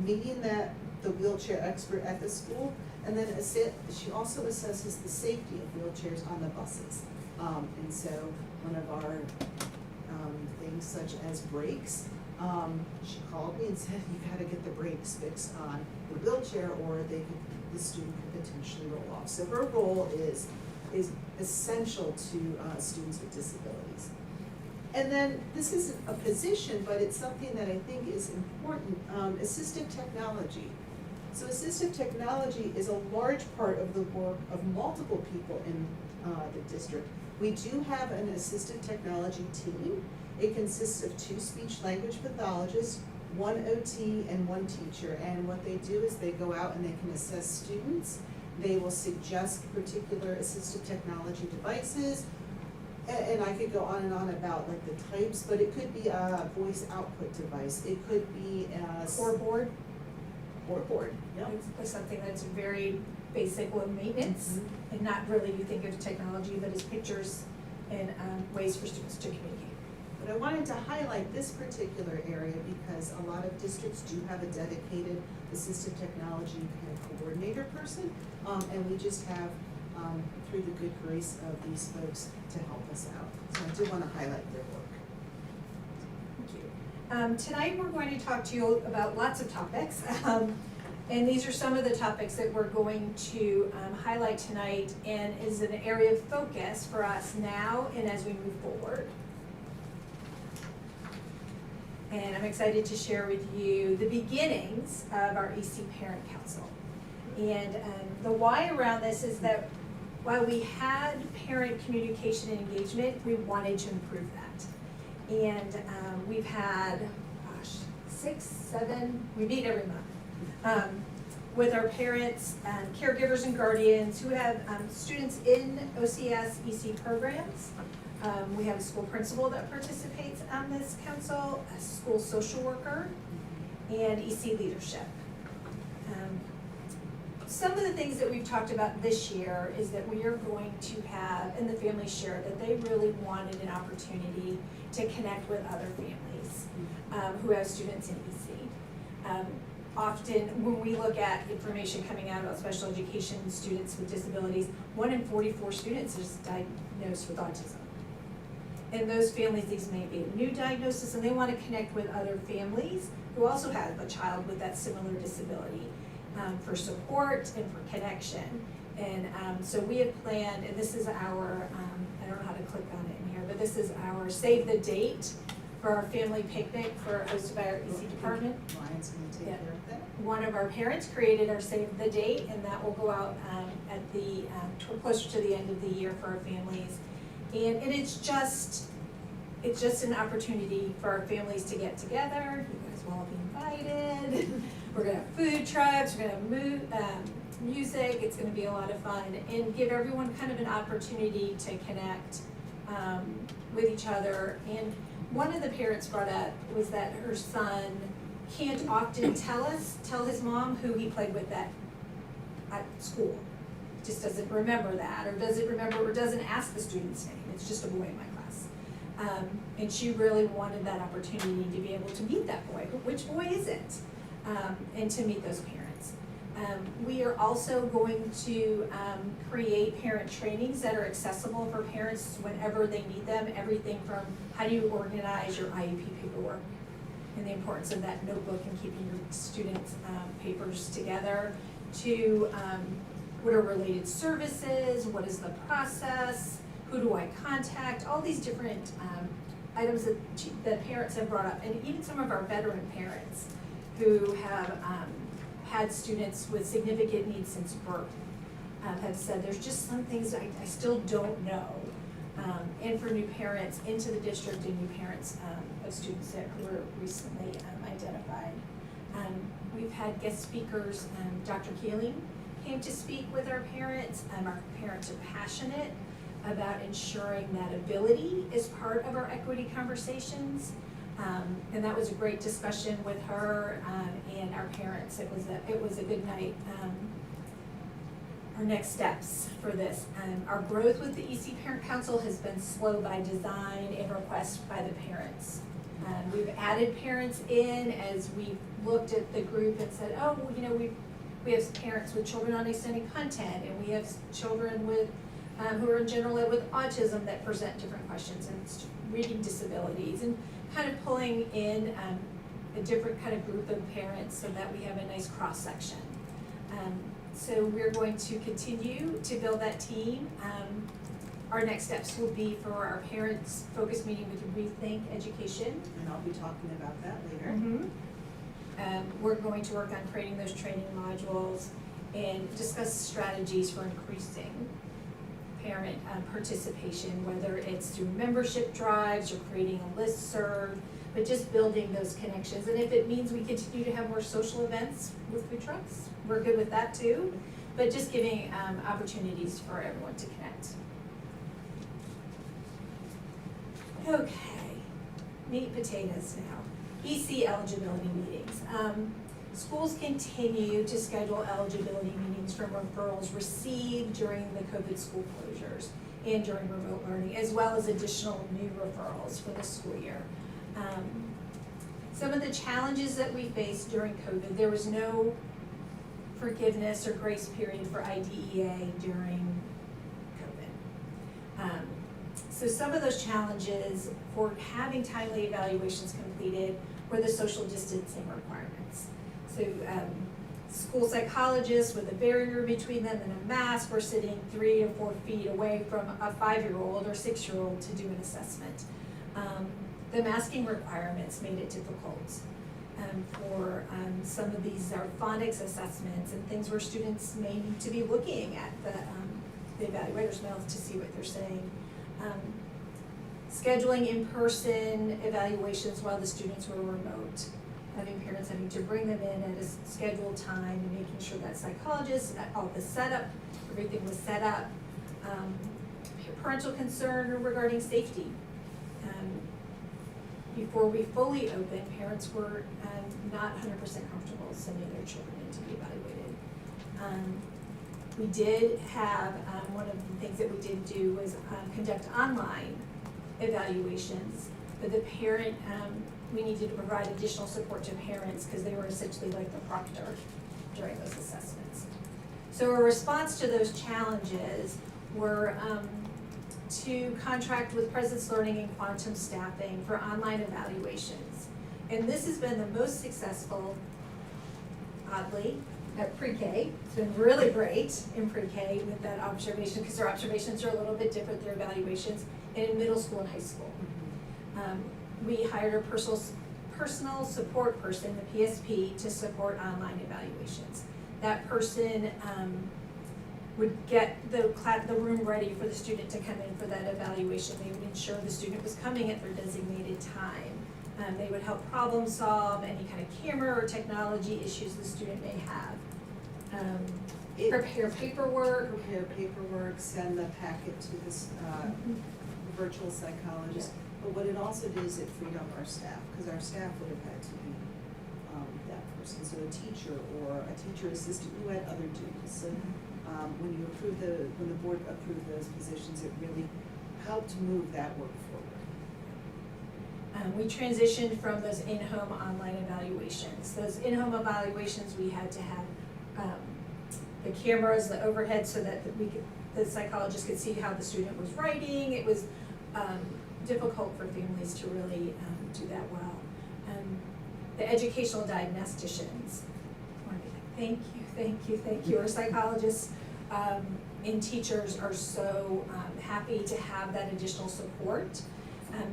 meeting the wheelchair expert at the school, and then she also assesses the safety of wheelchairs on the buses. And so one of our things such as brakes, she called me and said, you gotta get the brakes fixed on the wheelchair, or the student could potentially roll off. So her role is essential to students with disabilities. And then, this isn't a position, but it's something that I think is important, assistive technology. So assistive technology is a large part of the work of multiple people in the district. We do have an assistive technology team. It consists of 2 speech-language pathologists, 1 OT, and 1 teacher. And what they do is they go out and they can assess students. They will suggest particular assistive technology devices. And I could go on and on about like the types, but it could be a voice output device. It could be a Or board. Or board, yep. It's something that's very basic with maintenance, and not really you think of technology, but as pictures and ways for students to communicate. But I wanted to highlight this particular area because a lot of districts do have a dedicated assistive technology kind of coordinator person, and we just have, through the good grace of these folks, to help us out. So I do want to highlight their work. Thank you. Tonight we're going to talk to you about lots of topics, and these are some of the topics that we're going to highlight tonight, and is an area of focus for us now and as we move forward. And I'm excited to share with you the beginnings of our EC Parent Council. And the why around this is that while we had parent communication and engagement, we wanted to improve that. And we've had, 6, 7, we meet every month, with our parents, caregivers and guardians who have students in OCS EC programs. We have a school principal that participates on this council, a school social worker, and EC leadership. Some of the things that we've talked about this year is that we are going to have, and the families share, that they really wanted an opportunity to connect with other families who have students in EC. Often, when we look at information coming out about special education students with disabilities, 1 in 44 students is diagnosed with autism. In those families, these may be a new diagnosis, and they want to connect with other families who also have a child with that similar disability for support and for connection. And so we have planned, and this is our, I don't know how to click on it in here, but this is our save the date for our family picnic hosted by our EC department. Ryan's going to take care of that. One of our parents created our save the date, and that will go out at the closer to the end of the year for our families. And it's just an opportunity for our families to get together. You guys will all be invited. We're gonna have food trucks, we're gonna have music, it's gonna be a lot of fun, and give everyone kind of an opportunity to connect with each other. And one of the parents brought up was that her son can't often tell his mom who he played with at school. Just doesn't remember that, or doesn't ask the student's name. It's just a boy in my class. And she really wanted that opportunity to be able to meet that boy. Which boy is it? And to meet those parents. We are also going to create parent trainings that are accessible for parents whenever they need them. Everything from how do you organize your IEP paperwork, and the importance of that notebook and keeping your students' papers together, to what are related services, what is the process, who do I contact, all these different items that parents have brought up, and even some of our veteran parents who have had students with significant needs since birth. have said, there's just some things I still don't know. And for new parents into the district and new parents of students that were recently identified. We've had guest speakers, Dr. Keeling came to speak with our parents. Our parents are passionate about ensuring that ability is part of our equity conversations. And that was a great discussion with her and our parents. It was a good night. Our next steps for this. Our growth with the EC Parent Council has been slow by design and request by the parents. We've added parents in as we've looked at the group and said, oh, you know, we have parents with children on extended content, and we have children with who are in general ed with autism that present different questions, and reading disabilities, and kind of pulling in a different kind of group of parents so that we have a nice cross section. So we're going to continue to build that team. Our next steps will be for our parents focus meeting with Rethink Education. And I'll be talking about that later. We're going to work on creating those training modules and discuss strategies for increasing parent participation, whether it's through membership drives or creating a listserv, but just building those connections. And if it means we continue to have more social events with food trucks, we're good with that too. But just giving opportunities for everyone to connect. Okay, meat and potatoes now. EC eligibility meetings. Schools continue to schedule eligibility meetings from referrals received during the COVID school closures and during remote learning, as well as additional new referrals for the school year. Some of the challenges that we faced during COVID, there was no forgiveness or grace period for IDEA during COVID. So some of those challenges for having timely evaluations completed were the social distancing requirements. So school psychologists with a barrier between them and a mask were sitting 3 or 4 feet away from a 5-year-old or 6-year-old to do an assessment. The masking requirements made it difficult for some of these phonics assessments and things where students may need to be looking at the evaluator's mouth to see what they're saying. Scheduling in-person evaluations while the students were remote, having parents having to bring them in at a scheduled time and making sure that psychologists, all the setup, everything was set up. Parental concern regarding safety. Before we fully opened, parents were not 100% comfortable sending their children in to be evaluated. We did have, one of the things that we did do was conduct online evaluations, but the parent, we needed to provide additional support to parents because they were essentially like the proctor during those assessments. So a response to those challenges were to contract with Presence Learning and Quantum Staffing for online evaluations. And this has been the most successful, oddly, at pre-K. It's been really great in pre-K with that observation, because their observations are a little bit different, their evaluations, and in middle school and high school. We hired a personal support person, the PSP, to support online evaluations. That person would get the room ready for the student to come in for that evaluation. They would ensure the student was coming at their designated time. They would help problem solve any kind of camera or technology issues the student may have. Prepare paperwork. Send the packet to this virtual psychologist. But what it also did is it freed up our staff, because our staff would have had to be that person. So a teacher or a teacher assistant who had other duties. So when the board approved those positions, it really helped move that work forward. We transitioned from those in-home online evaluations. Those in-home evaluations, we had to have the cameras, the overhead, so that the psychologist could see how the student was writing. It was difficult for families to really do that well. The educational diagnosticians, thank you. Our psychologists and teachers are so happy to have that additional support.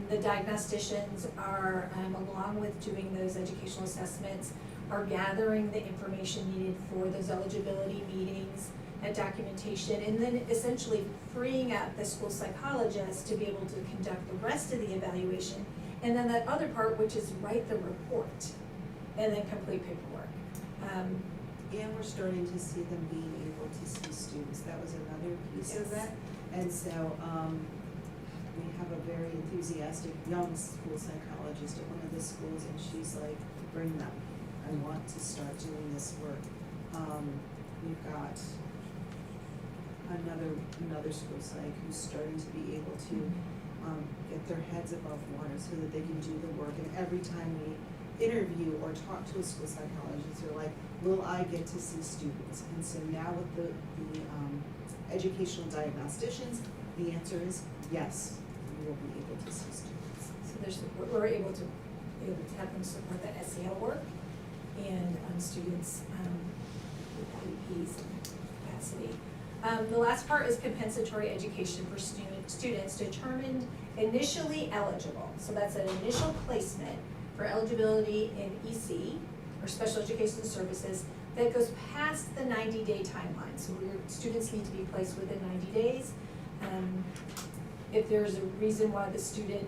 The diagnosticians are, along with doing those educational assessments, are gathering the information needed for those eligibility meetings at documentation, and then essentially freeing up the school psychologist to be able to conduct the rest of the evaluation. And then that other part, which is write the report and then complete paperwork. And we're starting to see them being able to see students. That was another piece of that. And so, we have a very enthusiastic young school psychologist at one of the schools, and she's like, bring them. I want to start doing this work. We've got another school psych who's starting to be able to get their heads above water so that they can do the work. And every time we interview or talk to a school psychologist, they're like, will I get to see students? And so now with the educational diagnosticians, the answer is yes, you will be able to see students. So we're able to have them support that SEL work and students with IEPs capacity. The last part is compensatory education for students determined initially eligible. So that's an initial placement for eligibility in EC, or special education services, that goes past the 90-day timeline. So your students need to be placed within 90 days. If there's a reason why the student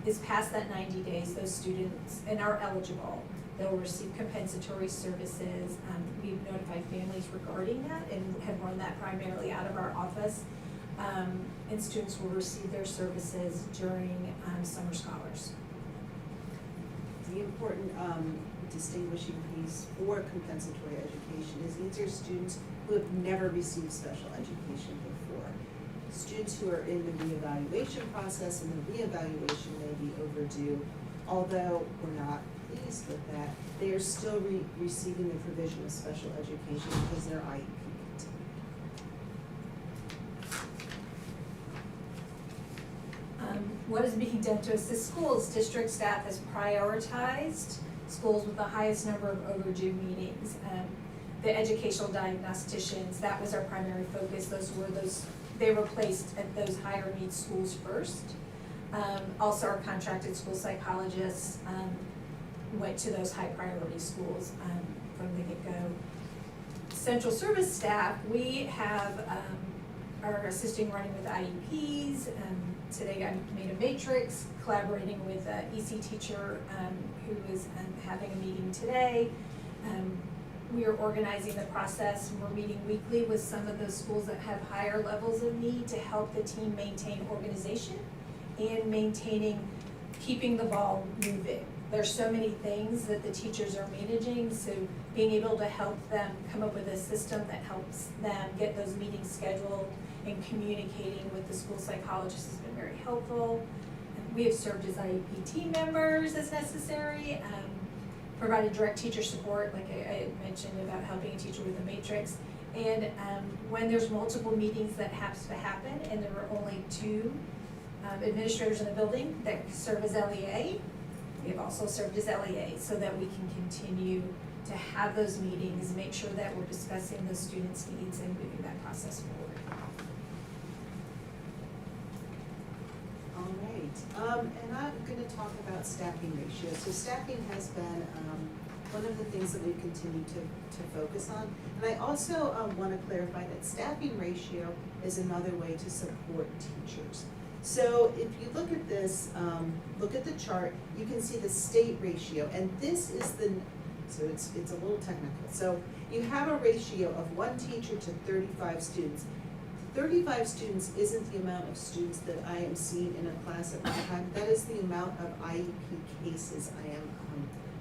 is past that 90 days, those students and are eligible, they'll receive compensatory services. We've notified families regarding that and have run that primarily out of our office. And students will receive their services during summer scholars. The important distinguishing piece for compensatory education is these are students who have never received special education before. Students who are in the reevaluation process, and the reevaluation may be overdue, although we're not pleased with that, they are still receiving the provision of special education because they're IEP. What is being done to assist schools? District staff has prioritized schools with the highest number of overdue meetings. The educational diagnosticians, that was our primary focus. They were placed at those higher need schools first. Also, our contracted school psychologists went to those high priority schools from the get-go. Central service staff, we have are assisting running with IEPs. Today I made a matrix, collaborating with an EC teacher who is having a meeting today. We are organizing the process, and we're meeting weekly with some of those schools that have higher levels of need to help the team maintain organization and keeping the ball moving. There's so many things that the teachers are managing, so being able to help them come up with a system that helps them get those meetings scheduled and communicating with the school psychologist has been very helpful. We have served as IEP team members as necessary, provided direct teacher support, like I had mentioned about helping a teacher with a matrix. And when there's multiple meetings that have to happen and there are only 2 administrators in the building that serve as LEA, we have also served as LEA so that we can continue to have those meetings, make sure that we're discussing the students' needs and moving that process forward. All right, and I'm going to talk about staffing ratio. So staffing has been one of the things that we've continued to focus on. And I also want to clarify that staffing ratio is another way to support teachers. So if you look at this, look at the chart, you can see the state ratio, and this is so it's a little technical. So you have a ratio of 1 teacher to 35 students. 35 students isn't the amount of students that I am seeing in a class at one time. That is the amount of IEP cases I am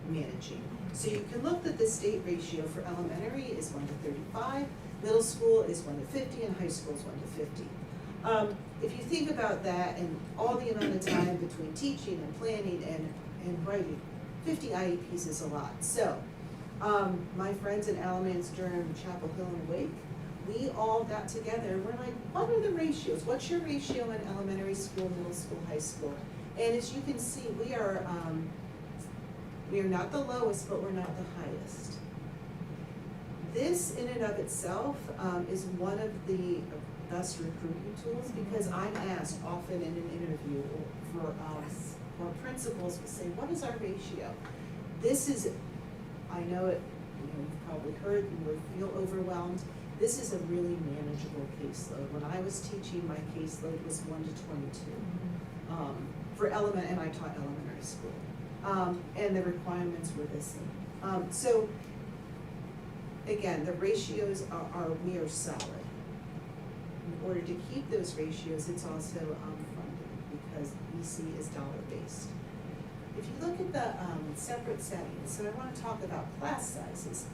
managing. So you can look that the state ratio for elementary is 1 to 35, middle school is 1 to 50, and high school is 1 to 50. If you think about that and all the amount of time between teaching and planning and writing, 50 IEPs is a lot. So my friends in Alamance, Durham, Chapel Hill, and Wake, we all got together and we're like, what are the ratios? What's your ratio in elementary school, middle school, high school? And as you can see, we are not the lowest, but we're not the highest. This in and of itself is one of the best recruiting tools, because I'm asked often in an interview for principals will say, what is our ratio? This is, I know it, you've probably heard, you will feel overwhelmed. This is a really manageable caseload. When I was teaching, my caseload was 1 to 22. For and I taught elementary school. And the requirements were the same. So again, the ratios we are solid. In order to keep those ratios, it's also funded because EC is dollar-based. If you look at the separate settings, so I want to talk about class sizes.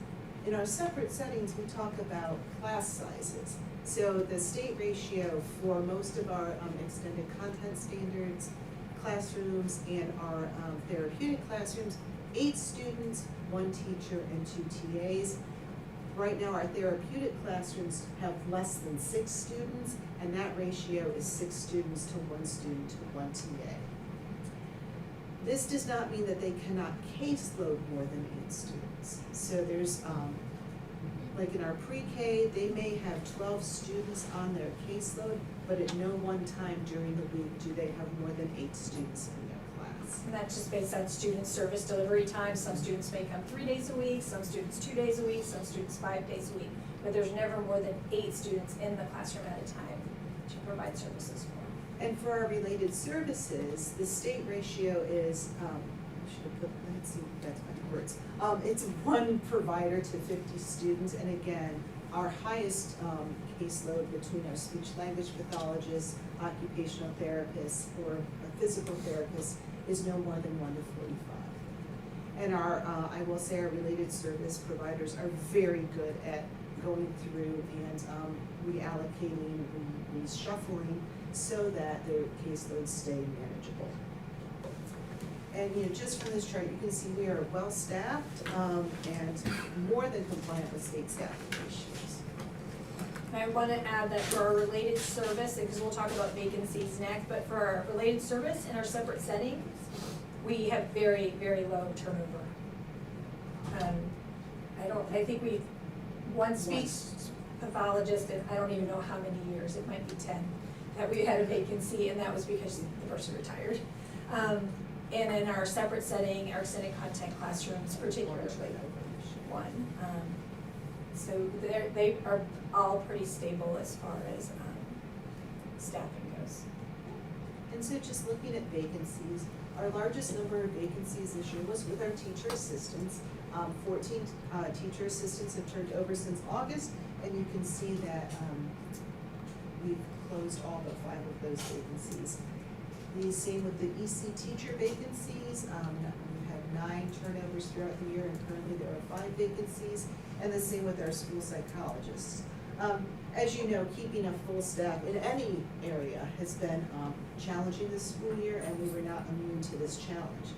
In our separate settings, we talk about class sizes. So the state ratio for most of our extended content standards classrooms and our therapeutic classrooms, 8 students, 1 teacher, and 2 TAs. Right now, our therapeutic classrooms have less than 6 students, and that ratio is 6 students to 1 student to 1 TA. This does not mean that they cannot caseload more than 8 students. So there's, like in our pre-K, they may have 12 students on their caseload, but at no one time during the week do they have more than 8 students in their class. And that's just based on student service delivery time. Some students may come 3 days a week, some students 2 days a week, some students 5 days a week. But there's never more than 8 students in the classroom at a time to provide services for. And for our related services, the state ratio is, I should have put, let's see, that's my words. It's 1 provider to 50 students, and again, our highest caseload between our speech language pathologists, occupational therapists, or a physical therapist is no more than 1 to 45. And our, I will say our related service providers are very good at going through and reallocating, reshuffling, so that their caseloads stay manageable. And just from this chart, you can see we are well-staffed and more than compliant with state staffing ratios. I want to add that for our related service, because we'll talk about vacancies next, but for our related service in our separate settings, we have very, very low turnover. I think we, one speech pathologist, and I don't even know how many years, it might be 10, that we had a vacancy, and that was because the person retired. And in our separate setting, our extended content classrooms, particularly 1. So they are all pretty stable as far as staffing goes. And so just looking at vacancies, our largest number of vacancies this year was with our teacher assistants. 14 teacher assistants have turned over since August, and you can see that we've closed all but 5 of those vacancies. The same with the EC teacher vacancies. We've had 9 turnovers throughout the year, and currently there are 5 vacancies, and the same with our school psychologists. As you know, keeping a full staff in any area has been challenging this school year, and we were not immune to this challenge.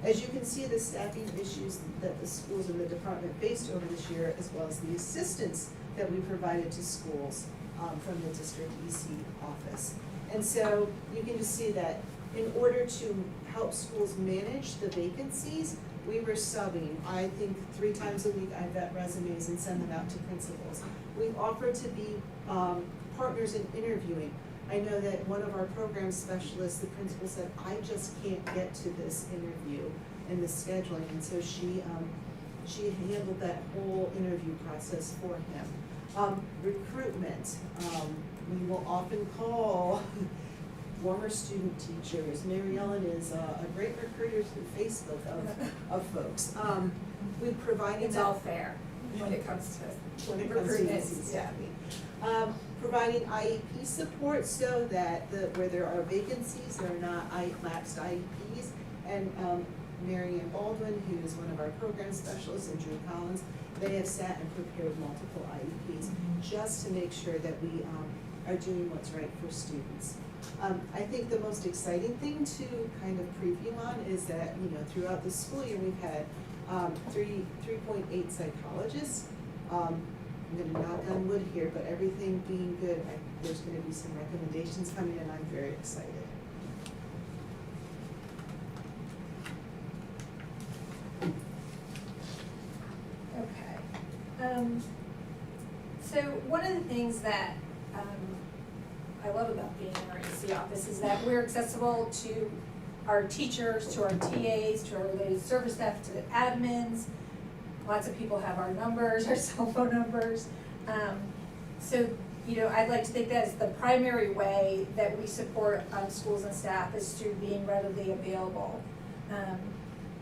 As you can see, the staffing issues that the schools and the department faced over this year, as well as the assistance that we provided to schools from the district EC office. And so you can just see that in order to help schools manage the vacancies, we were subbing. I think 3 times a week I vet resumes and send them out to principals. We've offered to be partners in interviewing. I know that one of our program specialists, the principal said, I just can't get to this interview and the scheduling, and so she handled that whole interview process for him. Recruitment, we will often call former student teachers. Mary Ellen is a great recruiter through Facebook of folks. We've provided It's all fair when it comes to recruitment. Staffing. Providing IEP support so that where there are vacancies, there are not lapsed IEPs. And Mary Ann Baldwin, who is one of our program specialists, and Drew Collins, they have sat and prepared multiple IEPs just to make sure that we are doing what's right for students. I think the most exciting thing to kind of preview on is that, throughout the school year, we've had 3.8 psychologists. I'm going to knock on wood here, but everything being good, there's going to be some recommendations coming, and I'm very excited. Okay. So one of the things that I love about being in our EC office is that we're accessible to our teachers, to our TAs, to our related service staff, to the admins. Lots of people have our numbers, our cell phone numbers. So, you know, I'd like to think that is the primary way that we support schools and staff is through being readily available.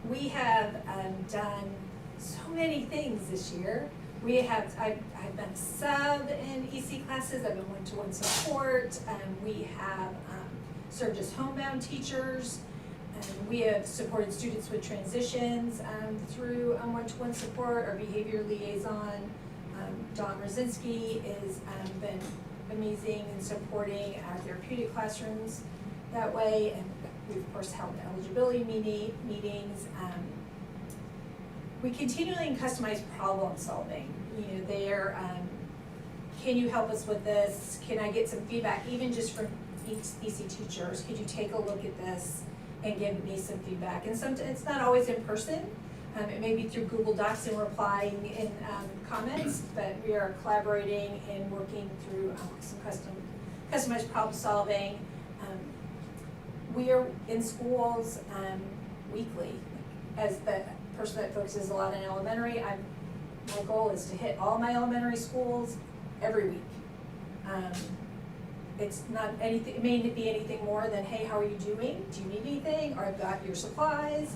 We have done so many things this year. I've been sub in EC classes, I've been one-to-one support, we have served as homebound teachers, and we have supported students with transitions through one-to-one support. Our behavior liaison, Dawn Rosinski, has been amazing in supporting our therapeutic classrooms that way, and we of course held eligibility meetings. We continually customize problem solving. You know, they're, can you help us with this? Can I get some feedback, even just from EC teachers? Could you take a look at this and give me some feedback? And sometimes it's not always in person. It may be through Google Docs and replying in comments, but we are collaborating and working through some customized problem solving. We are in schools weekly. As the person that focuses a lot in elementary, my goal is to hit all my elementary schools every week. It's not anything, it may be anything more than, hey, how are you doing? Do you need anything? Or I've got your supplies.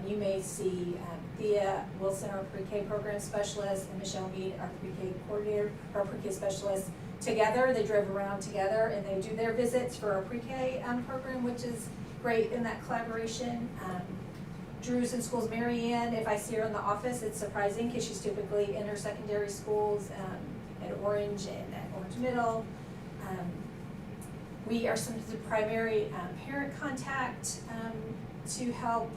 You may see Thea Wilson, our pre-K program specialist, and Michelle Mead, our pre-K coordinator, our pre-K specialist, together. They drove around together and they do their visits for our pre-K program, which is great in that collaboration. Drew's in schools. Mary Ann, if I see her in the office, it's surprising because she's typically in her secondary schools at Orange and at Orange Middle. We are sometimes the primary parent contact to help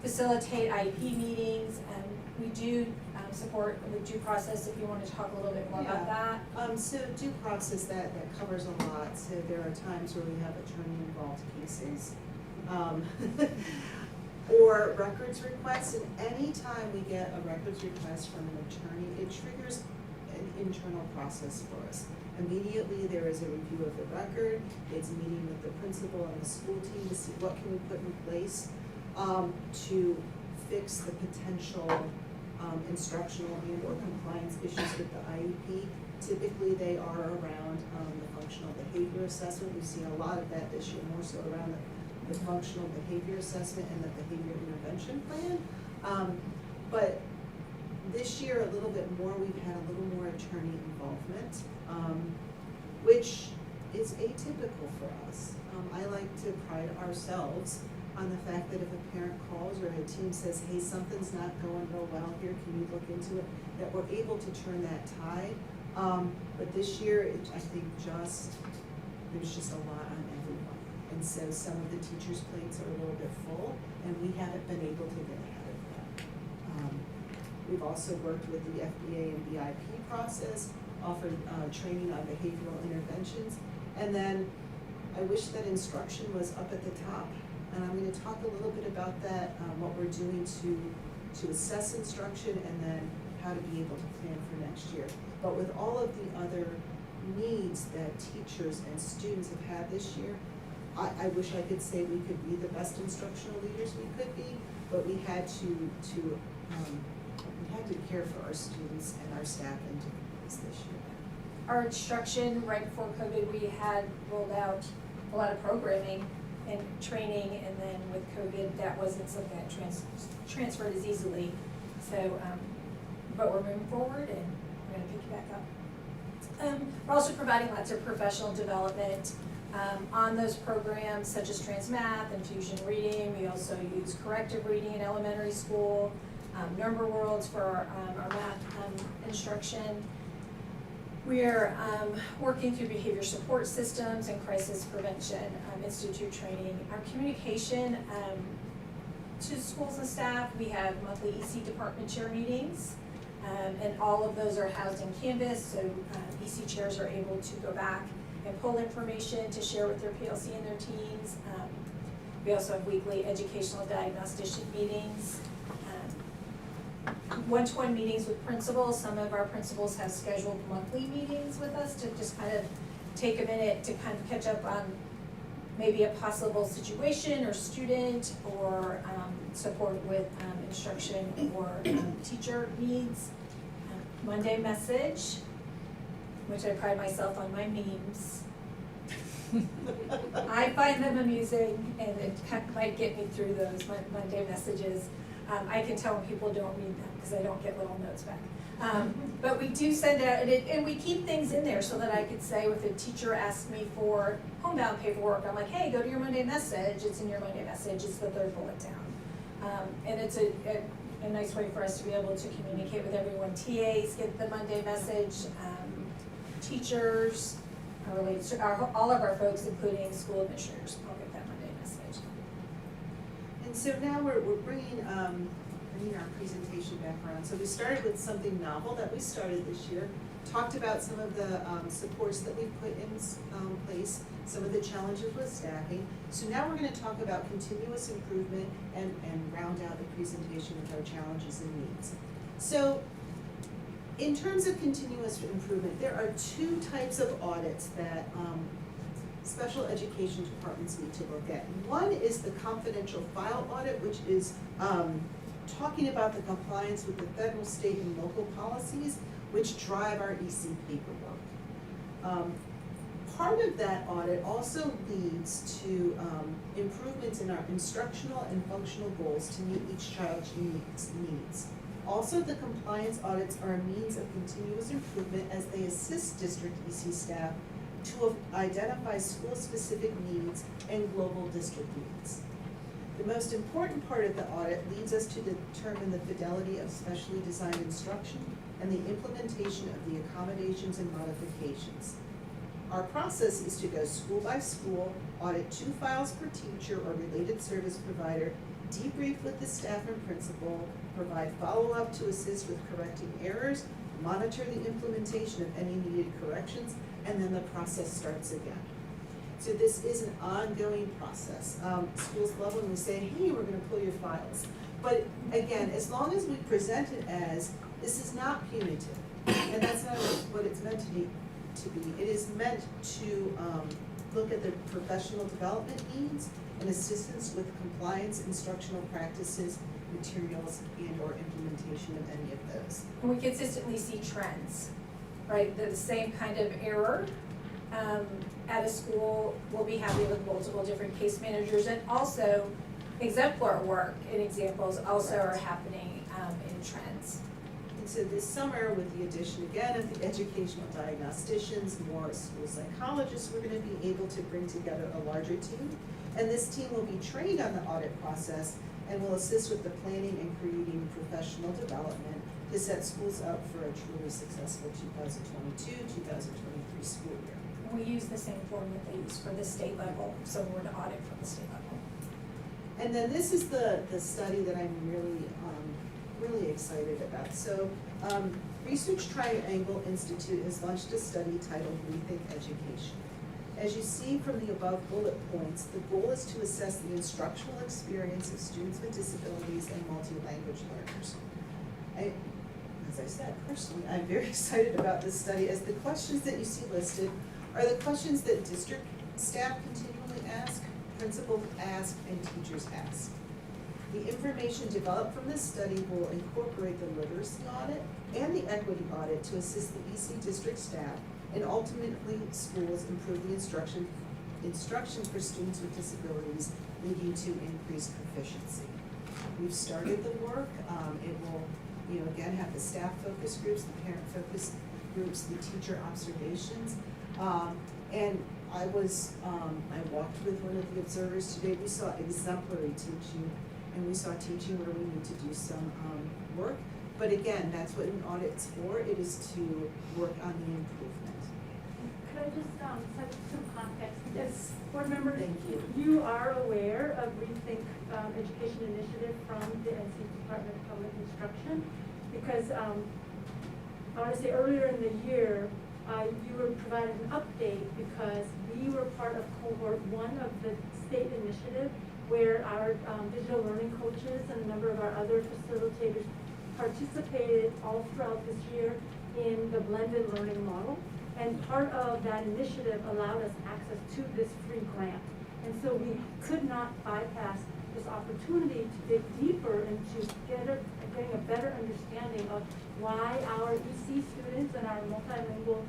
facilitate IEP meetings. We do support with due process, if you want to talk a little bit more about that. So due process, that covers a lot. So there are times where we have attorney-involved cases. Or records requests, and any time we get a records request from an attorney, it triggers an internal process for us. Immediately, there is a review of the record, it's a meeting with the principal and the school team to see what can we put in place to fix the potential instructional and or compliance issues with the IEP. Typically, they are around the functional behavior assessment. We've seen a lot of that this year, more so around the functional behavior assessment and the behavior intervention plan. But this year, a little bit more, we've had a little more attorney involvement, which is atypical for us. I like to pride ourselves on the fact that if a parent calls or a team says, hey, something's not going real well here, can you look into it, that we're able to turn that tide. But this year, I think there's just a lot on everyone. And so some of the teachers' plates are a little bit full, and we haven't been able to get ahead of that. We've also worked with the FBA and BIP process, offered training on behavioral interventions, and then I wish that instruction was up at the top. And I'm going to talk a little bit about that, what we're doing to assess instruction, and then how to be able to plan for next year. But with all of the other needs that teachers and students have had this year, I wish I could say we could be the best instructional leaders we could be, but we had to care for our students and our staff in different ways this year. Our instruction, right before COVID, we had rolled out a lot of programming and training, and then with COVID, that wasn't something that transferred as easily. So, but we're moving forward, and we're gonna pick you back up. We're also providing lots of professional development on those programs, such as Trans Math and Fusion Reading. We also use corrective reading in elementary school, number worlds for our math instruction. We're working through behavior support systems and crisis prevention institute training. Our communication to schools and staff, we have monthly EC department chair meetings, and all of those are housed in Canvas, so EC chairs are able to go back and pull information to share with their PLC and their teams. We also have weekly educational diagnostician meetings. One-to-one meetings with principals. Some of our principals have scheduled monthly meetings with us to just kind of take a minute to kind of catch up on maybe a possible situation or student, or support with instruction or teacher needs. Monday message. which I pride myself on my memes. I find them amusing, and it might get me through those Monday messages. I can tell when people don't read them, because I don't get little notes back. But we do send out, and we keep things in there so that I could say, if a teacher asks me for homebound paperwork, I'm like, hey, go to your Monday message, it's in your Monday message, it's the third bullet down. And it's a nice way for us to be able to communicate with everyone. TAs get the Monday message, teachers, all of our folks, including school administrators, all get that Monday message. And so now we're bringing our presentation back around. So we started with something novel that we started this year, talked about some of the supports that we've put in place, some of the challenges with staffing. So now we're going to talk about continuous improvement and round out the presentation with our challenges and needs. So in terms of continuous improvement, there are two types of audits that special education departments need to look at. One is the confidential file audit, which is talking about the compliance with the federal, state, and local policies which drive our EC paperwork. Part of that audit also leads to improvements in our instructional and functional goals to meet each child's unique needs. Also, the compliance audits are a means of continuous improvement as they assist district EC staff to identify school-specific needs and global district needs. The most important part of the audit leads us to determine the fidelity of specially designed instruction and the implementation of the accommodations and modifications. Our process is to go school by school, audit 2 files per teacher or related service provider, debrief with the staff and principal, provide follow-up to assist with correcting errors, monitor the implementation of any needed corrections, and then the process starts again. So this is an ongoing process. Schools love when we say, hey, we're going to pull your files. But again, as long as we present it as, this is not punitive, and that's not what it's meant to be. It is meant to look at the professional development needs and assistance with compliance, instructional practices, materials, and or implementation of any of those. And we consistently see trends, right? The same kind of error at a school will be happening with multiple different case managers, and also exemplar work and examples also are happening in trends. And so this summer, with the addition again of the educational diagnosticians, more school psychologists, we're going to be able to bring together a larger team. And this team will be trained on the audit process and will assist with the planning and creating professional development to set schools up for a truly successful 2022-2023 school year. We use the same form that they use for the state level, so we're to audit from the state level. And then this is the study that I'm really excited about. So Research Triangle Institute has launched a study titled Rethink Education. As you see from the above bullet points, the goal is to assess the instructional experience of students with disabilities and multi-language learners. As I said, personally, I'm very excited about this study, as the questions that you see listed are the questions that district staff continually ask, principals ask, and teachers ask. The information developed from this study will incorporate the literacy audit and the equity audit to assist the EC district staff and ultimately schools improve the instruction for students with disabilities, leading to increased proficiency. We've started the work. It will, again, have the staff focus groups, the parent focus groups, the teacher observations. And I walked with one of the observers today. We saw exemplary teaching, and we saw teaching where we need to do some work. But again, that's what an audit's for. It is to work on the improvement. Could I just set some context? As board members, Thank you. You are aware of Rethink Education Initiative from the NC Department of Public Instruction, because I want to say earlier in the year, you were provided an update because we were part of cohort 1 of the state initiative, where our digital learning coaches and a number of our other facilitators participated all throughout this year in the blended learning model. And part of that initiative allowed us access to this free grant. And so we could not bypass this opportunity to dig deeper into getting a better understanding of why our EC students and our multilingual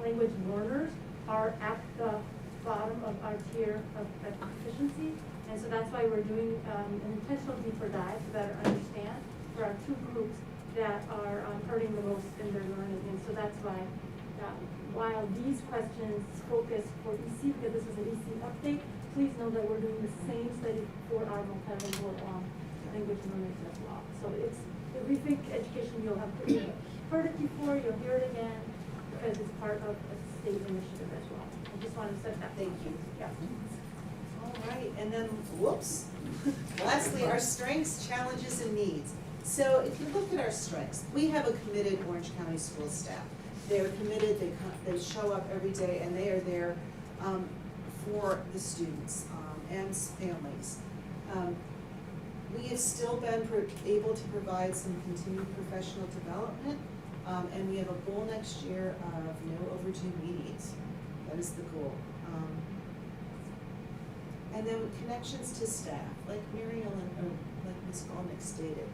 language learners are at the bottom of our tier of proficiency. And so that's why we're doing an intentional deeper dive to better understand. There are two groups that are hurting the most in their learning. And so that's why, while these questions focus for EC, because this is an EC update, please know that we're doing the same study for our multilingual language learners as well. So it's the Rethink Education, you'll have heard it before, you'll hear it again, because it's part of a state initiative as well. I just want to set that. Thank you. Yeah. All right, and then, whoops. Lastly, our strengths, challenges, and needs. So if you look at our strengths, we have a committed Orange County school staff. They're committed, they show up every day, and they are there for the students and families. We have still been able to provide some continued professional development, and we have a goal next year of no overdue meetings. That is the goal. And then connections to staff, like Mary Ellen, or like Ms. Golnick stated.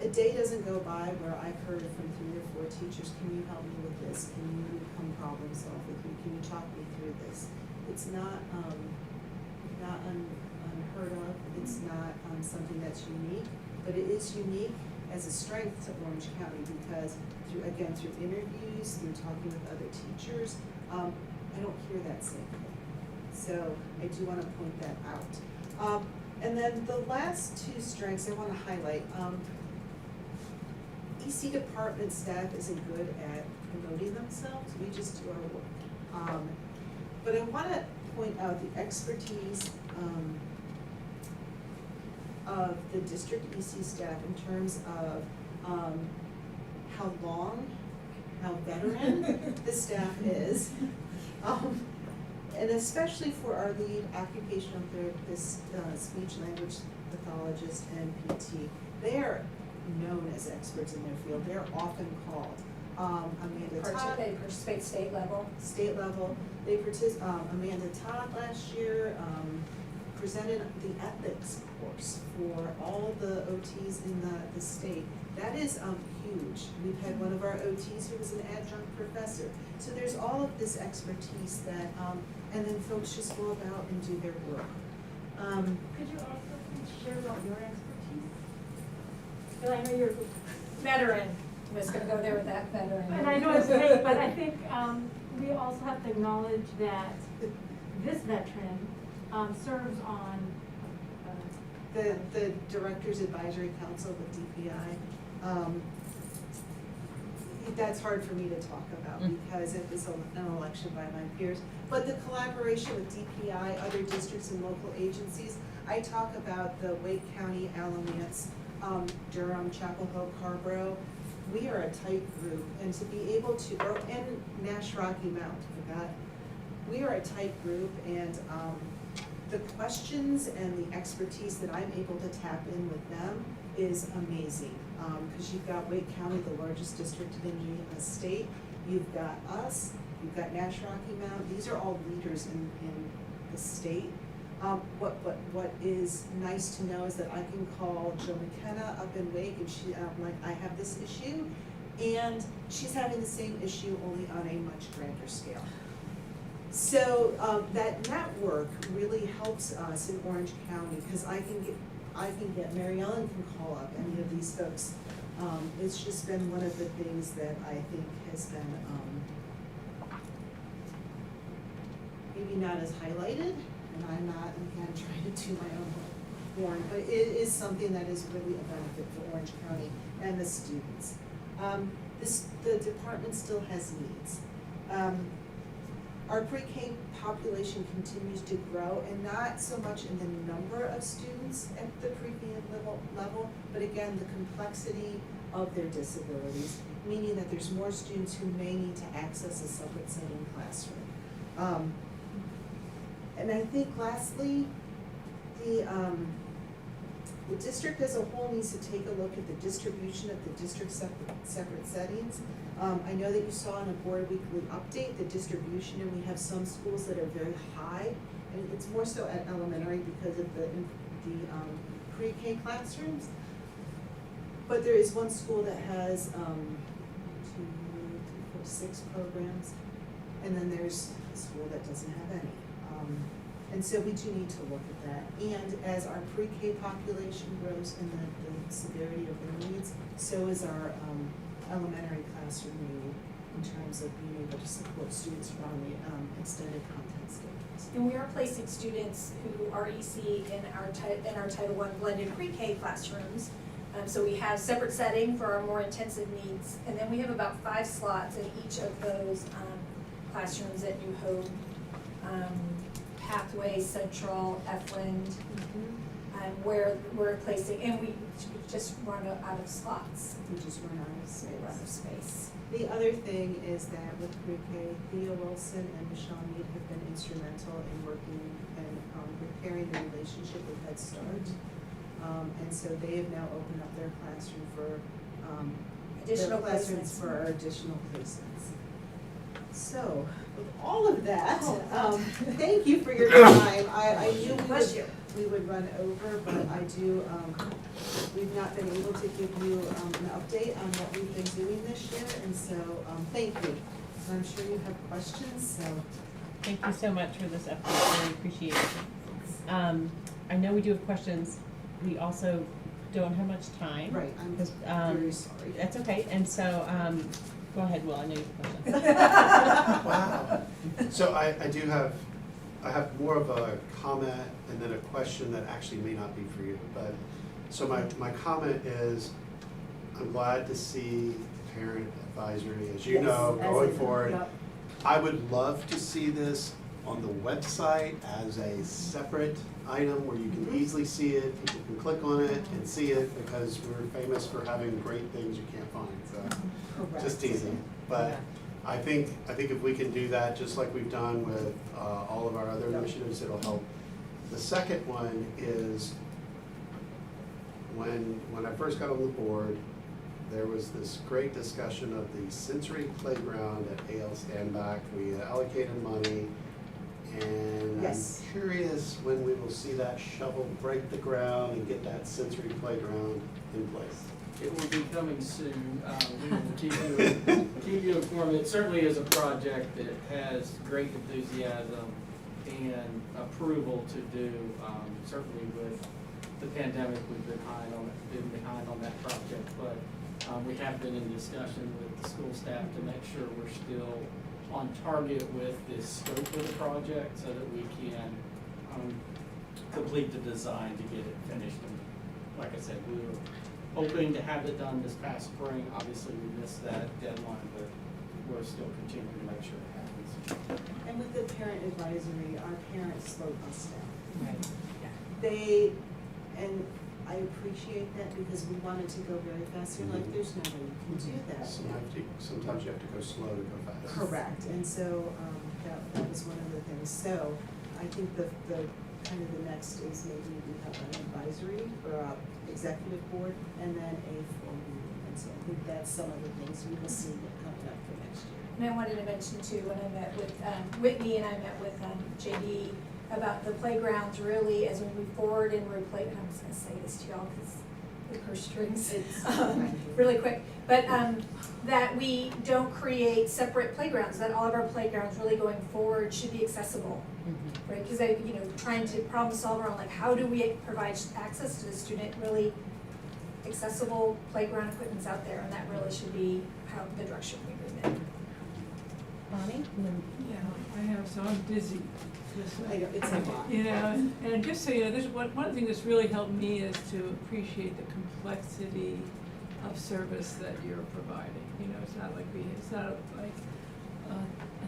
A day doesn't go by where I've heard from 3 or 4 teachers, can you help me with this? Can you come problem solve with me? Can you talk me through this? It's not unheard of. It's not something that's unique, but it is unique as a strength to Orange County because through interviews, through talking with other teachers, I don't hear that same thing. So I do want to point that out. And then the last 2 strengths I want to highlight. EC department staff isn't good at promoting themselves. We just do our work. But I want to point out the expertise of the district EC staff in terms of how veteran the staff is. And especially for our lead occupational therapist, speech language pathologist, and PT, they are known as experts in their field. They're often called. Amanda Todd. They participate state level. State level. They Amanda Todd last year presented the ethics course for all of the OTs in the state. That is huge. We've had one of our OTs who was an adjunct professor. So there's all of this expertise that, and then folks just go about and do their work. Could you also share about your expertise? Because I know you're Veteran. I'm just gonna go there with that veteran. and I know it's great, but I think we also have to acknowledge that this veteran serves on The Directors Advisory Council with DPI. That's hard for me to talk about because it was an election by my peers. But the collaboration with DPI, other districts and local agencies, I talk about the Wake County, Alamance, Durham, Chapel Hill, Carborough. We are a tight group, and to be able to, and Nash Rocky Mount, forgot. We are a tight group, and the questions and the expertise that I'm able to tap in with them is amazing. Because you've got Wake County, the largest district in the state. You've got us, you've got Nash Rocky Mount. These are all leaders in the state. What is nice to know is that I can call Jill McKenna up in Wake, and she, like, I have this issue, and she's having the same issue, only on a much grander scale. So that network really helps us in Orange County, because I can get, Mary Ellen can call up any of these folks. It's just been one of the things that I think has been maybe not as highlighted, and I'm not, again, trying to do my own horn, but it is something that is really a benefit for Orange County and the students. The department still has needs. Our pre-K population continues to grow, and not so much in the number of students at the pre-K level, but again, the complexity of their disabilities, meaning that there's more students who may need to access a separate setting classroom. And I think lastly, the district as a whole needs to take a look at the distribution of the district's separate settings. I know that you saw in a board weekly update the distribution, and we have some schools that are very high and it's more so at elementary because of the pre-K classrooms. But there is one school that has, 2, 3, 4, 6 programs, and then there's a school that doesn't have any. And so we do need to look at that. And as our pre-K population grows and the severity of the needs, so is our elementary classroom need in terms of being able to support students around the extended content schedules. And we are placing students who are EC in our Title I blended pre-K classrooms. So we have separate setting for our more intensive needs, and then we have about 5 slots in each of those classrooms at New Hope, Pathway, Central, Efland, where we're placing, and we just run out of slots. We just run out of space. We run out of space. The other thing is that with pre-K, Thea Wilson and Michelle Mead have been instrumental in working and repairing the relationship with Head Start. And so they have now opened up their classroom for Additional their classrooms placements. for our additional placements. So with all of that, thank you for your time. I knew we would run over, but I do, we've not been able to give you an update on what we've been doing this year, and so thank you. And I'm sure you have questions, so. Thank you so much for this update, really appreciate it. I know we do have questions, we also don't have much time. Right, I'm very sorry. That's okay, and so, go ahead, Will, I know you have a question. Wow. So I have more of a comment and then a question that actually may not be for you. But so my comment is, I'm glad to see parent advisory, as you know, going forward. Yep. I would love to see this on the website as a separate item where you can easily see it, people can click on it and see it, because we're famous for having great things you can't find, so. Correct. Just teasing, but I think if we can do that, just like we've done with all of our other initiatives, it'll help. The second one is, when I first got on the board, there was this great discussion of the sensory playground at AL Standback. We allocated money, and Yes. I'm curious when we will see that shovel break the ground and get that sensory playground in place. It will be coming soon. We will keep you informed. It certainly is a project that has great enthusiasm and approval to do. Certainly with the pandemic, we've been behind on that project, but we have been in discussion with the school staff to make sure we're still on target with the scope of the project so that we can complete the design to get it finished. And like I said, we were hoping to have it done this past spring. Obviously, we missed that deadline, but we're still continuing to make sure it happens. And with the parent advisory, our parents slowed us down. Right. And I appreciate that because we wanted to go very fast. You're like, there's no way you can do that. Sometimes you have to go slow to go fast. Correct, and so, that was one of the things. So, I think the kind of the next is maybe we have an advisory for our executive board and then a full meeting. And so I think that's some of the things we will see coming up for next year. And I wanted to mention too, when I met with Whitney and I met with JD about the playgrounds, really, as we move forward and and I'm just gonna say this to y'all because the purse strings, really quick, but that we don't create separate playgrounds, that all of our playgrounds really going forward should be accessible, right? Because trying to problem solve around like how do we provide access to the student, really accessible playground equipment's out there, and that really should be how the direction we move in. Bonnie? Yeah, I have, so I'm dizzy. I know, it's a lot. And just so you know, this one thing that's really helped me is to appreciate the complexity of service that you're providing. It's not like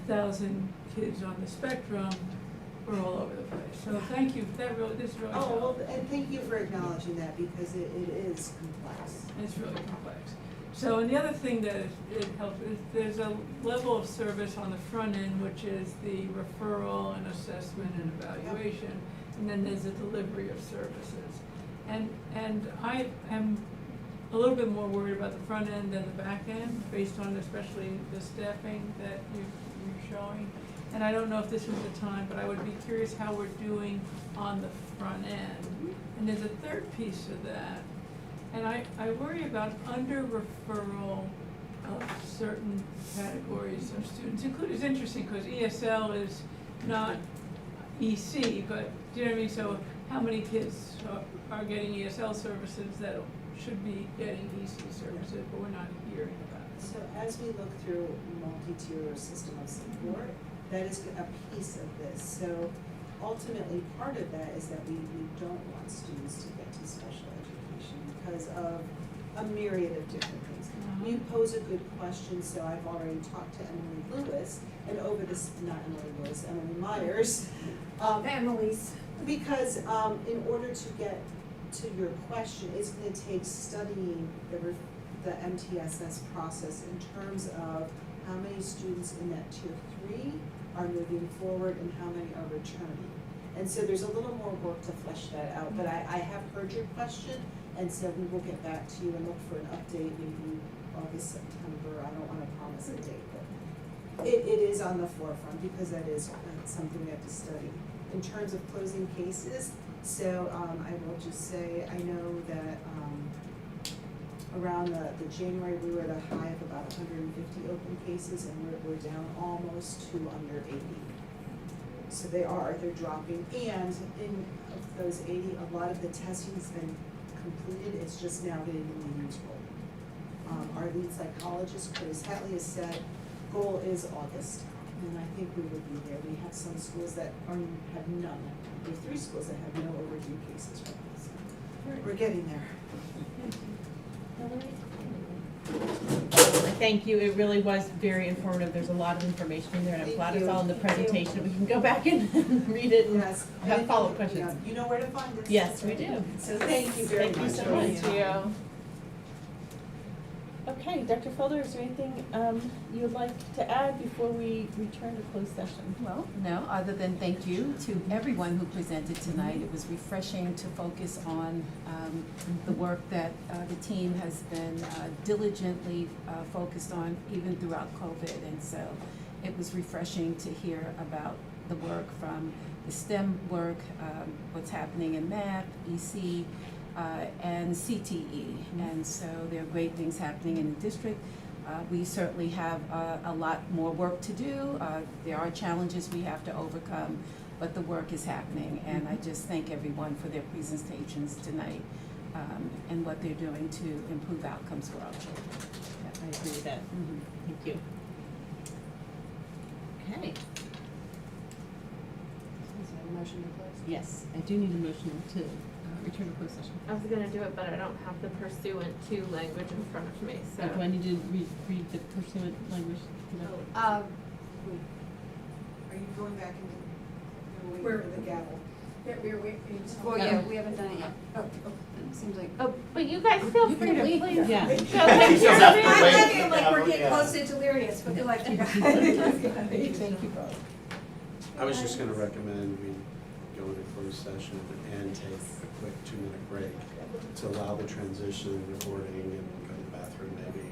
1,000 kids on the spectrum. We're all over the place. So thank you. This really helped. Oh, well, and thank you for acknowledging that because it is complex. It's really complex. So, and the other thing that it helps is there's a level of service on the front end, which is the referral and assessment and evaluation, and then there's the delivery of services. And I am a little bit more worried about the front end than the back end, based on especially the staffing that you're showing. and I don't know if this is the time, but I would be curious how we're doing on the front end. And there's a third piece to that, and I worry about under-referral of certain categories of students, including, it's interesting, because ESL is not EC, but, do you know what I mean? So how many kids are getting ESL services that should be getting EC services, but we're not hearing about it? So as we look through multi-tier or system of support, that is a piece of this. So ultimately, part of that is that we don't want students to get to special education because of a myriad of different things. You pose a good question, so I've already talked to Emily Lewis, and over this, not Emily Lewis, Emily Myers. Emily's. Because in order to get to your question, it's gonna take studying the MTSS process in terms of how many students in that tier 3 are moving forward and how many are returning. And so there's a little more work to flesh that out, but I have heard your question, and so we will get back to you and look for an update maybe August, September. I don't wanna promise a date, but it is on the forefront because that is something we have to study. In terms of closing cases, so I will just say, I know that around the January, we were at a high of about 150 open cases, and we're down almost to under 80. So they're dropping, and in of those 80, a lot of the testing's been completed, it's just now getting the leaders rolling. Our lead psychologist, Chris Hatley, has said, goal is August, and I think we would be there. We have some schools that have none. We have 3 schools that have no overdue cases right now, so we're getting there. Thank you, it really was very informative, there's a lot of information in there, and I'm glad it's all in the presentation, we can go back and read it and have follow-up questions. You know where to find us. Yes, we do. So thank you very much. Thank you so much. Thank you. Okay, Dr. Felder, is there anything you would like to add before we return to closed session? Well, no, other than thank you to everyone who presented tonight. It was refreshing to focus on the work that the team has been diligently focused on even throughout COVID. And so it was refreshing to hear about the work from the STEM work, what's happening in math, EC, and CTE, and so there are great things happening in the district. We certainly have a lot more work to do. There are challenges we have to overcome, but the work is happening, and I just thank everyone for their presentations tonight and what they're doing to improve outcomes for our children. Yeah, I agree with that. Thank you. Okay. Is there a motion to close? Yes, I do need a motion to return to closed session. I was gonna do it, but I don't have the pursuant to language in front of me, so. Do I need to read the pursuant language? Are you going back and waiting for the gavel? We're waiting. Well, yeah, we haven't done it yet. Oh, seems like. Oh, but you guys feel free to please. Yeah. Go ahead, Jeremy. I feel like we're getting close to delirious, but feel like you guys. Thank you both. I was just gonna recommend we go into closed session and take a quick 2-minute break to allow the transition, recording, and go to the bathroom maybe.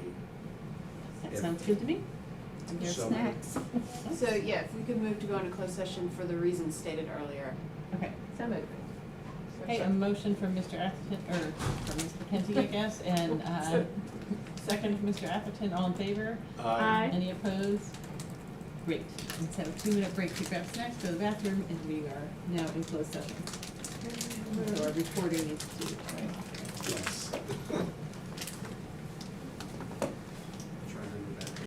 That sounds good to me. And there's So- snacks. So, yeah, if we could move to go into closed session for the reasons stated earlier. Okay. So moved. Okay, a motion from Mr. Atherton, or from Mr. Kenty, I guess, and second from Mr. Atherton, all in favor? Aye. Any opposed? Great. Let's have a 2-minute break to grab snacks, go to the bathroom, and we are now in closed session. So our recording needs to, right? Yes.